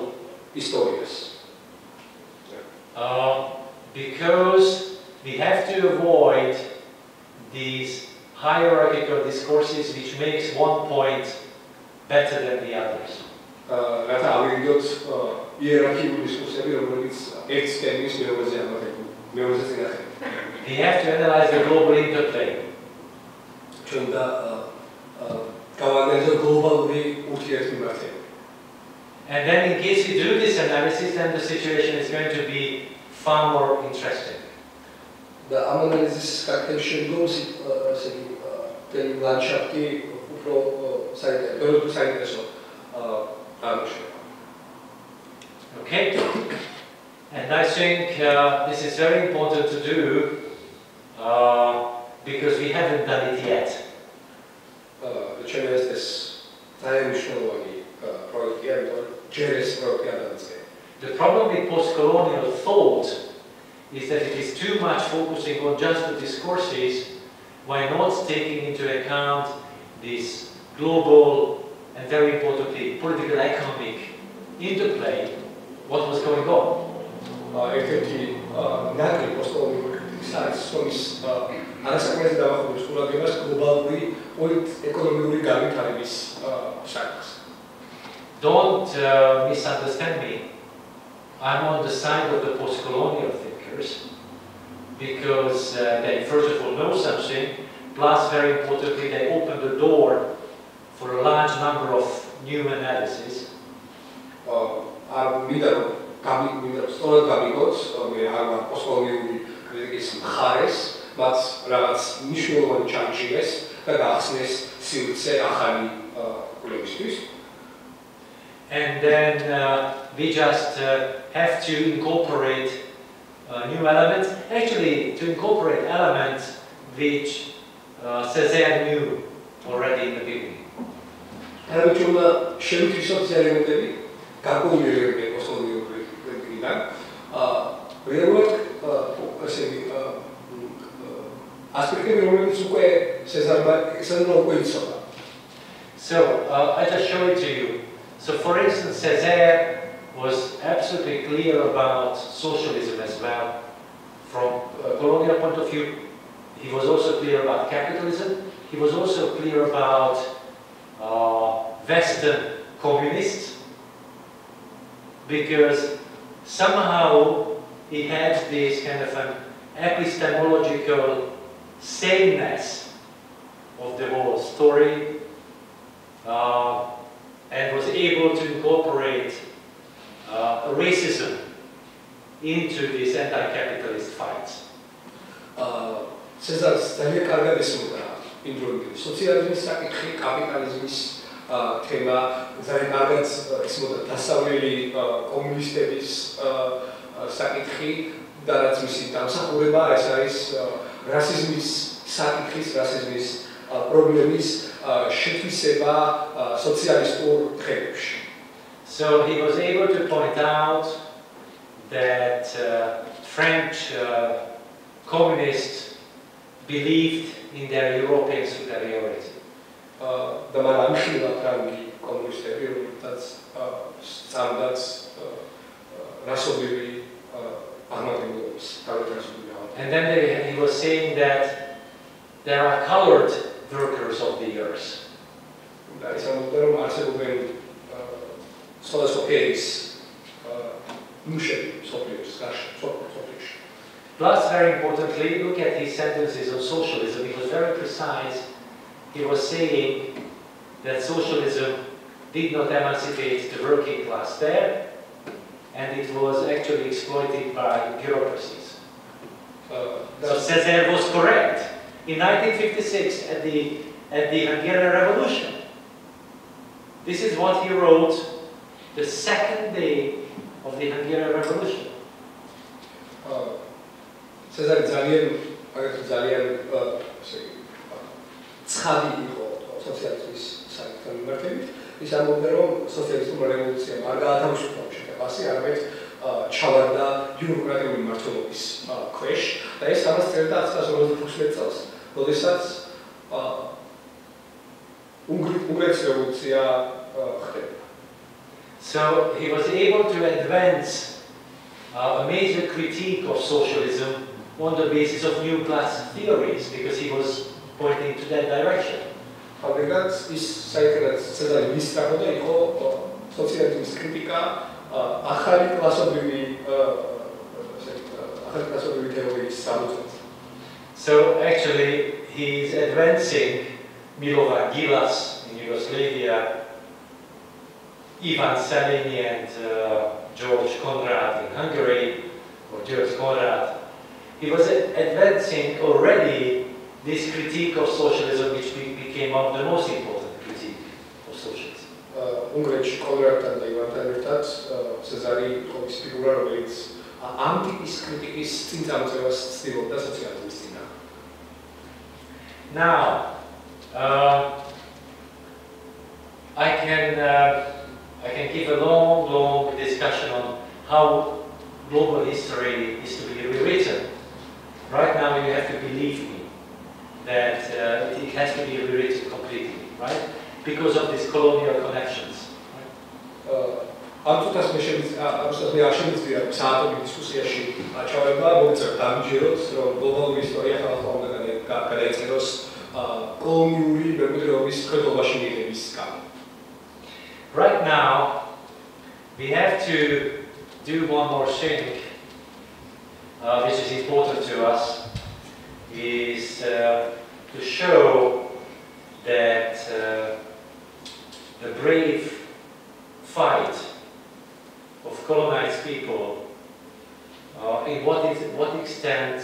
ისტორიას. Because we have to avoid these hierarchical discourses which makes one point better than the others. რათა ავიღოთ იერარქიული დისკურსები, რომელიც ერთ თემის მეორეზე ამოღებული, მეორეზე წინახება. We have to analyze the global interplay. ჩვენ და გავანალიზოთ გლობალური ურთიერთმიმართება. And then in case we do this analysis, then the situation is going to be far more interesting. და ამ ანალიზის გაკეთების შემდგომ ლანდშაფტი უფრო საინტერესო აღმოჩნდება. Okay? And I think this is very important to do because we haven't done it yet. The problem with post-colonial thought is that it is too much focusing on just the discourses while not taking into account this global and very importantly political economic interplay, what was going on. Don't misunderstand me. I'm on the side of the post-colonial thinkers because they first of all know something, plus very importantly they open the door for a large number of new analyses. სწორად გამიგოთ მე არ პოსტკოლონიური კრიტიკის მხარეს, მათ რაღაც მნიშვნელოვანი ჩამჭირეს და გაახსნეს სივრცე ახალი კვლევისთვის. And then we just have to incorporate new elements, actually to incorporate elements which Césaire knew already in the beginning. So I just show it to you. So for instance, Césaire was absolutely clear about socialism as well. From a colonial point of view, he was also clear about capitalism. He was also clear about Western communists, because somehow he had this kind of an epistemological sameness of the whole story and was able to incorporate racism into these anti-capitalist fights. César ძალიან კარგად ესმოდა ინდოეთის სოციალიზმის საკითხი, კაპიტალიზმის თემა, ძალიან კარგად ესმოდა დასავლელი კომუნისტების საკითხი და რაც მისი დამსახურება, ეს არის რასიზმის საკითხის, რასიზმის პრობლემის შეთვისება სოციალისტურ დღეებში. So he was able to point out that French communists believed in their European superiority. And then he was saying that there are colored workers of the earth. Plus, very importantly, look at his sentences on socialism. He was very precise. He was saying that socialism did not emancipate the working class there, and it was actually exploited by bureaucracies. So Césaire was correct. In 1956, at the Hungarian Revolution, this is what he wrote the second day of the Hungarian Revolution. Césaire ძალიან ცხადი იყო სოციალიზმის საკითხთან მიმართებით. ის ამბობდა, რომ სოციალისტურმა რევოლუციამ არ გაათავისუფლა შეტევასი, არამედ ჩავარდა ბიუროკრატიული მმართველობის ქვეშ და ეს ამას წერდა 1955 წელს, როდესაც უნგრეთის რევოლუცია ხდება. So he was able to advance a major critique of socialism on the basis of new class theories, because he was pointing to that direction. ამგვარად ის საერთოდ ცეზარი მისწრაფოდა იყო სოციალიზმის კრიტიკა, ახალი კლასობრივი თეორიის საფუძველზე. So actually he is advancing Milovan Gilas in Yugoslavia, Ivan Salini and George Conrad in Hungary, or George Conrad. He was advancing already this critique of socialism, which became one of the most important critique of socialism. უნგრეთში კონრადთან და ივანთან ერთად სეზარი ყოვის ფიგურა, რომელიც ამ ტიპის კრიტიკის წინწამწევას ცდილობდა სოციალიზმის წინა. Now, I can give a long discussion on how global history is to be rewritten. Right now, you have to believe me that it has to be rewritten completely, right? Because of these colonial connections. Absolutely, მე არ შემიძლია საათობით დისკუსიაში აჩავება, მოგწევთ დამჯეროთ, რომ გლობალური ისტორია ხალხამდე გადაიწეროს კოლონიური მემკვიდრეობის მხედველობაში მიღების გამო. Right now, we have to do one more thing, which is important to us, is to show that the brave fight of colonized people, in what extent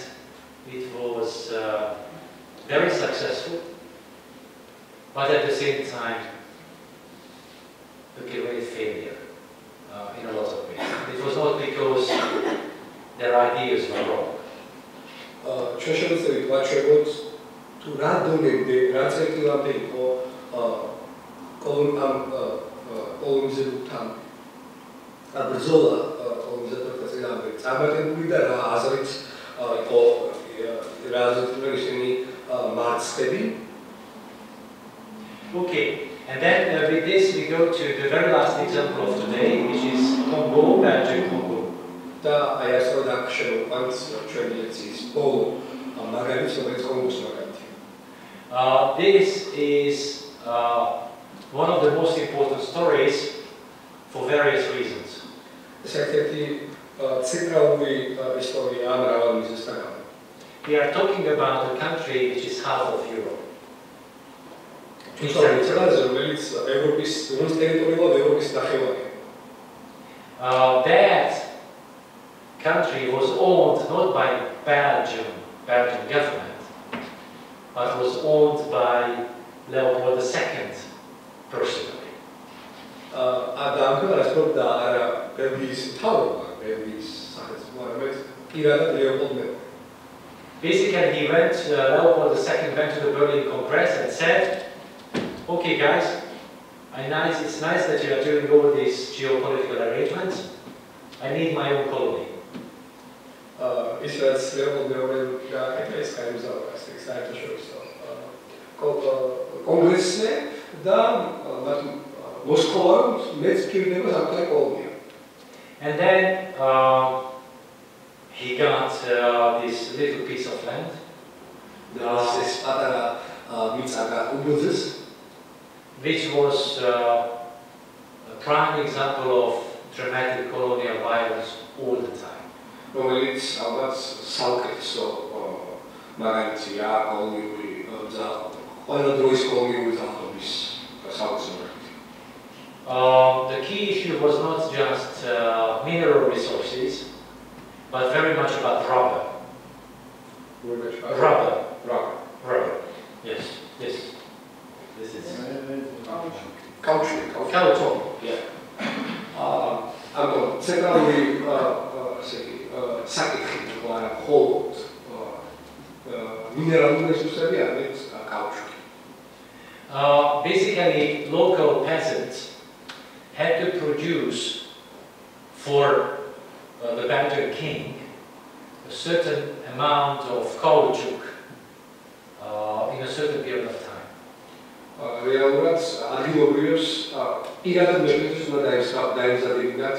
it was very successful, but at the same time a great failure in a lot of ways. It was not because their ideas were wrong. ჩვენ შევეცდებით ვაჩვენოთ თუ რა დონემდე, რა წერტილამდე იყო კოლონიზებულთან ბრძოლა კოლონიზატორთა წინააღმდეგ წარმატებული და რა აზრით იყო ისინი მარცხები. Okay, and then with this we go to the very last example of today, which is Congo, Belgium Congo. და აი ასე და შევყვანთ ჩვენი ლექციის ბოლო მაგალითს, რომელიც კონგოს მაგალითი. This is one of the most important stories for various reasons. ეს ერთ-ერთი ცენტრალური ისტორია ამ მრავალ მიზეზთან გამო. We are talking about a country which is half of Europe. რომელიც ევროპის ტერიტორიულად ევროპის ნახევარია. That country was owned not by Belgian government, but was owned by Leopold II personally. Adam spoke ara Belgi's power, Belgi's Basically, Leopold II went to the Berlin Congress and said, "Okay, guys, it's nice that you are doing all these geopolitical arrangements. I need my own colony." Israel's Leopold is kind of excited to show Congress და მოსკოვა მეც პირდება სამყარო კოლონია. And then he got this little piece of land. This პატარა მიწა უბოძეს, which was a prime example of dramatic colonial violence all the time. რომელიც ალბათ საუკეთესო მაგალითია კოლონიური ყველა დროის კოლონიური ძალების საუკეთესო. The key issue was not just mineral resources, but very much about rubber. Rubber. Yes. This is caoutchouc. Yeah. ცენტრალური საკითხი იყო არა მხოლოდ მინერალური რესურსები, არამედ კაუჩუკი. Basically, local peasants had to produce for the Belgian king a certain amount of caoutchouc in a certain period of time. რეალურად ადგილობრივებს პირადად მეფეს უნდა დაემზადებინათ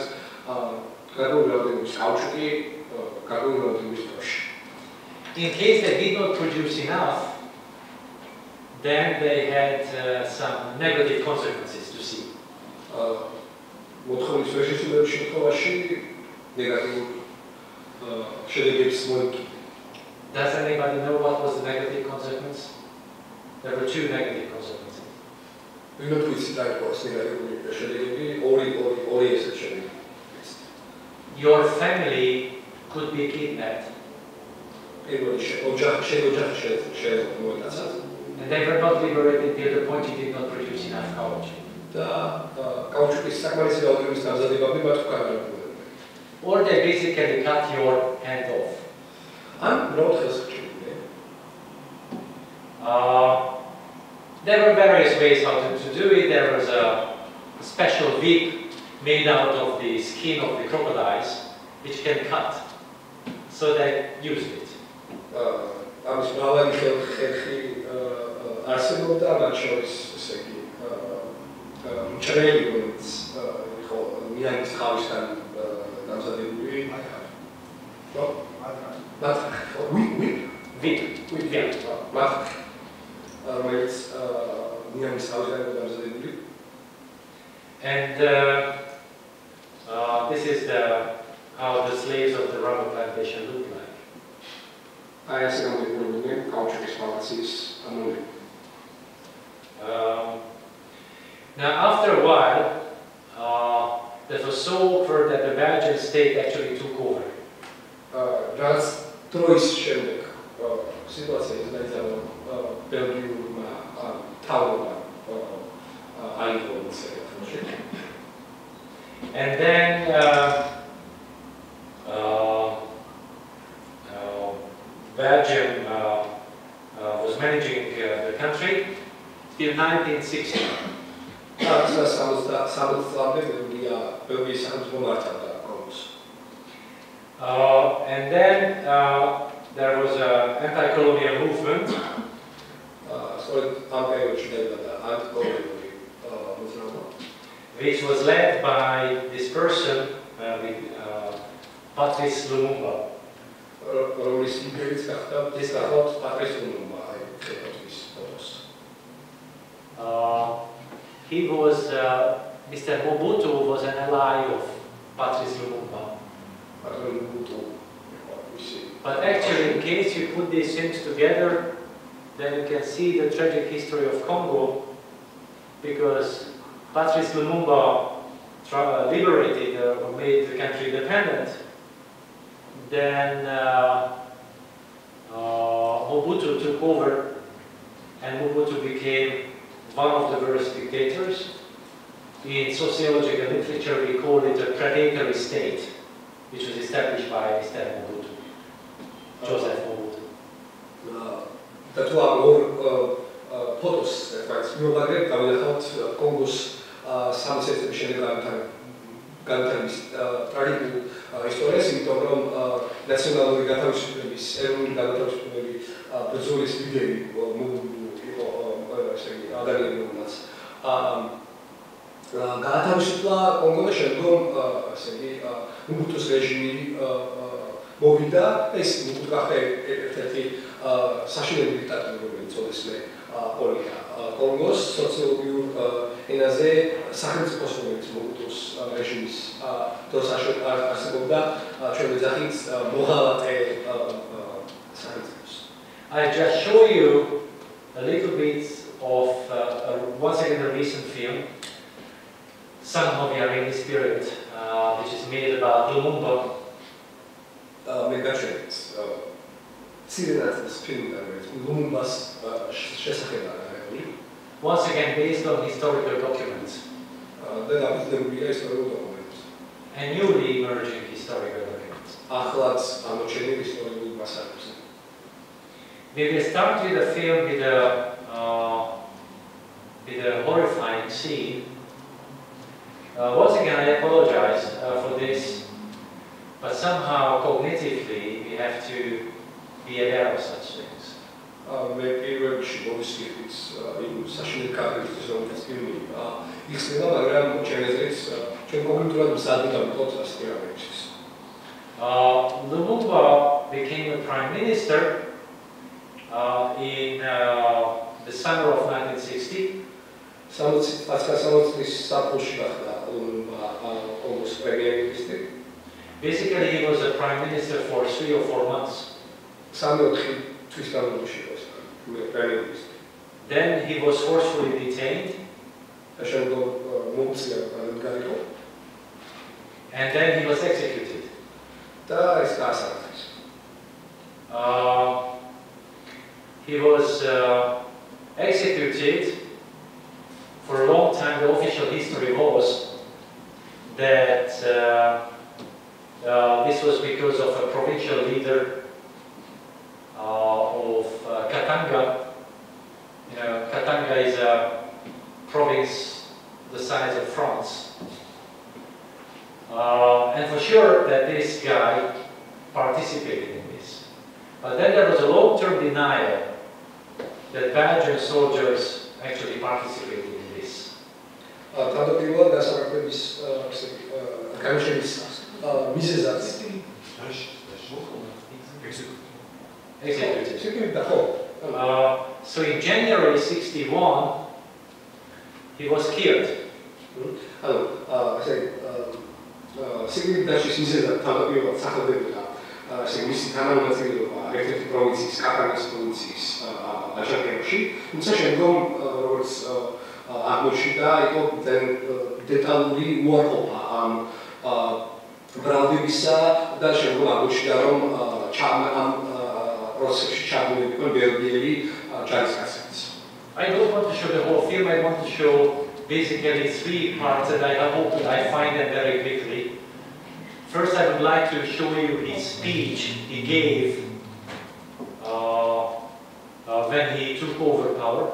გადაურავდების კაუჩუკი გადაურავდების დროში. In case they did not produce enough, then they had some negative consequences to see. Does anybody know what was the negative consequence? There were two negative consequences. Your family could be kidnapped. And they were not liberated till the point you did not produce enough couch. Or they basically cut your hand off. There were various ways how to do it. There was a special wig made out of the skin of the crocodiles, which can cut. So they used it. And this is how the slaves of the rubber plantation look like. Now, after a while, that was so awkward that the Belgian state actually took over. And then Belgium was managing the country till 1960. And then there was an anti-colonial movement. Which was led by this person, Patrice Lumumba. He was, Mr. Mobutu was an ally of Patrice Lumumba. But actually, in case you put these things together, then you can see the tragic history of Congo, because Patrice Lumumba liberated or made the country independent. Then Mobutu took over, and Mobutu became one of the worst dictators. In sociological literature, we call it a predatory state, which was established by Mr. Mobutu, Joseph Mobutu. Photos, Congo's სამსეცების შემდეგ განვითარების ტრაგიკულ ისტორიას, იმიტომ რომ ნაციონალური გათავისუფლების, ეროვნული გათავისუფლების ბრძოლის ლიდერი იყო ადამიანი, რომელსაც გაათავისუფლა კონგო და შემდგომ მობუტუს რეჟიმი მოვიდა. ეს მობუტუ გახდა ერთ-ერთი საშინელი დიქტატორი, რომელიც წოდესმე კონგოს სოციოლოგიურ ენაზე სახელმწიფოს, რომელიც მობუტუს რეჟიმის დროს არსებობდა, ჩვენ ვეძახით მოღალატე სახელმწიფოს. I just show you a little bit of once again a recent film, somehow we are in this period, which is made about Lumumba. Once again based on historical documents. And newly emerging historical documents. We will start with a film with a horrifying scene. Once again, I apologize for this, but somehow cognitively we have to be aware of such things. Lumumba became a prime minister in the summer of 1960. Basically, he was a prime minister for 3 or 4 months. Then he was forcefully detained. And then he was executed. He was executed. For a long time, the official history was that this was because of a provincial leader of Katanga. You know, Katanga is a province the size of France. And for sure that this guy participated in this. But then there was a long-term denial that Belgian soldiers actually participated in this. Executed. So in January 61, he was killed. მისი თანამდებობა ერთ-ერთი პროვინციის, კატანგას პროვინციის აჟანტებში, თუმცა შემდგომ როგორც აღმოჩნდა, იყო დეტალური უარყოფა ამ ბრალდებისა და შემდგომ აღმოჩნდა, რომ ამ პროცესში ჩაბმული იყო ბელგიელი ჯარისკაცებიც. I don't want to show the whole film. I want to show basically 3 parts, and I hope that I find them very quickly. First, I would like to show you his speech he gave when he took over power.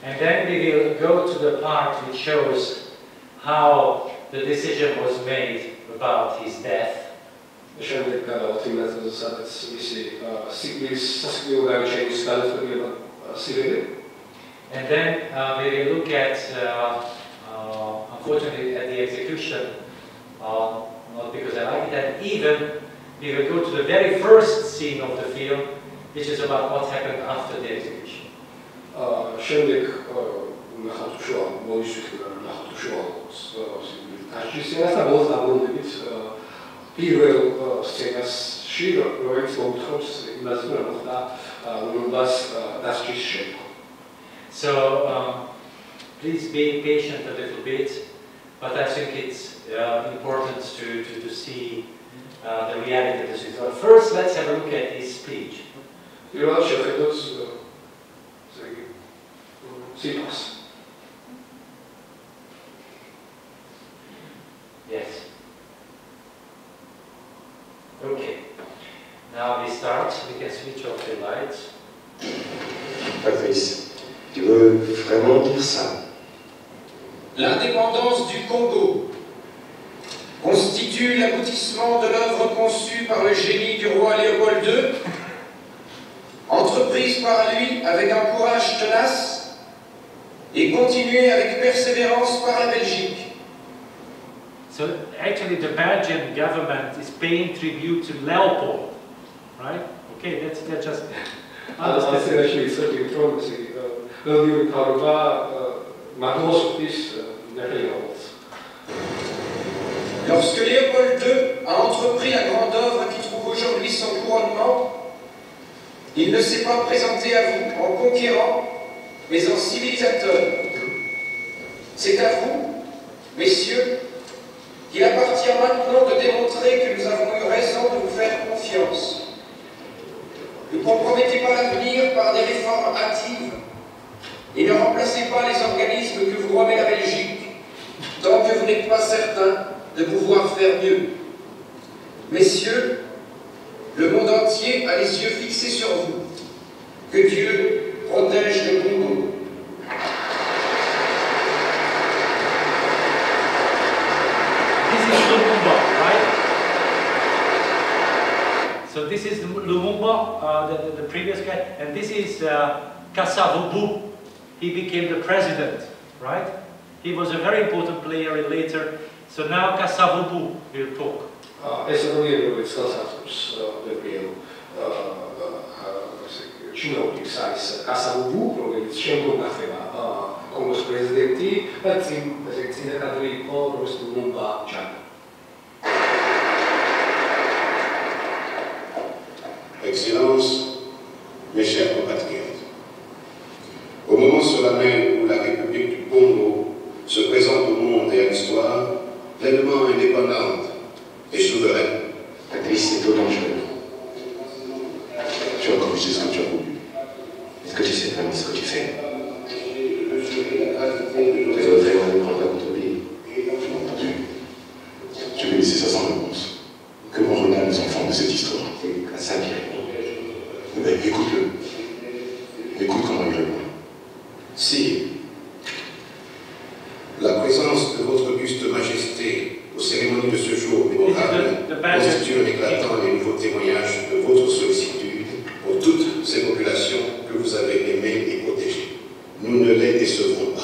And then we will go to the part which shows how the decision was made about his death. And then we will look at, unfortunately, at the execution, not because I like it, and even we will go to the very first scene of the film, which is about what happened after the execution. So please be patient a little bit, but I think it's important to see the reality of the situation. First, let's have a look at his speech. Yes. Okay. Now we start. We can switch off the lights. Patrice, tu veux vraiment dire ça? L'indépendance du Congo constitue l'aboutissement de l'œuvre conçue par le génie du roi Léopold II, entreprise par lui avec un courage tenace et continuée avec persévérance par la Belgique. So actually the Belgian government is paying tribute to Leopold, right? Okay, that's just... Lorsque Léopold II a entrepris la grande œuvre qui trouve aujourd'hui son couronnement, il ne s'est pas présenté à vous en conquérant, mais en civilisateur. C'est à vous, messieurs, qu'il appartient maintenant de démontrer que nous avons eu raison de vous faire confiance. Ne compromettez pas l'avenir par des réformes hâtives et ne remplacez pas les organismes que vous remet la Belgique tant que vous n'êtes pas certain de pouvoir faire mieux. Messieurs, le monde entier a les yeux fixés sur vous. Que Dieu protège le Congo. So this is Lumumba, the previous guy, and this is Kasavubu, he became the president, right? He was a very important player later. So now Kasavubu will talk. Чиновник сайс Касавубу, რომელიც შემდგომ გახდება კონგოს პრეზიდენტი და წინა კადრი იყო პროფესორ ლუმბა ჯანა. Excellences, mes chers compatriotes, au moment solennel où la République du Congo se présente au monde et à l'histoire pleinement indépendante et souveraine, la crise est autant dangereuse. Tu as corrigé ce que tu as voulu. Est-ce que tu sais vraiment ce que tu fais? Tes autres vont nous prendre à contre-pied. Je l'ai entendu. Je vais laisser ça sans réponse. Que vont retenir les enfants de cette histoire? C'est à ça qu'il répond. Mais écoute-le. Écoute comment il répond. Si la présence de votre auguste majesté aux cérémonies de ce jour mémorable constitue un éclatant et nouveau témoignage de votre sollicitude pour toutes ces populations que vous avez aimées et protégées. Nous ne les décevrons pas.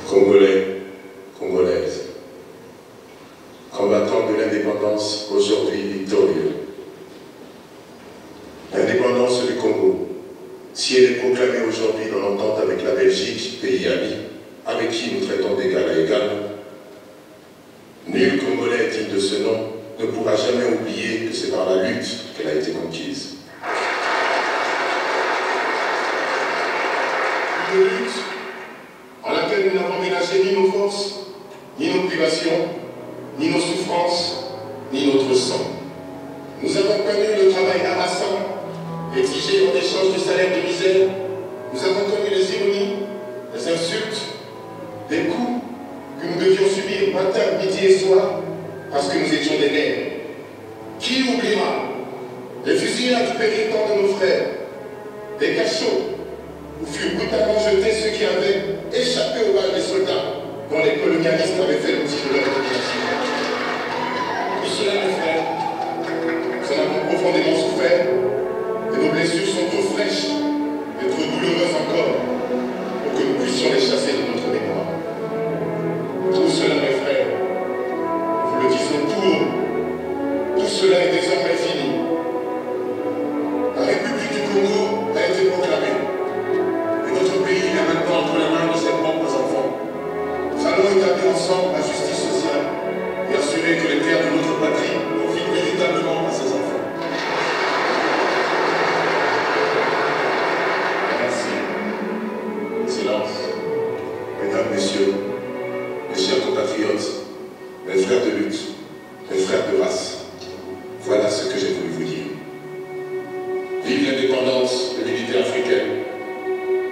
Congolais, Congolaises, combattants de l'indépendance aujourd'hui victorieux. L'indépendance du Congo, si elle est proclamée aujourd'hui dans l'entente avec la Belgique, pays ami, avec qui nous traitons d'égal à égal, nul Congolais digne de ce nom ne pourra jamais oublier que c'est par la lutte qu'elle a été conquise. Une lutte en laquelle nous n'avons ménagé ni nos forces, ni nos privations, ni nos souffrances, ni notre sang. Nous avons connu le travail harassant, exigé en échange du salaire de misère. Nous avons connu les ironies, les insultes, les coups que nous devions subir matin, midi et soir parce que nous étions des nègres. Qui oubliera les fusillades du périton de nos frères, des cachots où furent brutalement jetés ceux qui avaient échappé aux balles des soldats dont les colonialistes avaient fait l'outil de leur domination. Tout cela, mes frères, nous en avons profondément souffert et nos blessures sont trop fraîches et trop douloureuses encore pour que nous puissions les chasser de notre mémoire. Tout cela, mes frères, nous le disons tout haut, tout cela est désormais fini. La République du Congo a été proclamée. Notre pays est maintenant entre les mains de ses propres enfants. Nous allons établir ensemble la justice sociale et assurer que les terres de notre patrie profitent véritablement à ses enfants. Merci. Excellence. Mesdames, Messieurs, mes chers compatriotes, mes frères de lutte, mes frères de race, voilà ce que j'ai voulu vous dire. Vive l'indépendance de l'unité africaine.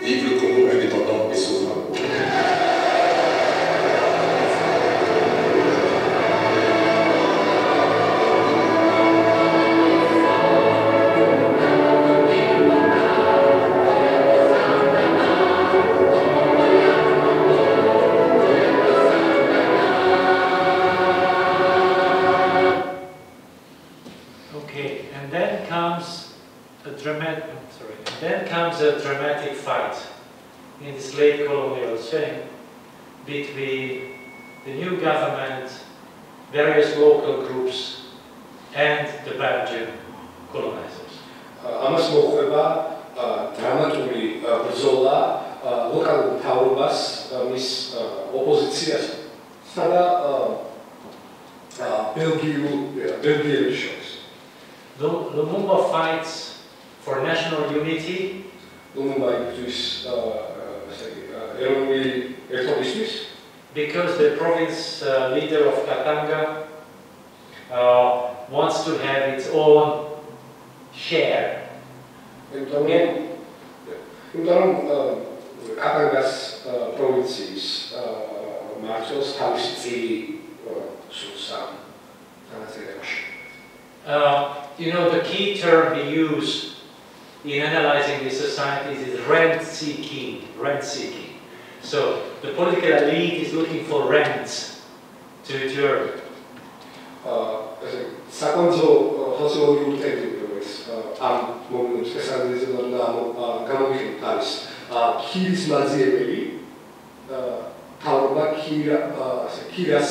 Vive le Congo indépendant et souverain. Okay, and then comes a dramatic fight in this late colonial chain between the new government, various local groups, and the Belgian colonizers. Ამას მოხდება დრამატული ბრძოლა ლოკალურ მთავრობას მის ოპოზიციას და ბელგიელებს შორის. Lumumba fights for national unity. Because the province leader of Katanga wants to have its own share You know, the key term we use in analyzing these societies is rent-seeking. Rent-seeking. So the political elite is looking for rents to earn. საკონცო სოციალური ტექნიკების ამ მომენტში შესაძლებელი გამომიხილეთ არის ქირის მაძიებელი თავობა ქირას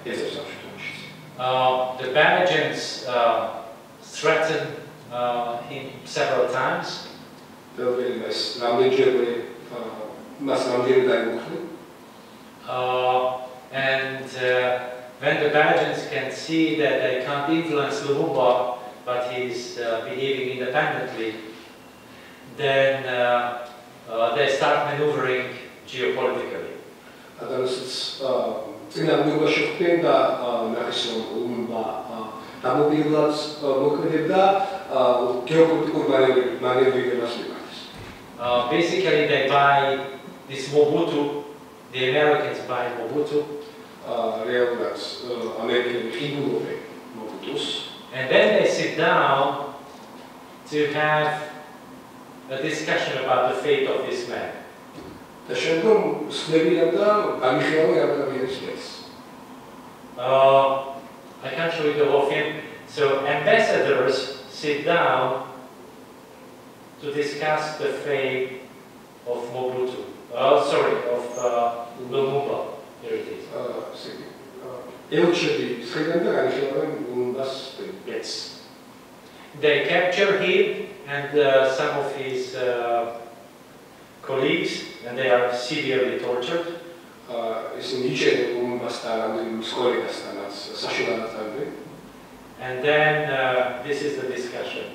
ეწევს. The Belgians threatened him several times. And when the Belgians can see that they can't influence Lumumba, but he's behaving independently, then they start maneuvering geopolitically. Basically, they buy this Mobutu, the Americans buy Mobutu. And then they sit down to have a discussion about the fate of this man. I can't show you the whole film. So ambassadors sit down to discuss the fate of Mobutu. Of Lumumba. Here it is. Yes. They capture him and some of his colleagues, and they are severely tortured. And then this is the discussion.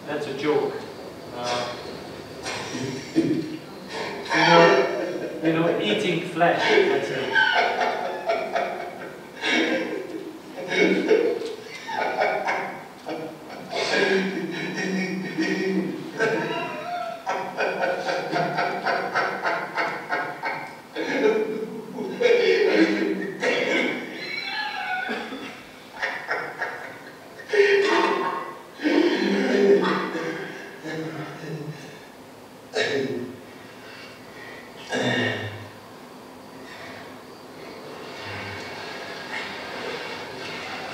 That's a joke. You know, eating flesh. That's it.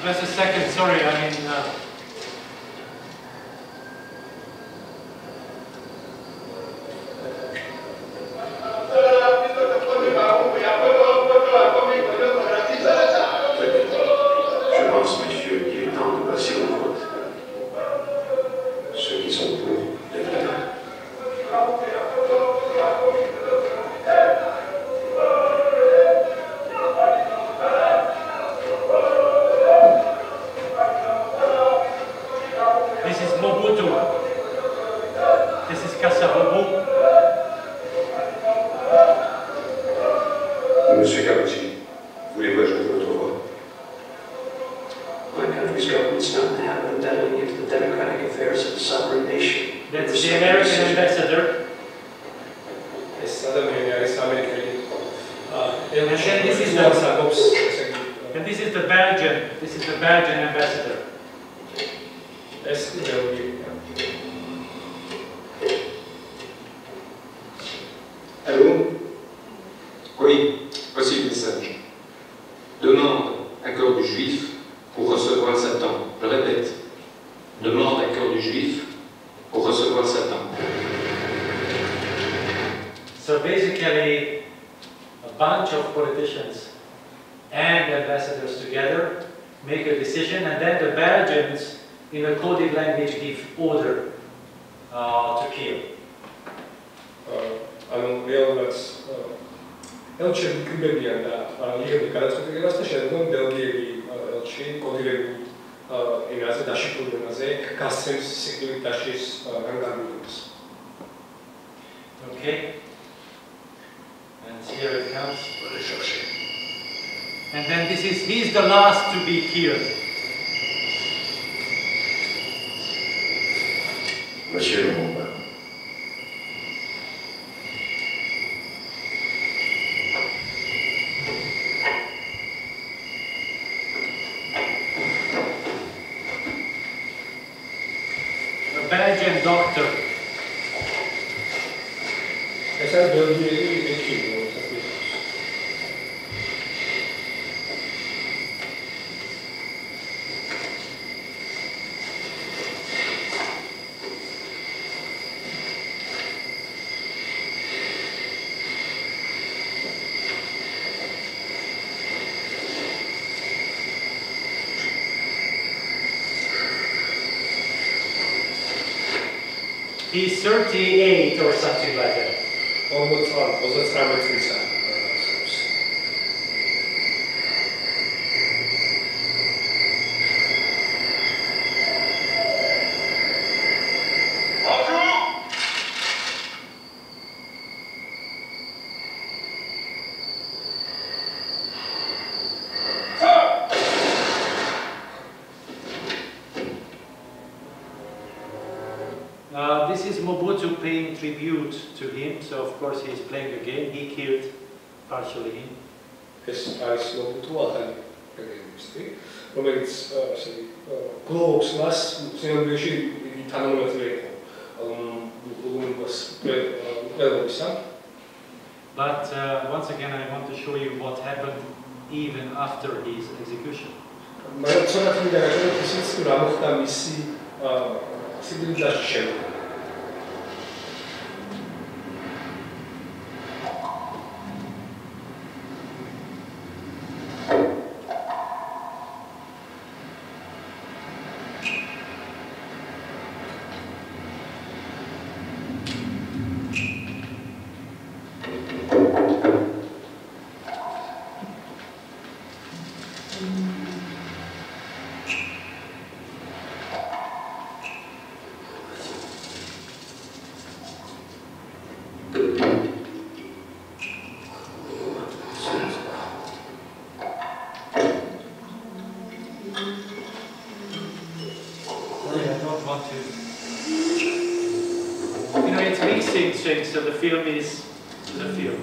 Just a second, sorry, I mean... Je pense, messieurs, qu'il est temps de passer au vote. Ceux qui sont pour, lèvent la main. This is Mobutu. This is Kasavubu. Monsieur Capucci, voulez-vous ajouter votre voix? My country's government's not in the habit of meddling into the democratic affairs of a sovereign nation. That's the American ambassador. And this is the Belgian. This is the Belgian ambassador. Allô? Oui, voici le message. Demande accord du juif pour recevoir Satan. Je répète. Demande accord du juif pour recevoir Satan. So basically, a bunch of politicians and ambassadors together make a decision, and then the Belgians, in a coded language, give order to kill. ანუ რეალურად ელჩები კრიბებიან და იღებენ გადაწყვეტილებას და შემდგომ ბელგიელი ელჩი კოდირებული ენაზე დაშიფრულ ენაზე გასცემს სიკვდილით დაშლის განკარგულებას. Okay. And here it comes. And then he's the last to be killed. Monsieur le Mont. A Belgian doctor. Essa é a Belgian equipe. He's 38 or something like that. Almost 39. This is Mobutu paying tribute to him, so of course he's playing a game. He killed partially him. ეს არის Mobutu ახალი პრეზიდენტი, რომელიც გლოუს მას სიამბლეში თანამოწმე იყო ლუგუნგოს პრეზიდენტისა. But once again, I want to show you what happened even after his execution. მაგრამ ცოტა მინდა გაგიგოთ ისიც რა მოხდა მისი სიკვდილით შემდგომ. So the film is the film.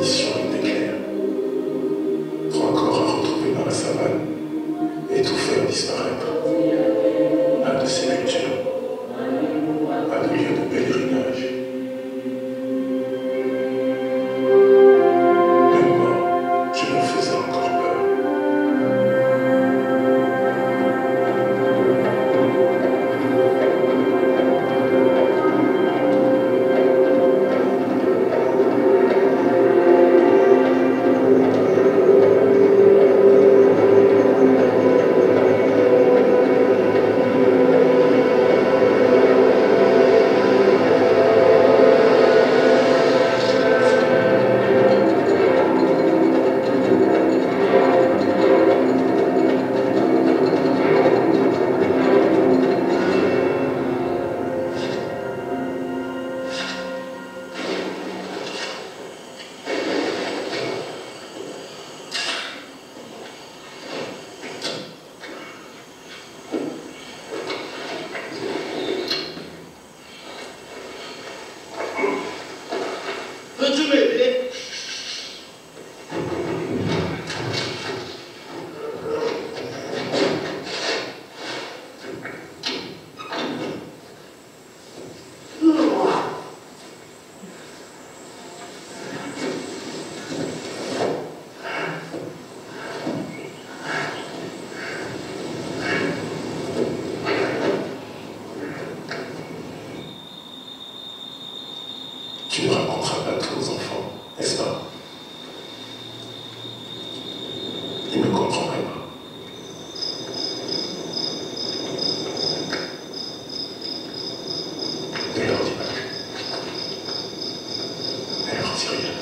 mission était claire. Trois corps à retrouver dans la savane et tout faire disparaître. Pas de sépulture, pas de lieu de pèlerinage. Même moi, je me faisais encore peur. Tu ne raconteras pas tout aux enfants, n'est-ce pas? Ils ne comprendraient pas. Ne leur dis pas tout. Ne leur dis rien.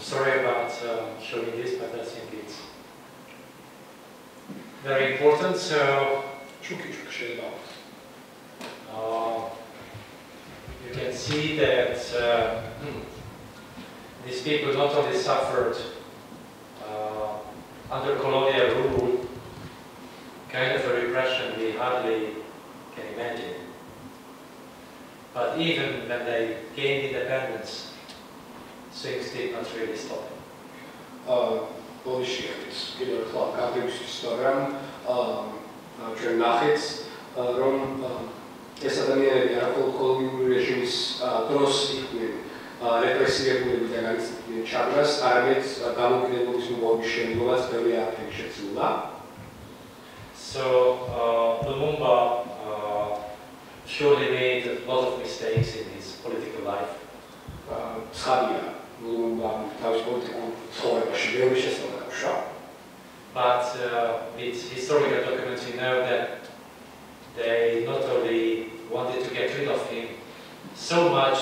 Sorry about showing this, but I think it's very important. So you can see that these people not only suffered under colonial rule, kind of a repression we hardly can imagine, but even when they gained independence, things did not really stop. Bolsheviks, კიდევ ერთხელ გაგებისთვის, მაგრამ ჩვენ ნახეთ, რომ ეს ადამიანები არაფერ კოლონიური რეჟიმის დროს იყვნენ რეპრესირებულები და განიცდიდნენ ჩაბრას, არამედ დამოუკიდებლობის მოღვაწის შემდგომაც ბევრი არაფერი შეცვლა. So Lumumba surely made a lot of mistakes in his political life. But with historical documents we know that they not only wanted to get rid of him so much,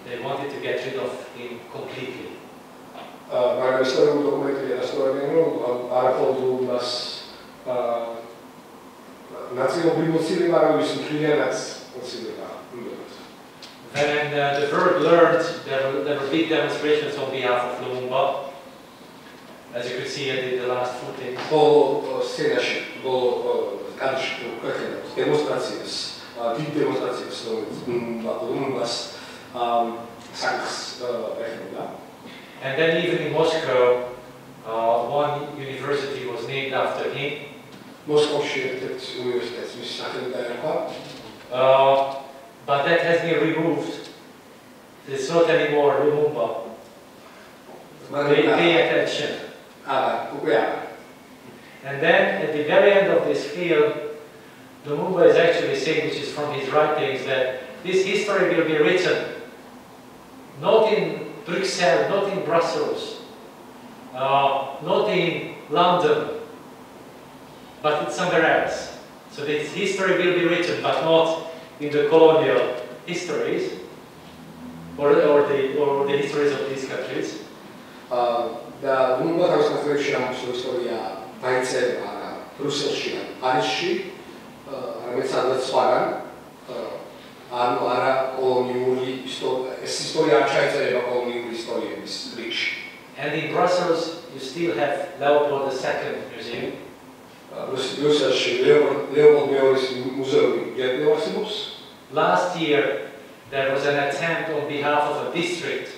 they wanted to get rid of him completely. When the world learned there were big demonstrations on behalf of Lumumba, as you could see in the last footage. And then even in Moscow, One university was named after him. But that has been removed. There's not anymore Lumumba. Pay attention. And then at the very end of this field, Lumumba is actually saying, which is from his writings, that this history will be written not in Bruxelles, not in Brussels, not in London, but it's somewhere else. So this history will be written, but not in the colonial histories or the histories of these countries. და უნდა თავისუფლების შემოსულ ისტორია დაიწერა ბრუსელში, პარიზში, რომელიც სადაც სხვაგან, ანუ არა კოლონიური ისტორია, ეს ისტორია არ ჩაიწერება კოლონიური ისტორიების რიგში. And in Brussels, you still have Leopold II Museum. ბრუსელში ლეოპოლდ მეორის მუზეუმი ერთად არსებობს. Last year, there was an attempt on behalf of a district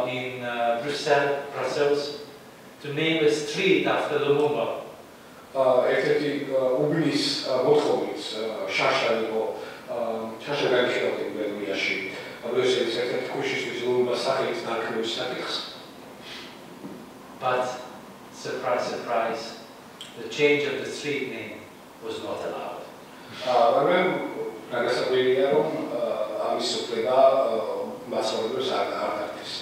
in Brussels to name a street after Lumumba. Ერთ-ერთი უბნის მოთხოვნით შაშანი იყო შაშა განიხილავდა ბელგიაში ბრუსელის ერთ-ერთი ქუჩისთვის ლუმუმბას სახელით დარქმევის საკითხს. But surprise, surprise, the change of the street name was not allowed. მაგრამ რაგასაკვირია რომ ამის უფლება მასშტაბებს არ დარჩეს.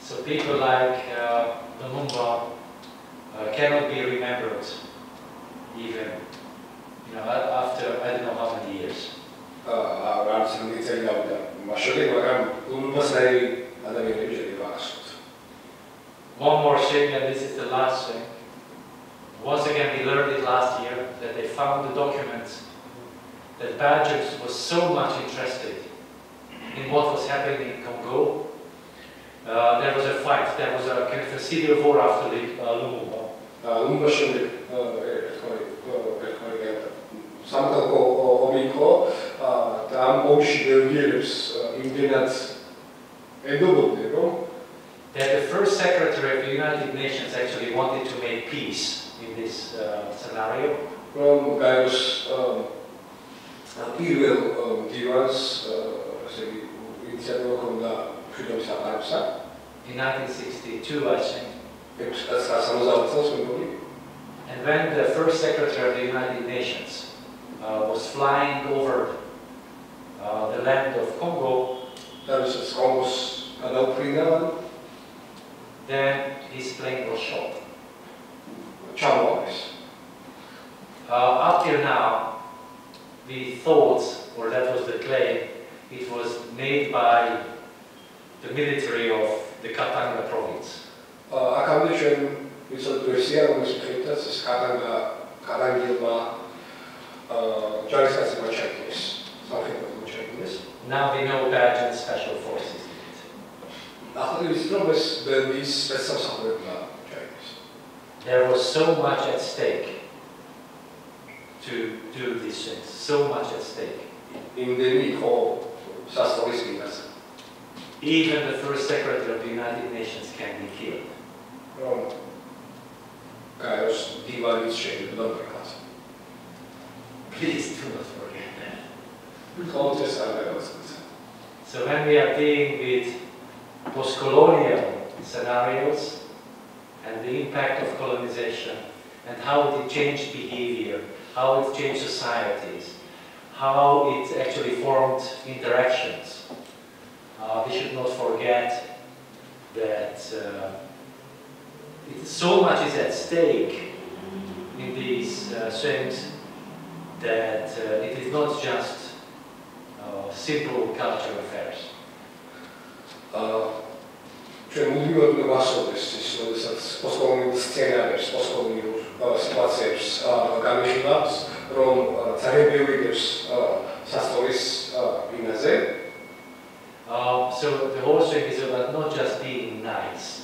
So people like Lumumba cannot be remembered even, after I don't know how many years. One more thing, and this is the last thing. Once again, we learned it last year that they found the documents that Badgers was so much interested in what was happening in Congo. There was a fight, there was a kind of a civil war after Lumumba. That the first Secretary of the United Nations actually wanted to make peace in this scenario. In 1962, I think. And when the first Secretary of the United Nations was flying over the land of Congo, then his plane was shot. Up till now, we thought, or that was the claim, it was made by the military of the Katanga province. Now we know Belgian special forces did it. There was so much at stake to do these things, so much at stake. Even the first Secretary of the United Nations can be killed. Please do not forget that. So when we are dealing with post-colonial scenarios and the impact of colonization and how it changed behavior, how it changed societies, how it actually formed interactions, we should not forget that so much is at stake in these things that it is not just simple cultural affairs. So the whole thing is about not just being nice.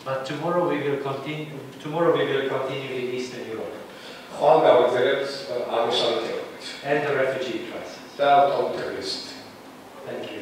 But tomorrow we will continue. With Eastern Europe and the refugee crisis. Thank you.